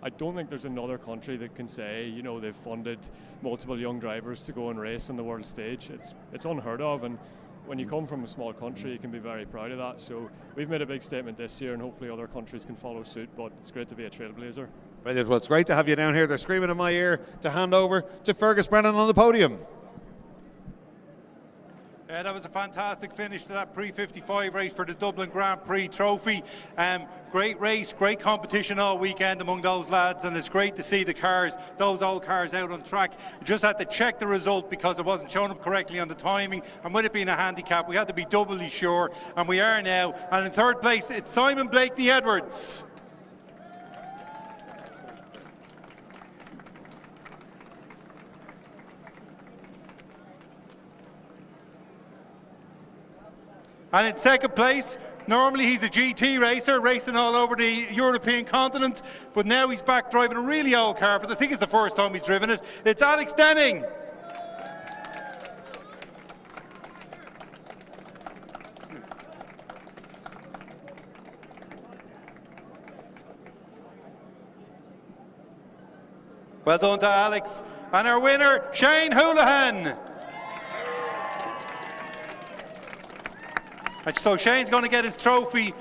I don't think there's another country that can say, you know, they've funded multiple young drivers to go and race on the world stage. It's unheard of, and when you come from a small country, you can be very proud of that. So we've made a big statement this year, and hopefully other countries can follow suit, but it's great to be a trailblazer. Brilliant. Well, it's great to have you down here. They're screaming in my ear to hand over to Fergus Brennan on the podium. That was a fantastic finish to that pre-55 race for the Dublin Grand Prix trophy. Great race, great competition all weekend among those lads, and it's great to see the cars, those old cars out on track. We just had to check the result because it wasn't shown up correctly on the timing, and with it being a handicap, we had to be doubly sure, and we are now. And in third place, it's Simon Blakeney Edwards. And in second place, normally he's a GT racer, racing all over the European continent, but now he's back driving a really old car, but I think it's the first time he's driven it. It's Alex Dunne. Well done to Alex. And our winner, Shane Houlihan. And so Shane's going to get his trophy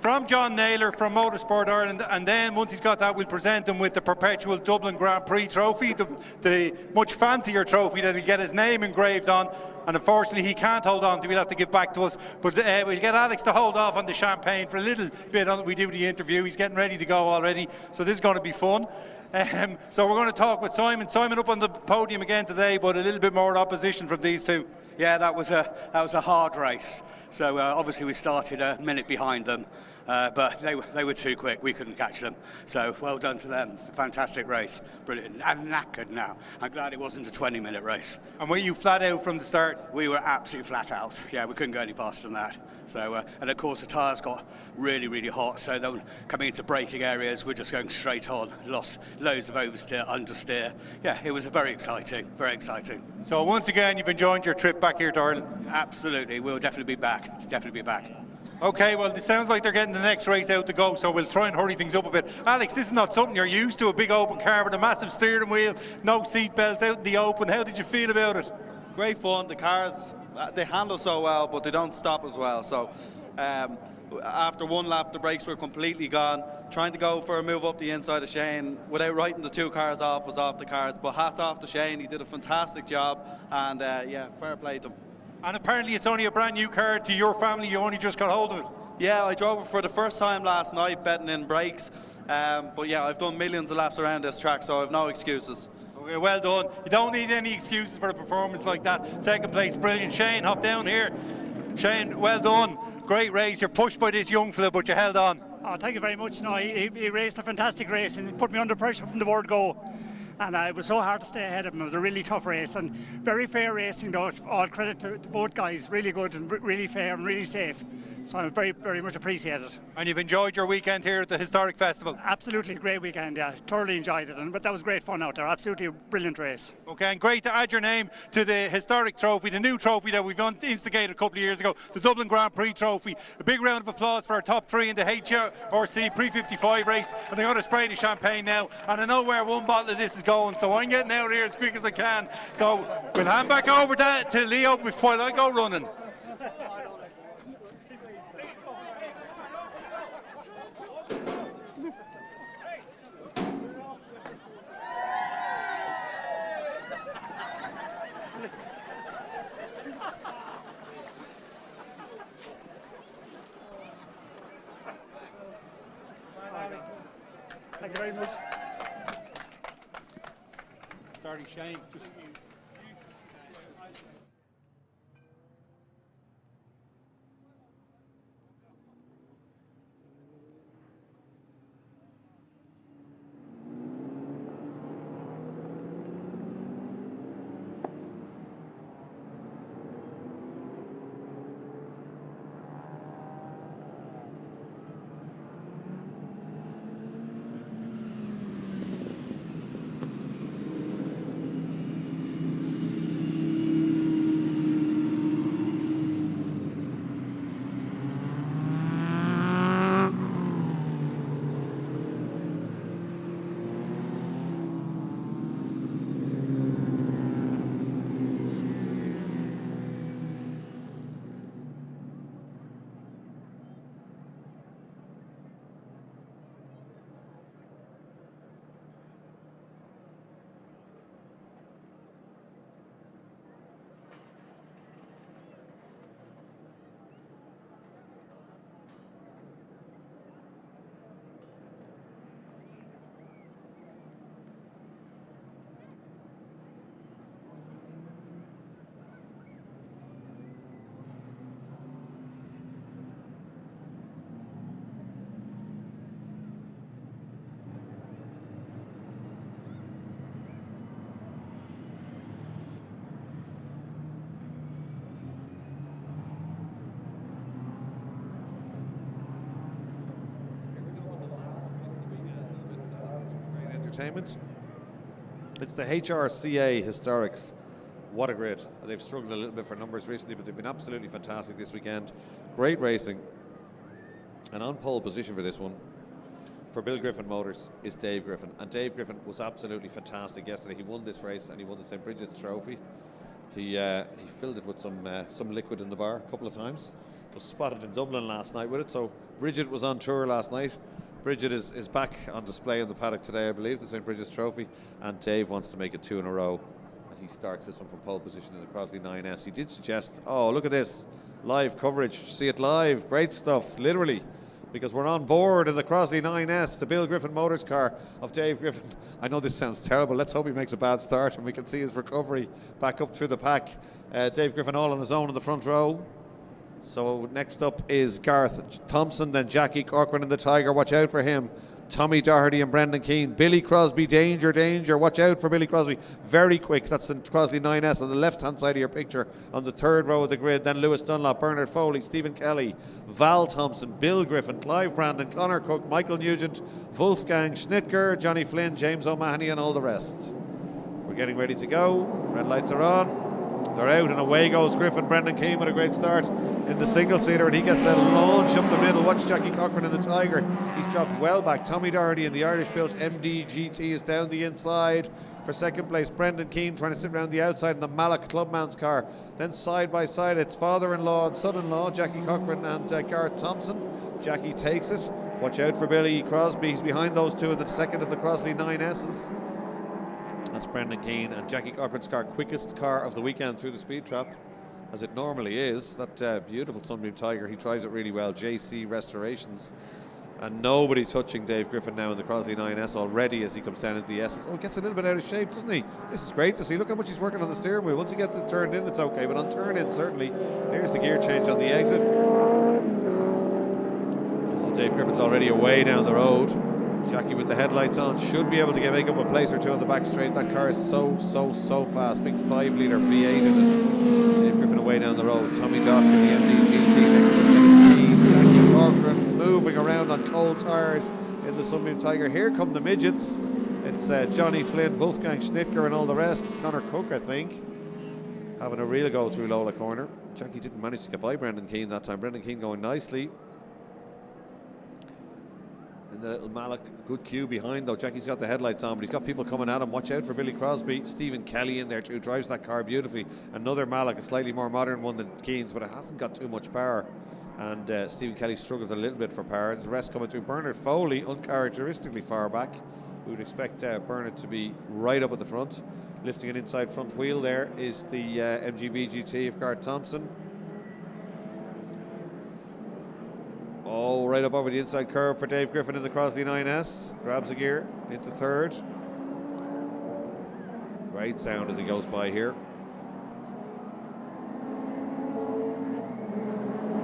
from John Naylor from Motorsport Ireland, and then once he's got that, we'll present him with the perpetual Dublin Grand Prix trophy, the much fancier trophy that he'll get his name engraved on. And unfortunately he can't hold on to, we'll have to give back to us. But we'll get Alex to hold off on the champagne for a little bit until we do the interview. He's getting ready to go already, so this is going to be fun. So we're going to talk with Simon. Simon up on the podium again today, but a little bit more opposition from these two. Yeah, that was a hard race. So obviously we started a minute behind them, but they were too quick. We couldn't catch them. So well done to them. Fantastic race, brilliant. I'm knackered now. I'm glad it wasn't a 20-minute race. And were you flat out from the start? We were absolutely flat out. Yeah, we couldn't go any faster than that. So and of course the tyres got really, really hot. So then coming into braking areas, we're just going straight on. Lost loads of oversteer, understeer. Yeah, it was very exciting, very exciting. So once again, you've enjoyed your trip back here to Ireland? Absolutely, we'll definitely be back. Definitely be back. Okay, well, it sounds like they're getting the next race out to go, so we'll try and hurry things up a bit. Alex, this is not something you're used to, a big open car with a massive steering wheel, no seat belts out in the open. How did you feel about it? Great fun. The cars, they handle so well, but they don't stop as well. So after one lap, the brakes were completely gone. Trying to go for a move up the inside of Shane without writing the two cars off was off the cards. But hats off to Shane, he did a fantastic job, and yeah, fair play to him. And apparently it's only a brand new car to your family, you only just got hold of it. Yeah, I drove it for the first time last night, betting in brakes. But yeah, I've done millions of laps around this track, so I have no excuses. Okay, well done. You don't need any excuses for a performance like that. Second place, brilliant. Shane, hop down here. Shane, well done. Great race. You're pushed by this young fella, but you held on. Oh, thank you very much. No, he raced a fantastic race and put me under pressure from the word go. And it was so hard to stay ahead of him. It was a really tough race and very fair racing, though. All credit to both guys. Really good and really fair and really safe. So I very, very much appreciate it. And you've enjoyed your weekend here at the Historic Festival? Absolutely a great weekend, yeah. Thoroughly enjoyed it. But that was great fun out there. Absolutely a brilliant race. Okay, and great to add your name to the historic trophy, the new trophy that we've instigated a couple of years ago, the Dublin Grand Prix trophy. A big round of applause for our top three in the HRCA Pre-55 race. And they're going to spray the champagne now. And I know where one bottle of this is going, so I'm getting out of here as quick as I can. So we'll hand back over to Leo before I go running. Thank you very much. Sorry, Shane. Entertainment. It's the HRCA Historics. What a grid. They've struggled a little bit for numbers recently, but they've been absolutely fantastic this weekend. Great racing. And on pole position for this one, for Bill Griffin Motors, is Dave Griffin. And Dave Griffin was absolutely fantastic yesterday. He won this race and he won the St. Bridget's Trophy. He filled it with some liquid in the bar a couple of times. was spotted in Dublin last night with it. So Bridget was on tour last night. Bridget is back on display in the paddock today, I believe, the St. Bridget's Trophy. And Dave wants to make it 2 in a row. And he starts this one from pole position in the Crosley 9S. He did suggest, oh, look at this, live coverage. See it live, great stuff, literally. Because we're on board in the Crosley 9S, the Bill Griffin Motors car of Dave Griffin. I know this sounds terrible. Let's hope he makes a bad start and we can see his recovery back up through the pack. Dave Griffin all on his own in the front row. So next up is Gareth Thompson, then Jackie Corcoran in the Tiger. Watch out for him. Tommy Doherty and Brendan Keane. Billy Crosby, danger, danger. Watch out for Billy Crosby. Very quick. That's the Crosley 9S on the left-hand side of your picture on the third row of the grid. Then Lewis Dunlop, Bernard Foley, Stephen Kelly, Val Thompson, Bill Griffin, Clive Brandon, Conor Cook, Michael Nugent, Wolfgang Schnittger, Johnny Flynn, James O'Mahony and all the rest. We're getting ready to go. Red lights are on. They're out and away goes Griffin. Brendan Keane with a great start in the single-seater and he gets a launch up the middle. Watch Jackie Cochran in the Tiger. He's dropped well back. Tommy Doherty in the Irish-built MD GT is down the inside for second place. Brendan Keane trying to sit around the outside in the Mallock Clubman's car. Then side by side it's father-in-law and son-in-law, Jackie Cochran and Gareth Thompson. Jackie takes it. Watch out for Billy Crosby. He's behind those two in the second of the Crosley 9S's. That's Brendan Keane and Jackie Cochran's car, quickest car of the weekend through the speed trap, as it normally is. That beautiful Sunbeam Tiger, he drives it really well. JC Restorations. And nobody touching Dave Griffin now in the Crosley 9S already as he comes down into the S's. Oh, he gets a little bit out of shape, doesn't he? This is great to see. Look how much he's working on the steering wheel. Once he gets it turned in, it's okay, but on turn in, certainly. There's the gear change on the exit. Oh, Dave Griffin's already away down the road. Jackie with the headlights on should be able to make up a place or two on the back straight. That car is so fast. Big 5-litre V8 in it. Dave Griffin away down the road. Tommy Dock in the MDGT. Jackie Corcoran moving around on cold tyres in the Sunbeam Tiger. Here come the midgets. It's Johnny Flynn, Wolfgang Schnittger and all the rest. Conor Cook, I think, having a real go through Lola Corner. Jackie didn't manage to get by Brendan Keane that time. Brendan Keane going nicely. In the little Mallock, good queue behind though. Jackie's got the headlights on, but he's got people coming at him. Watch out for Billy Crosby. Stephen Kelly in there too, drives that car beautifully. Another Mallock, a slightly more modern one than Keane's, but it hasn't got too much power. And Stephen Kelly struggles a little bit for power. There's the rest coming through. Bernard Foley, uncharacteristically far back. We would expect Bernard to be right up at the front. Lifting an inside front wheel there is the MGB GT of Gareth Thompson. Oh, right up over the inside curve for Dave Griffin in the Crosley 9S. Grabs a gear into third. Great sound as he goes by here.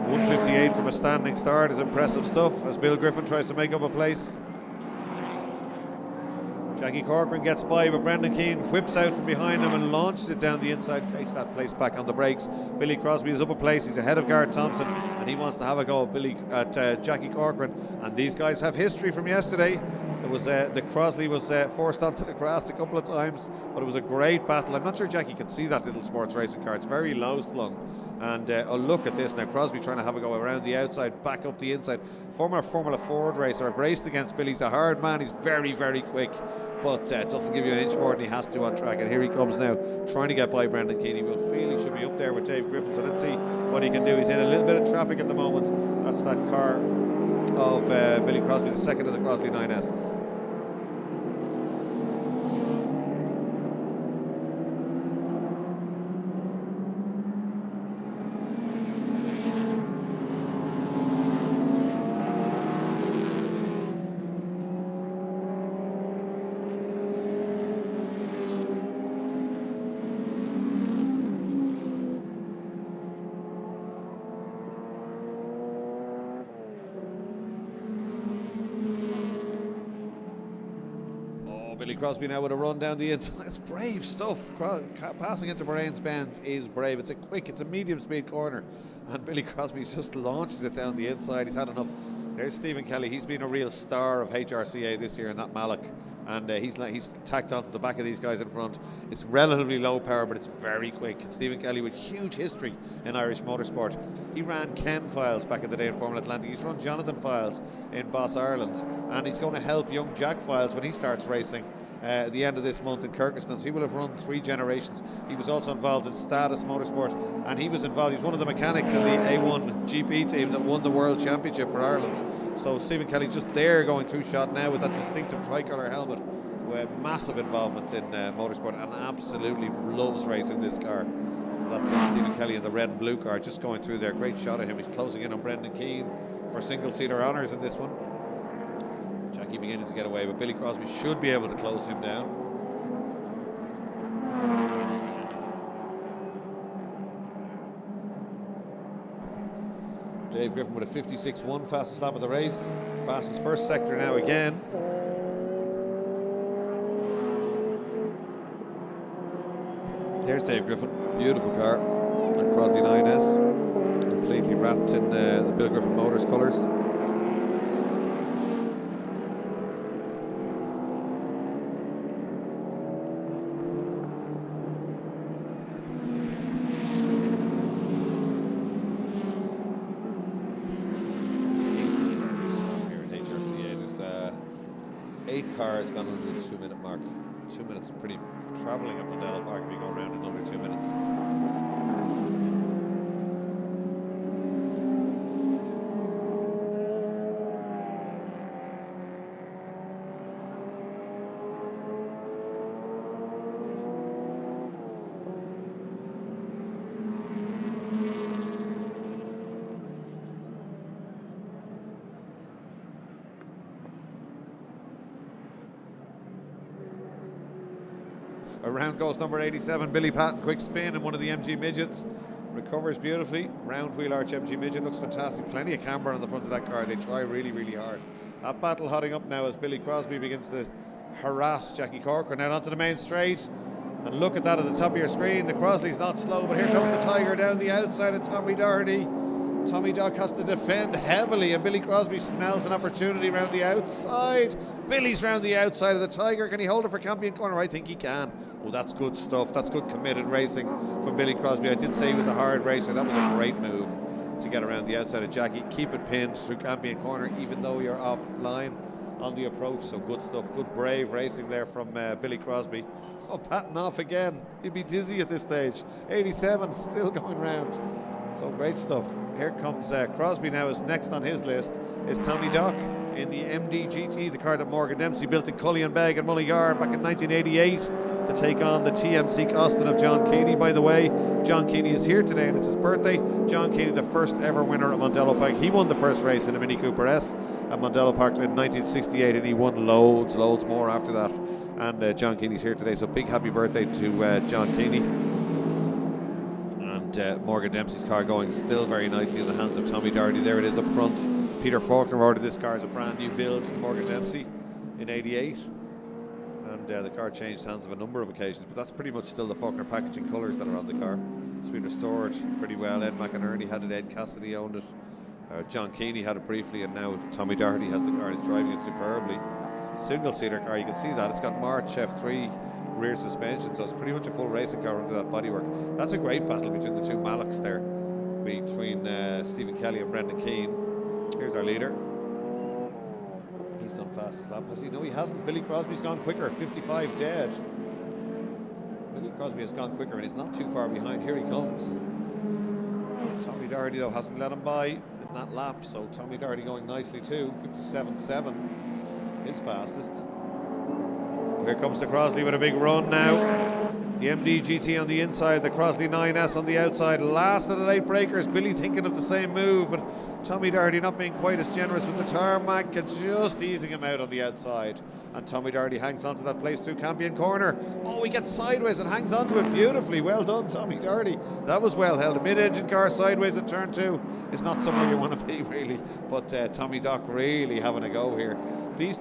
158 from a standing start is impressive stuff as Bill Griffin tries to make up a place. Jackie Corcoran gets by, but Brendan Keane whips out from behind him and launches it down the inside, takes that place back on the brakes. Billy Crosby is up a place, he's ahead of Gareth Thompson, and he wants to have a go at Jackie Corcoran. And these guys have history from yesterday. It was the Crosley was forced onto the grass a couple of times, but it was a great battle. I'm not sure Jackie can see that little sports racing car. It's very low slung. And oh, look at this now. Crosby trying to have a go around the outside, back up the inside. Former Formula Ford racer. I've raced against Billy. He's a hard man. He's very, very quick, but doesn't give you an inch more than he has to on track. And here he comes now, trying to get by Brendan Keane. He will feel he should be up there with Dave Griffin. So let's see what he can do. He's in a little bit of traffic at the moment. That's that car of Billy Crosby, the second of the Crosley 9S's. Billy Crosby now with a run down the inside. It's brave stuff. Passing into Bahrain's Bends is brave. It's a medium speed corner, and Billy Crosby just launches it down the inside. He's had enough. There's Stephen Kelly. He's been a real star of HRCA this year in that Mallock, and he's tacked onto the back of these guys in front. It's relatively low power, but it's very quick. Stephen Kelly with huge history in Irish motorsport. He ran Ken Files back in the day in Formula Atlantic. He's run Jonathan Files in Boss Ireland, and he's going to help young Jack Files when he starts racing at the end of this month in Kyrgyzstan. So he will have run 3 generations. He was also involved in Status Motorsport, and he was one of the mechanics in the A1 GP team that won the World Championship for Ireland. So Stephen Kelly just there going through shot now with that distinctive tricolour helmet, with massive involvement in motorsport, and absolutely loves racing this car. So that's Stephen Kelly in the red and blue car just going through there. Great shot of him. He's closing in on Brendan Keane for single-seater honours in this one. Jackie beginning to get away, but Billy Crosby should be able to close him down. Dave Griffin with a 56.1, fastest lap of the race. Fastest first sector now again. There's Dave Griffin, beautiful car. That Crosley 9S, completely wrapped in the Bill Griffin Motors colours. Cars gone under the 2-minute mark. 2 minutes, pretty travelling at Mondello Park if you go around in under 2 minutes. Around goes number 87, Billy Patton, quick spin in one of the MG midgets. Recovers beautifully. Round wheel arch MG midget, looks fantastic. Plenty of camber on the front of that car. They try really, really hard. That battle hotting up now as Billy Crosby begins to harass Jackie Corcoran. Now onto the main straight. And look at that at the top of your screen. The Crosley's not slow, but here comes the Tiger down the outside of Tommy Doherty. Tommy Doc has to defend heavily, and Billy Crosby smells an opportunity round the outside. Billy's round the outside of the Tiger. Can he hold it for Campion Corner? I think he can. Oh, that's good stuff. That's good committed racing from Billy Crosby. I did say he was a hard racer. That was a great move to get around the outside of Jackie. Keep it pinned through Campion Corner, even though you're offline on the approach. So good stuff. Good brave racing there from Billy Crosby. Oh, Patton off again. He'd be dizzy at this stage. 87, still going round. So great stuff. Here comes Crosby now. Is next on his list is Tommy Doc in the MD GT, the car that Morgan Dempsey built in Cullion-Beg and Mullingar back in 1988 to take on the TMC Costin of John Keeney. By the way, John Keeney is here today and it's his birthday. John Keeney, the first ever winner at Mondello Park. He won the first race in a Mini Cooper S at Mondello Park in 1968, and he won loads more after that. And John Keeney's here today, so big happy birthday to John Keeney. Morgan Dempsey's car going still very nicely in the hands of Tommy Doherty. There it is up front. Peter Faulkner ordered this car as a brand new build from Morgan Dempsey in 88, and the car changed hands on a number of occasions, but that's pretty much still the Faulkner packaging colours that are on the car. It's been restored pretty well. Ed McInerney had it, Ed Cassidy owned it, John Keeney had it briefly, and now Tommy Doherty has the car and is driving it superbly. Single seater car, you can see that it's got March F3 rear suspension, so it's pretty much a full racing car under that bodywork. That's a great battle between the two Mallocks there, between Stephen Kelly and Brendan Keane. Here's our leader. He's done fastest lap, has he? No, he hasn't. Billy Crosby's gone quicker, 55 dead. Billy Crosby has gone quicker and he's not too far behind. Here he comes. Tommy Doherty though hasn't let him by in that lap, so Tommy Doherty going nicely too, 57.7, his fastest. Here comes the Crosley with a big run now. The MD GT on the inside, the Crosley 9S on the outside. Last of the late breakers, Billy thinking of the same move, but Tommy Doherty not being quite as generous with the tarmac and just easing him out on the outside. And Tommy Doherty hangs onto that place through Campion Corner. Oh, he gets sideways and hangs onto it beautifully. Well done, Tommy Doherty. That was well held. A mid-engine car sideways at turn 2 is not somewhere you want to be, really. But Tommy Doc really having a go here.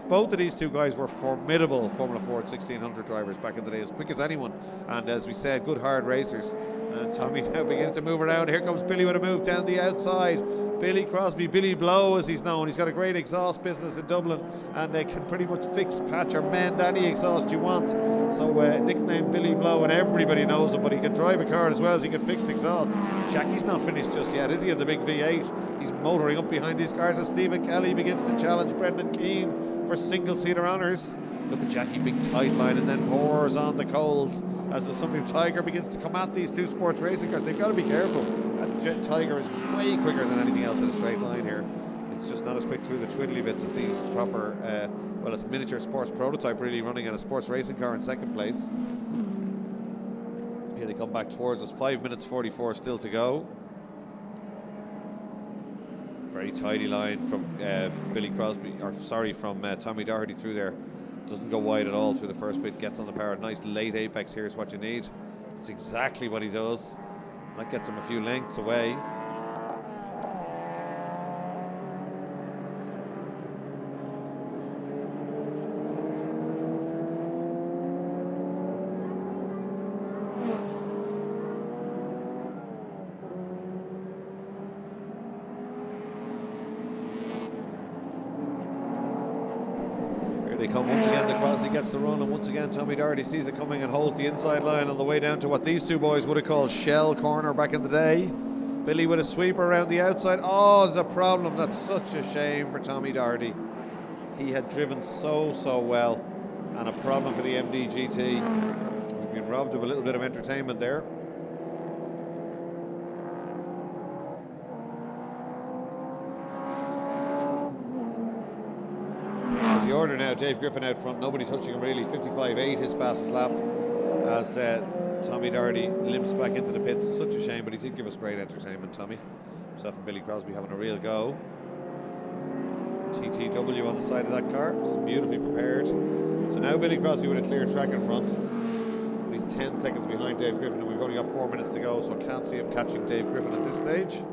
Both of these two guys were formidable Formula Ford 1600 drivers back in the day, as quick as anyone, and as we said, good hard racers. And Tommy now beginning to move around. Here comes Billy with a move down the outside. Billy Crosby, Billy Blow as he's known. He's got a great exhaust business in Dublin, and they can pretty much fix, patch or mend any exhaust you want. So nicknamed Billy Blow, and everybody knows him, but he can drive a car as well as he can fix exhaust. Jackie's not finished just yet, is he, in the big V8? He's motoring up behind these cars as Stephen Kelly begins to challenge Brendan Keane for single-seater honours. Look at Jackie, big tight line, and then pours on the coals as the Sunbeam Tiger begins to come at these two sports racing cars. They've got to be careful. That Tiger is way quicker than anything else in a straight line here. It's just not as quick through the twiddly bits as these proper, well, it's miniature sports prototype really running in a sports racing car in second place. Here they come back towards us. 5 minutes 44 still to go. Very tidy line from Billy Crosby, or sorry, from Tommy Doherty through there. Doesn't go wide at all through the first bit, gets on the power. Nice late apex here is what you need. It's exactly what he does. That gets him a few lengths away. They come once again, the Crosley gets the run, and once again Tommy Doherty sees it coming and holds the inside line on the way down to what these two boys would have called shell corner back in the day. Billy with a sweeper around the outside. Oh, there's a problem. That's such a shame for Tommy Doherty. He had driven so well, and a problem for the MDGT. We've been robbed of a little bit of entertainment there. The order now, Dave Griffin out front, nobody touching him really. 55.8 his fastest lap as Tommy Doherty limps back into the pits. Such a shame, but he did give us great entertainment, Tommy. Himself and Billy Crosby having a real go. TTW on the side of that car, it's beautifully prepared. So now Billy Crosby with a clear track in front. He's 10 seconds behind Dave Griffin, and we've only got 4 minutes to go, so I can't see him catching Dave Griffin at this stage.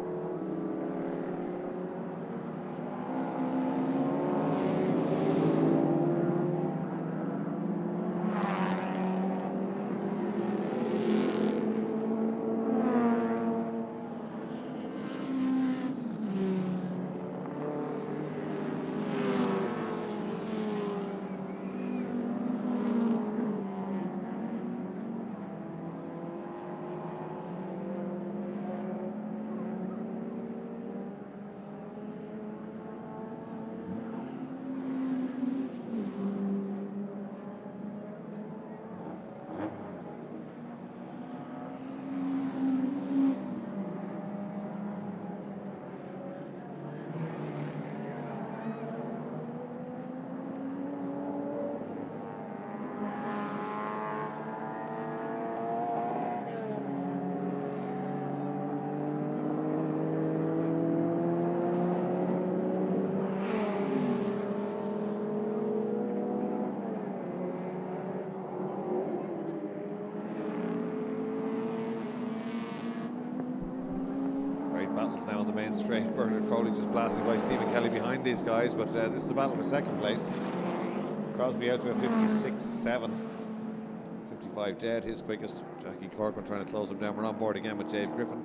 Battles now on the main straight. Bernard Foley just blasted by Stephen Kelly behind these guys, but this is the battle for second place. Crosby out to a 56.7. 55 dead, his quickest. Jackie Corcoran trying to close him down. We're on board again with Dave Griffin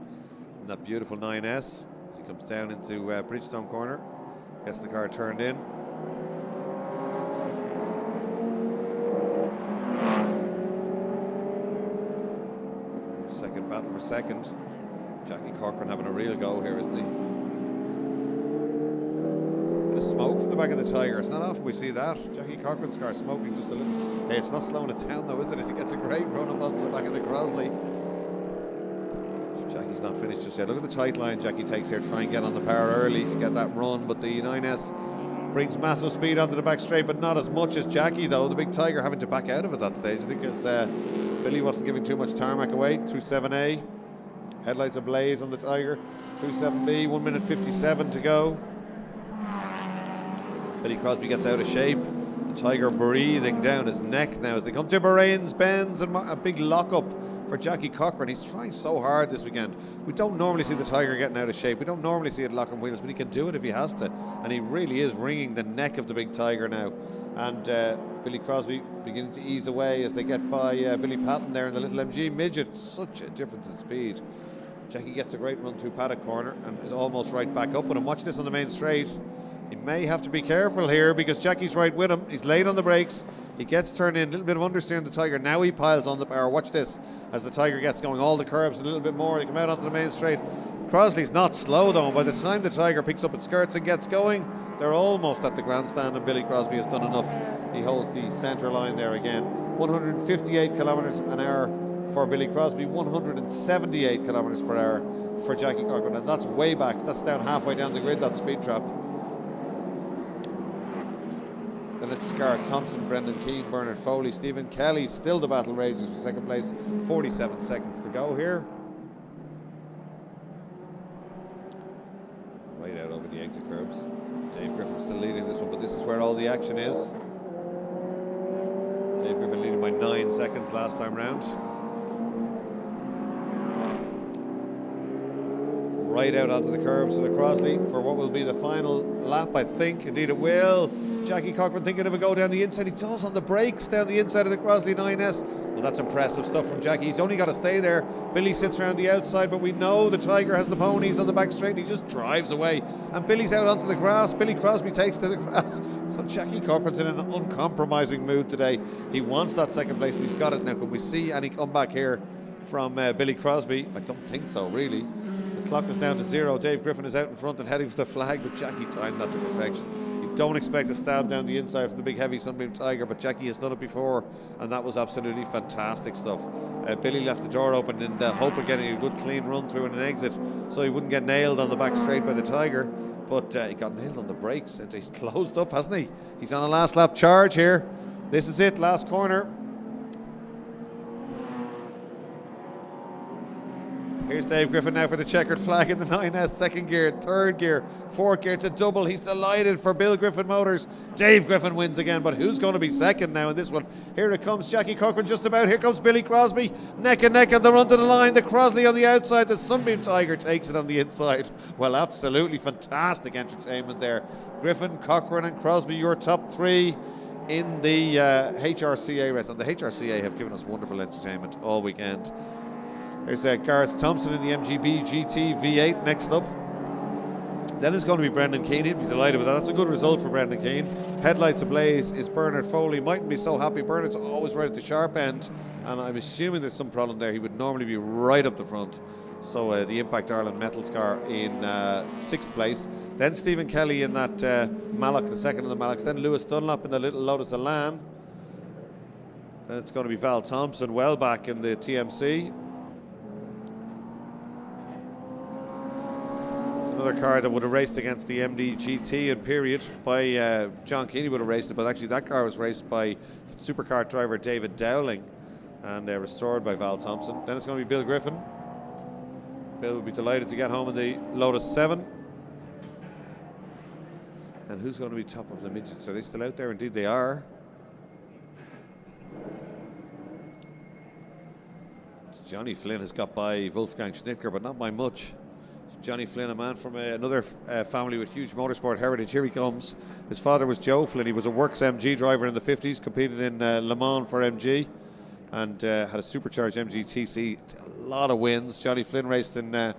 in that beautiful 9S as he comes down into Bridgestone corner. Gets the car turned in. Second battle for second. Jackie Corcoran having a real go here, isn't he? Bit of smoke from the back of the Tiger. It's not often we see that. Jackie Corcoran's car smoking just a little. Hey, it's not slowing it down though, is it? As he gets a great run up onto the back of the Crosley. Jackie's not finished just yet. Look at the tight line Jackie takes here. Try and get on the power early and get that run, but the 9S brings massive speed onto the back straight, but not as much as Jackie though. The big Tiger having to back out of it that stage. I think it's Billy wasn't giving too much tarmac away through 7A. Headlights ablaze on the Tiger. Through 7B, 1 minute 57 to go. Billy Crosby gets out of shape. The Tiger breathing down his neck now as they come to Bahrain's bends, and a big lock-up for Jackie Corcoran. He's trying so hard this weekend. We don't normally see the Tiger getting out of shape. We don't normally see it locking wheels, but he can do it if he has to. And he really is wringing the neck of the big Tiger now. And Billy Crosby beginning to ease away as they get by Billy Patton there in the little MG midget. Such a difference in speed. Jackie gets a great run through paddock corner and is almost right back up with him. Watch this on the main straight. He may have to be careful here because Jackie's right with him. He's late on the brakes. He gets turned in, a little bit of understeering the Tiger. Now he piles on the power. Watch this as the Tiger gets going. All the curbs a little bit more. They come out onto the main straight. Crosley's not slow though, and by the time the Tiger picks up its skirts and gets going, they're almost at the grandstand, and Billy Crosby has done enough. He holds the centre line there again. 158 kilometres an hour for Billy Crosby, 178 kilometres per hour for Jackie Cochran, and that's way back. That's down halfway down the grid, that speed trap. Then it's Gareth Thompson, Brendan Keane, Bernard Foley, Stephen Kelly. Still the battle rages for second place. 47 seconds to go here. Right out over the exit curbs. Dave Griffin still leading this one, but this is where all the action is. Dave Griffin leading by 9 seconds last time round. Right out onto the curbs to the Crosley for what will be the final lap, I think. Indeed it will. Jackie Cochran thinking of a go down the inside. He does on the brakes down the inside of the Crosley 9S. Well, that's impressive stuff from Jackie. He's only got to stay there. Billy sits around the outside, but we know the Tiger has the ponies on the back straight. He just drives away. And Billy's out onto the grass. Billy Crosby takes to the grass. Well, Jackie Cochran's in an uncompromising mood today. He wants that second place, and he's got it now. Can we see any comeback here from Billy Crosby? I don't think so, really. The clock is down to 0. Dave Griffin is out in front and heading for the flag, but Jackie timed that to perfection. You don't expect a stab down the inside from the big heavy Sunbeam Tiger, but Jackie has done it before, and that was absolutely fantastic stuff. Billy left the door open in the hope of getting a good clean run through and an exit, so he wouldn't get nailed on the back straight by the Tiger, but he got nailed on the brakes, and he's closed up, hasn't he? He's on a last lap charge here. This is it, last corner. Here's Dave Griffin now for the checkered flag in the 9S, second gear, third gear, fourth gear. It's a double. He's delighted for Bill Griffin Motors. Dave Griffin wins again, but who's going to be second now in this one? Here it comes, Jackie Cochran just about. Here comes Billy Crosby, neck and neck on the run to the line. The Crosley on the outside, the Sunbeam Tiger takes it on the inside. Well, absolutely fantastic entertainment there. Griffin, Cochran and Crosby, your top three in the HRCA race. And the HRCA have given us wonderful entertainment all weekend. There's Gareth Thompson in the MGB GT V8 next up. Then it's going to be Brendan Keane. He'd be delighted with that. That's a good result for Brendan Keane. Headlights ablaze is Bernard Foley. Mightn't be so happy. Bernard's always right at the sharp end, and I'm assuming there's some problem there. He would normally be right up the front. So the Impact Ireland Metals car in 6th place. Then Stephen Kelly in that Malloch, the second in the Mallochs. Then Lewis Dunlop in the little Lotus Elan. Then it's going to be Val Thompson well back in the TMC. Another car that would have raced against the MD GT in period by John Keeney would have raced it, but actually that car was raced by supercar driver David Dowling and restored by Val Thompson. Then it's going to be Bill Griffin. Bill will be delighted to get home in the Lotus 7. And who's going to be top of the midgets? Are they still out there? Indeed they are. Johnny Flynn has got by Wolfgang Schnittger, but not by much. Johnny Flynn, a man from another family with huge motorsport heritage. Here he comes. His father was Joe Flynn. He was a Works MG driver in the 50s, competed in Le Mans for MG, and had a supercharged MGTC. A lot of wins. Johnny Flynn raced in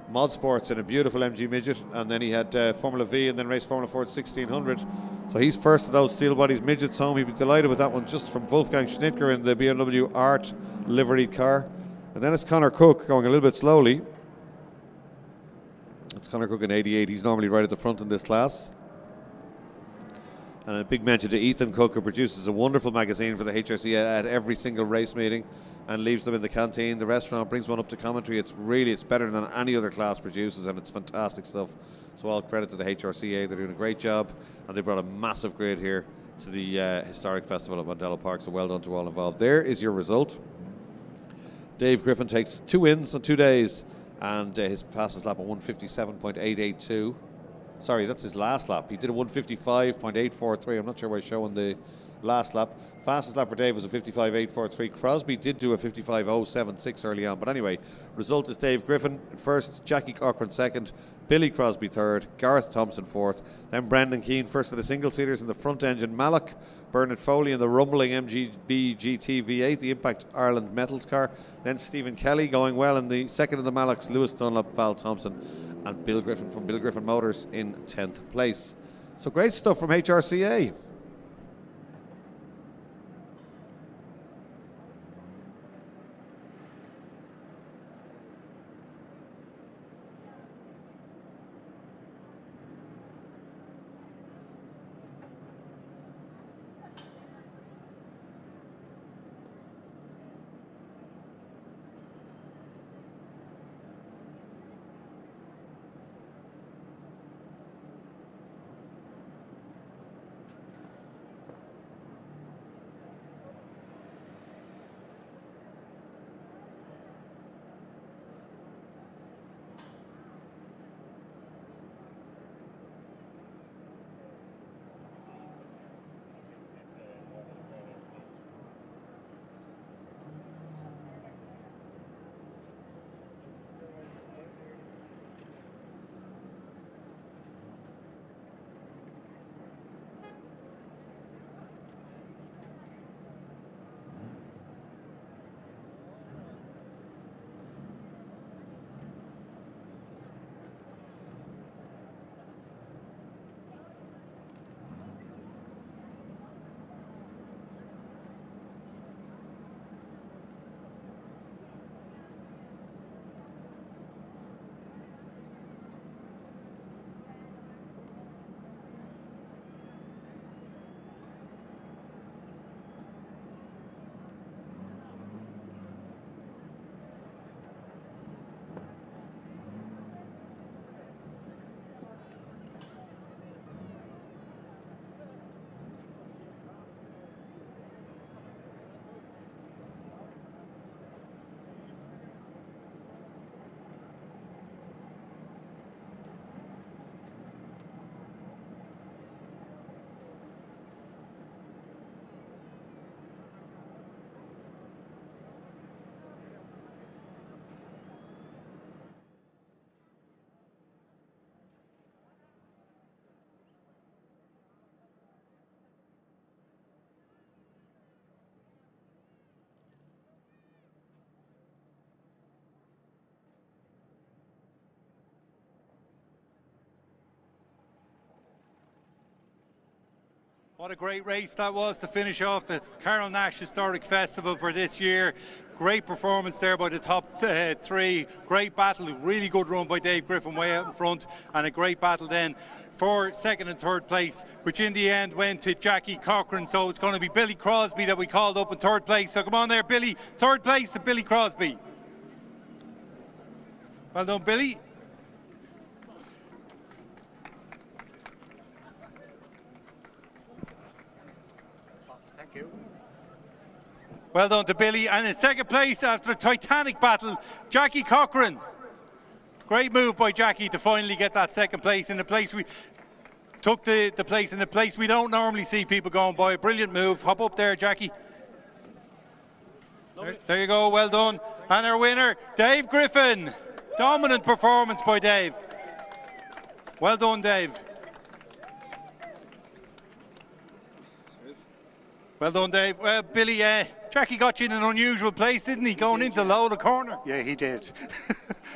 Mod Sports in a beautiful MG midget, and then he had Formula V and then raced Formula Ford 1600. So he's first of those steel bodies midgets home. He'd be delighted with that one just from Wolfgang Schnittger in the BMW Art liveried car. And then it's Conor Cook going a little bit slowly. It's Conor Cook in 88. He's normally right at the front in this class. And a big mention to Ethan Cook, who produces a wonderful magazine for the HRCA at every single race meeting and leaves them in the canteen, the restaurant, brings one up to commentary. It's better than any other class produces, and it's fantastic stuff. So all credit to the HRCA. They're doing a great job, and they brought a massive grid here to the historic festival at Mondello Park. So well done to all involved. There is your result. Dave Griffin takes 2 wins on 2 days. And his fastest lap, a 157.882. Sorry, that's his last lap. He did a 155.843. I'm not sure why he's showing the last lap. Fastest lap for Dave was a 55.843. Crosby did do a 55.076 early on. But anyway, result is Dave Griffin first, Jackie Cochran second, Billy Crosby third, Gareth Thompson fourth, then Brendan Keane first of the single-seaters in the front engine Malloch, Bernard Foley in the rumbling MGB GT V8, the Impact Ireland Metals car, then Stephen Kelly going well in the second in the Mallochs, Lewis Dunlop, Val Thompson, and Bill Griffin from Bill Griffin Motors in 10th place. So great stuff from HRCA. What a great race that was to finish off the Carole Nash Historic Festival for this year. Great performance there by the top three. Great battle, really good run by Dave Griffin way out in front, and a great battle then for second and third place, which in the end went to Jackie Cochran. So it's going to be Billy Crosby that we called up in third place. So come on there, Billy. Third place to Billy Crosby. Well done, Billy. Thank you. Well done to Billy. And in second place after a titanic battle, Jackie Cochran. Great move by Jackie to finally get that second place in the place we took the place in the place we don't normally see people going by. Brilliant move. Hop up there, Jackie. There you go. Well done. And our winner, Dave Griffin. Dominant performance by Dave. Well done, Dave. Well done, Dave. Well, Billy, Jackie got you in an unusual place, didn't he? Going into the low of the corner. Yeah, he did.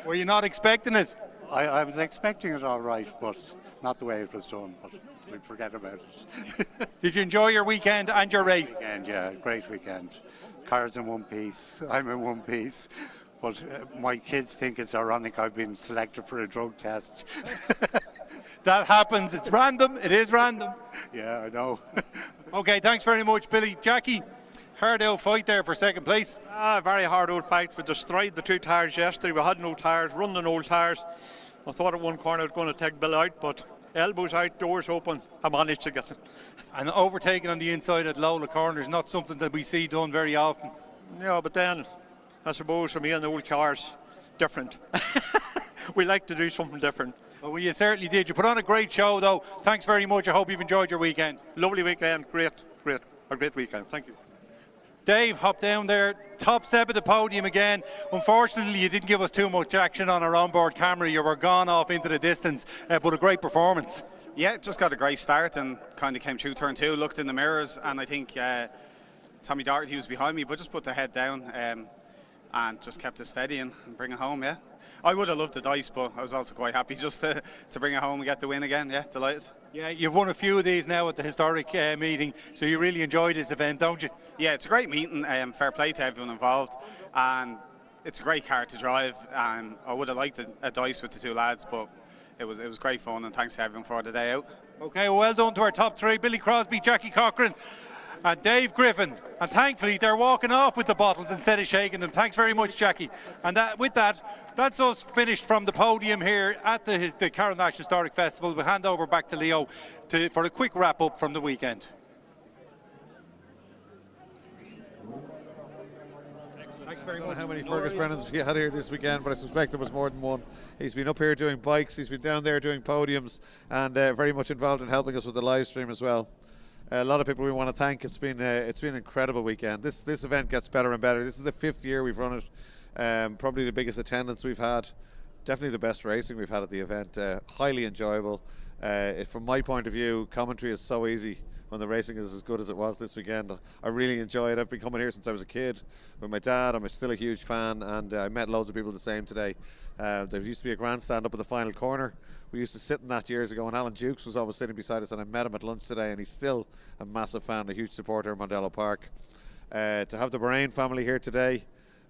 Were you not expecting it? I was expecting it all right, but not the way it was done. But we'll forget about it. Did you enjoy your weekend and your race? Weekend, yeah, great weekend. Cars in one piece. I'm in one piece. But my kids think it's ironic I've been selected for a drug test. That happens. It's random. It is random. Yeah, I know. Okay, thanks very much, Billy. Jackie, hard out fight there for second place. Very hard out fight. We destroyed the two tyres yesterday. We had no tyres, running old tyres. I thought at one corner I was going to take Bill out, but elbows out, doors open. I managed to get it. And overtaking on the inside at Lola corner is not something that we see done very often. Yeah, but then I suppose for me and the old cars, different. We like to do something different. Well, you certainly did. You put on a great show, though. Thanks very much. I hope you've enjoyed your weekend. Lovely weekend. Great. A great weekend. Thank you. Dave, hop down there. Top step of the podium again. Unfortunately, you didn't give us too much action on our onboard camera. You were gone off into the distance, but a great performance. Yeah, just got a great start and kind of came through turn two, looked in the mirrors, and I think Tommy Doherty was behind me, but just put the head down and just kept it steady and bring it home, yeah. I would have loved the dice, but I was also quite happy just to bring it home and get the win again. Yeah, delighted. Yeah, you've won a few of these now at the historic meeting, so you really enjoyed this event, don't you? Yeah, it's a great meeting. Fair play to everyone involved, and it's a great car to drive. And I would have liked a dice with the two lads, but it was great fun, and thanks to everyone for the day out. Okay, well done to our top three: Billy Crosby, Jackie Cochran, and Dave Griffin. And thankfully, they're walking off with the bottles instead of shaking them. Thanks very much, Jackie. And with that, that's us finished from the podium here at the Carole Nash Historic Festival. We'll hand over back to Leo for a quick wrap-up from the weekend. I don't know how many Fergus Brennans we had here this weekend, but I suspect there was more than one. He's been up here doing bikes, he's been down there doing podiums, and very much involved in helping us with the live stream as well. A lot of people we want to thank. It's been an incredible weekend. This event gets better and better. This is the 5th year we've run it. Probably the biggest attendance we've had. Definitely the best racing we've had at the event. Highly enjoyable. From my point of view, commentary is so easy when the racing is as good as it was this weekend. I really enjoy it. I've been coming here since I was a kid with my dad. I'm still a huge fan, and I met loads of people the same today. There used to be a grandstand up at the final corner. We used to sit in that years ago, and Alan Dukes was always sitting beside us, and I met him at lunch today, and he's still a massive fan, a huge supporter of Mondello Park. To have the Bahrain family here today,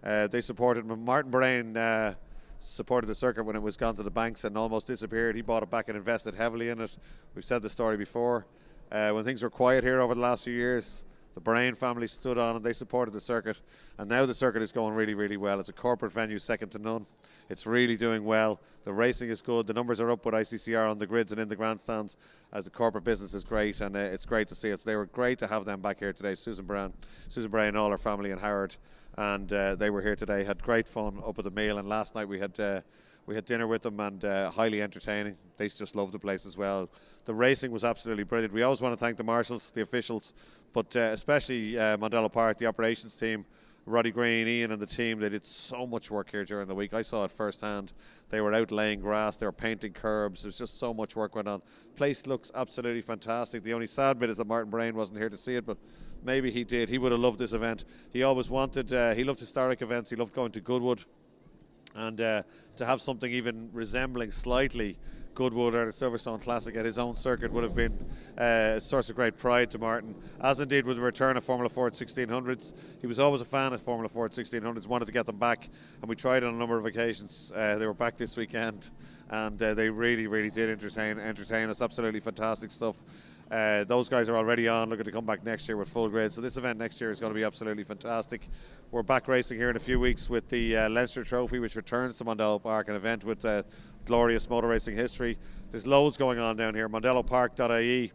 they supported me. Martin Bahrain supported the circuit when it was gone to the banks and almost disappeared. He bought it back and invested heavily in it. We've said the story before. When things were quiet here over the last few years, the Bahrain family stood on and they supported the circuit, and now the circuit is going really, really well. It's a corporate venue second to none. It's really doing well. The racing is good. The numbers are up with ICCR on the grids and in the grandstands, as the corporate business is great, and it's great to see it. So they were great to have them back here today. Susan Brown, all her family, and Howard, and they were here today. Had great fun up at the meal, and last night we had dinner with them, and highly entertaining. They just loved the place as well. The racing was absolutely brilliant. We always want to thank the marshals, the officials, but especially Mondello Park, the operations team, Roddy Green, Ian and the team. They did so much work here during the week. I saw it firsthand. They were out laying grass, they were painting curbs. There was just so much work went on. Place looks absolutely fantastic. The only sad bit is that Martin Brain wasn't here to see it, but maybe he did. He would have loved this event. He always wanted, he loved historic events. He loved going to Goodwood. and to have something even resembling slightly Goodwood or the Silverstone Classic at his own circuit would have been a source of great pride to Martin, as indeed with the return of Formula Ford 1600s. He was always a fan of Formula Ford 1600s, wanted to get them back, and we tried on a number of occasions. They were back this weekend, and they really did entertain us. Absolutely fantastic stuff. Those guys are already on, looking to come back next year with full grid. So this event next year is going to be absolutely fantastic. We're back racing here in a few weeks with the Leinster Trophy, which returns to Mondello Park, an event with glorious motor racing history. There's loads going on down here. MondelloPark.ie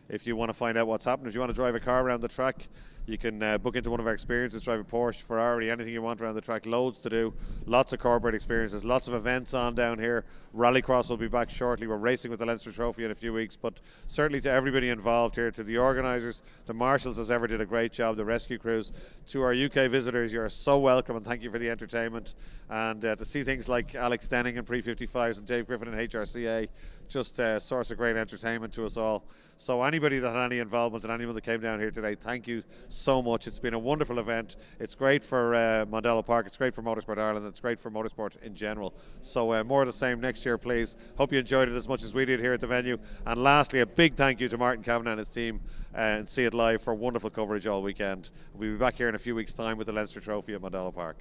if you want to find out what's happening. If you want to drive a car around the track, you can book into one of our experiences, drive a Porsche, Ferrari, anything you want around the track. Loads to do, lots of corporate experiences, lots of events on down here. Rallycross will be back shortly. We're racing with the Leinster Trophy in a few weeks, but certainly to everybody involved here, to the organisers, the marshals as ever did a great job, the rescue crews, to our UK visitors, you're so welcome and thank you for the entertainment. And to see things like Alex Dunne in Pre-55s and Dave Griffin in HRCA, just a source of great entertainment to us all. So anybody that had any involvement and anyone that came down here today, thank you so much. It's been a wonderful event. It's great for Mondello Park, it's great for Motorsport Ireland, it's great for motorsport in general. So more of the same next year, please. Hope you enjoyed it as much as we did here at the venue. And lastly, a big thank you to Martin Kavanagh and his team and See It Live for wonderful coverage all weekend. We'll be back here in a few weeks' time with the Leinster Trophy at Mondello Park.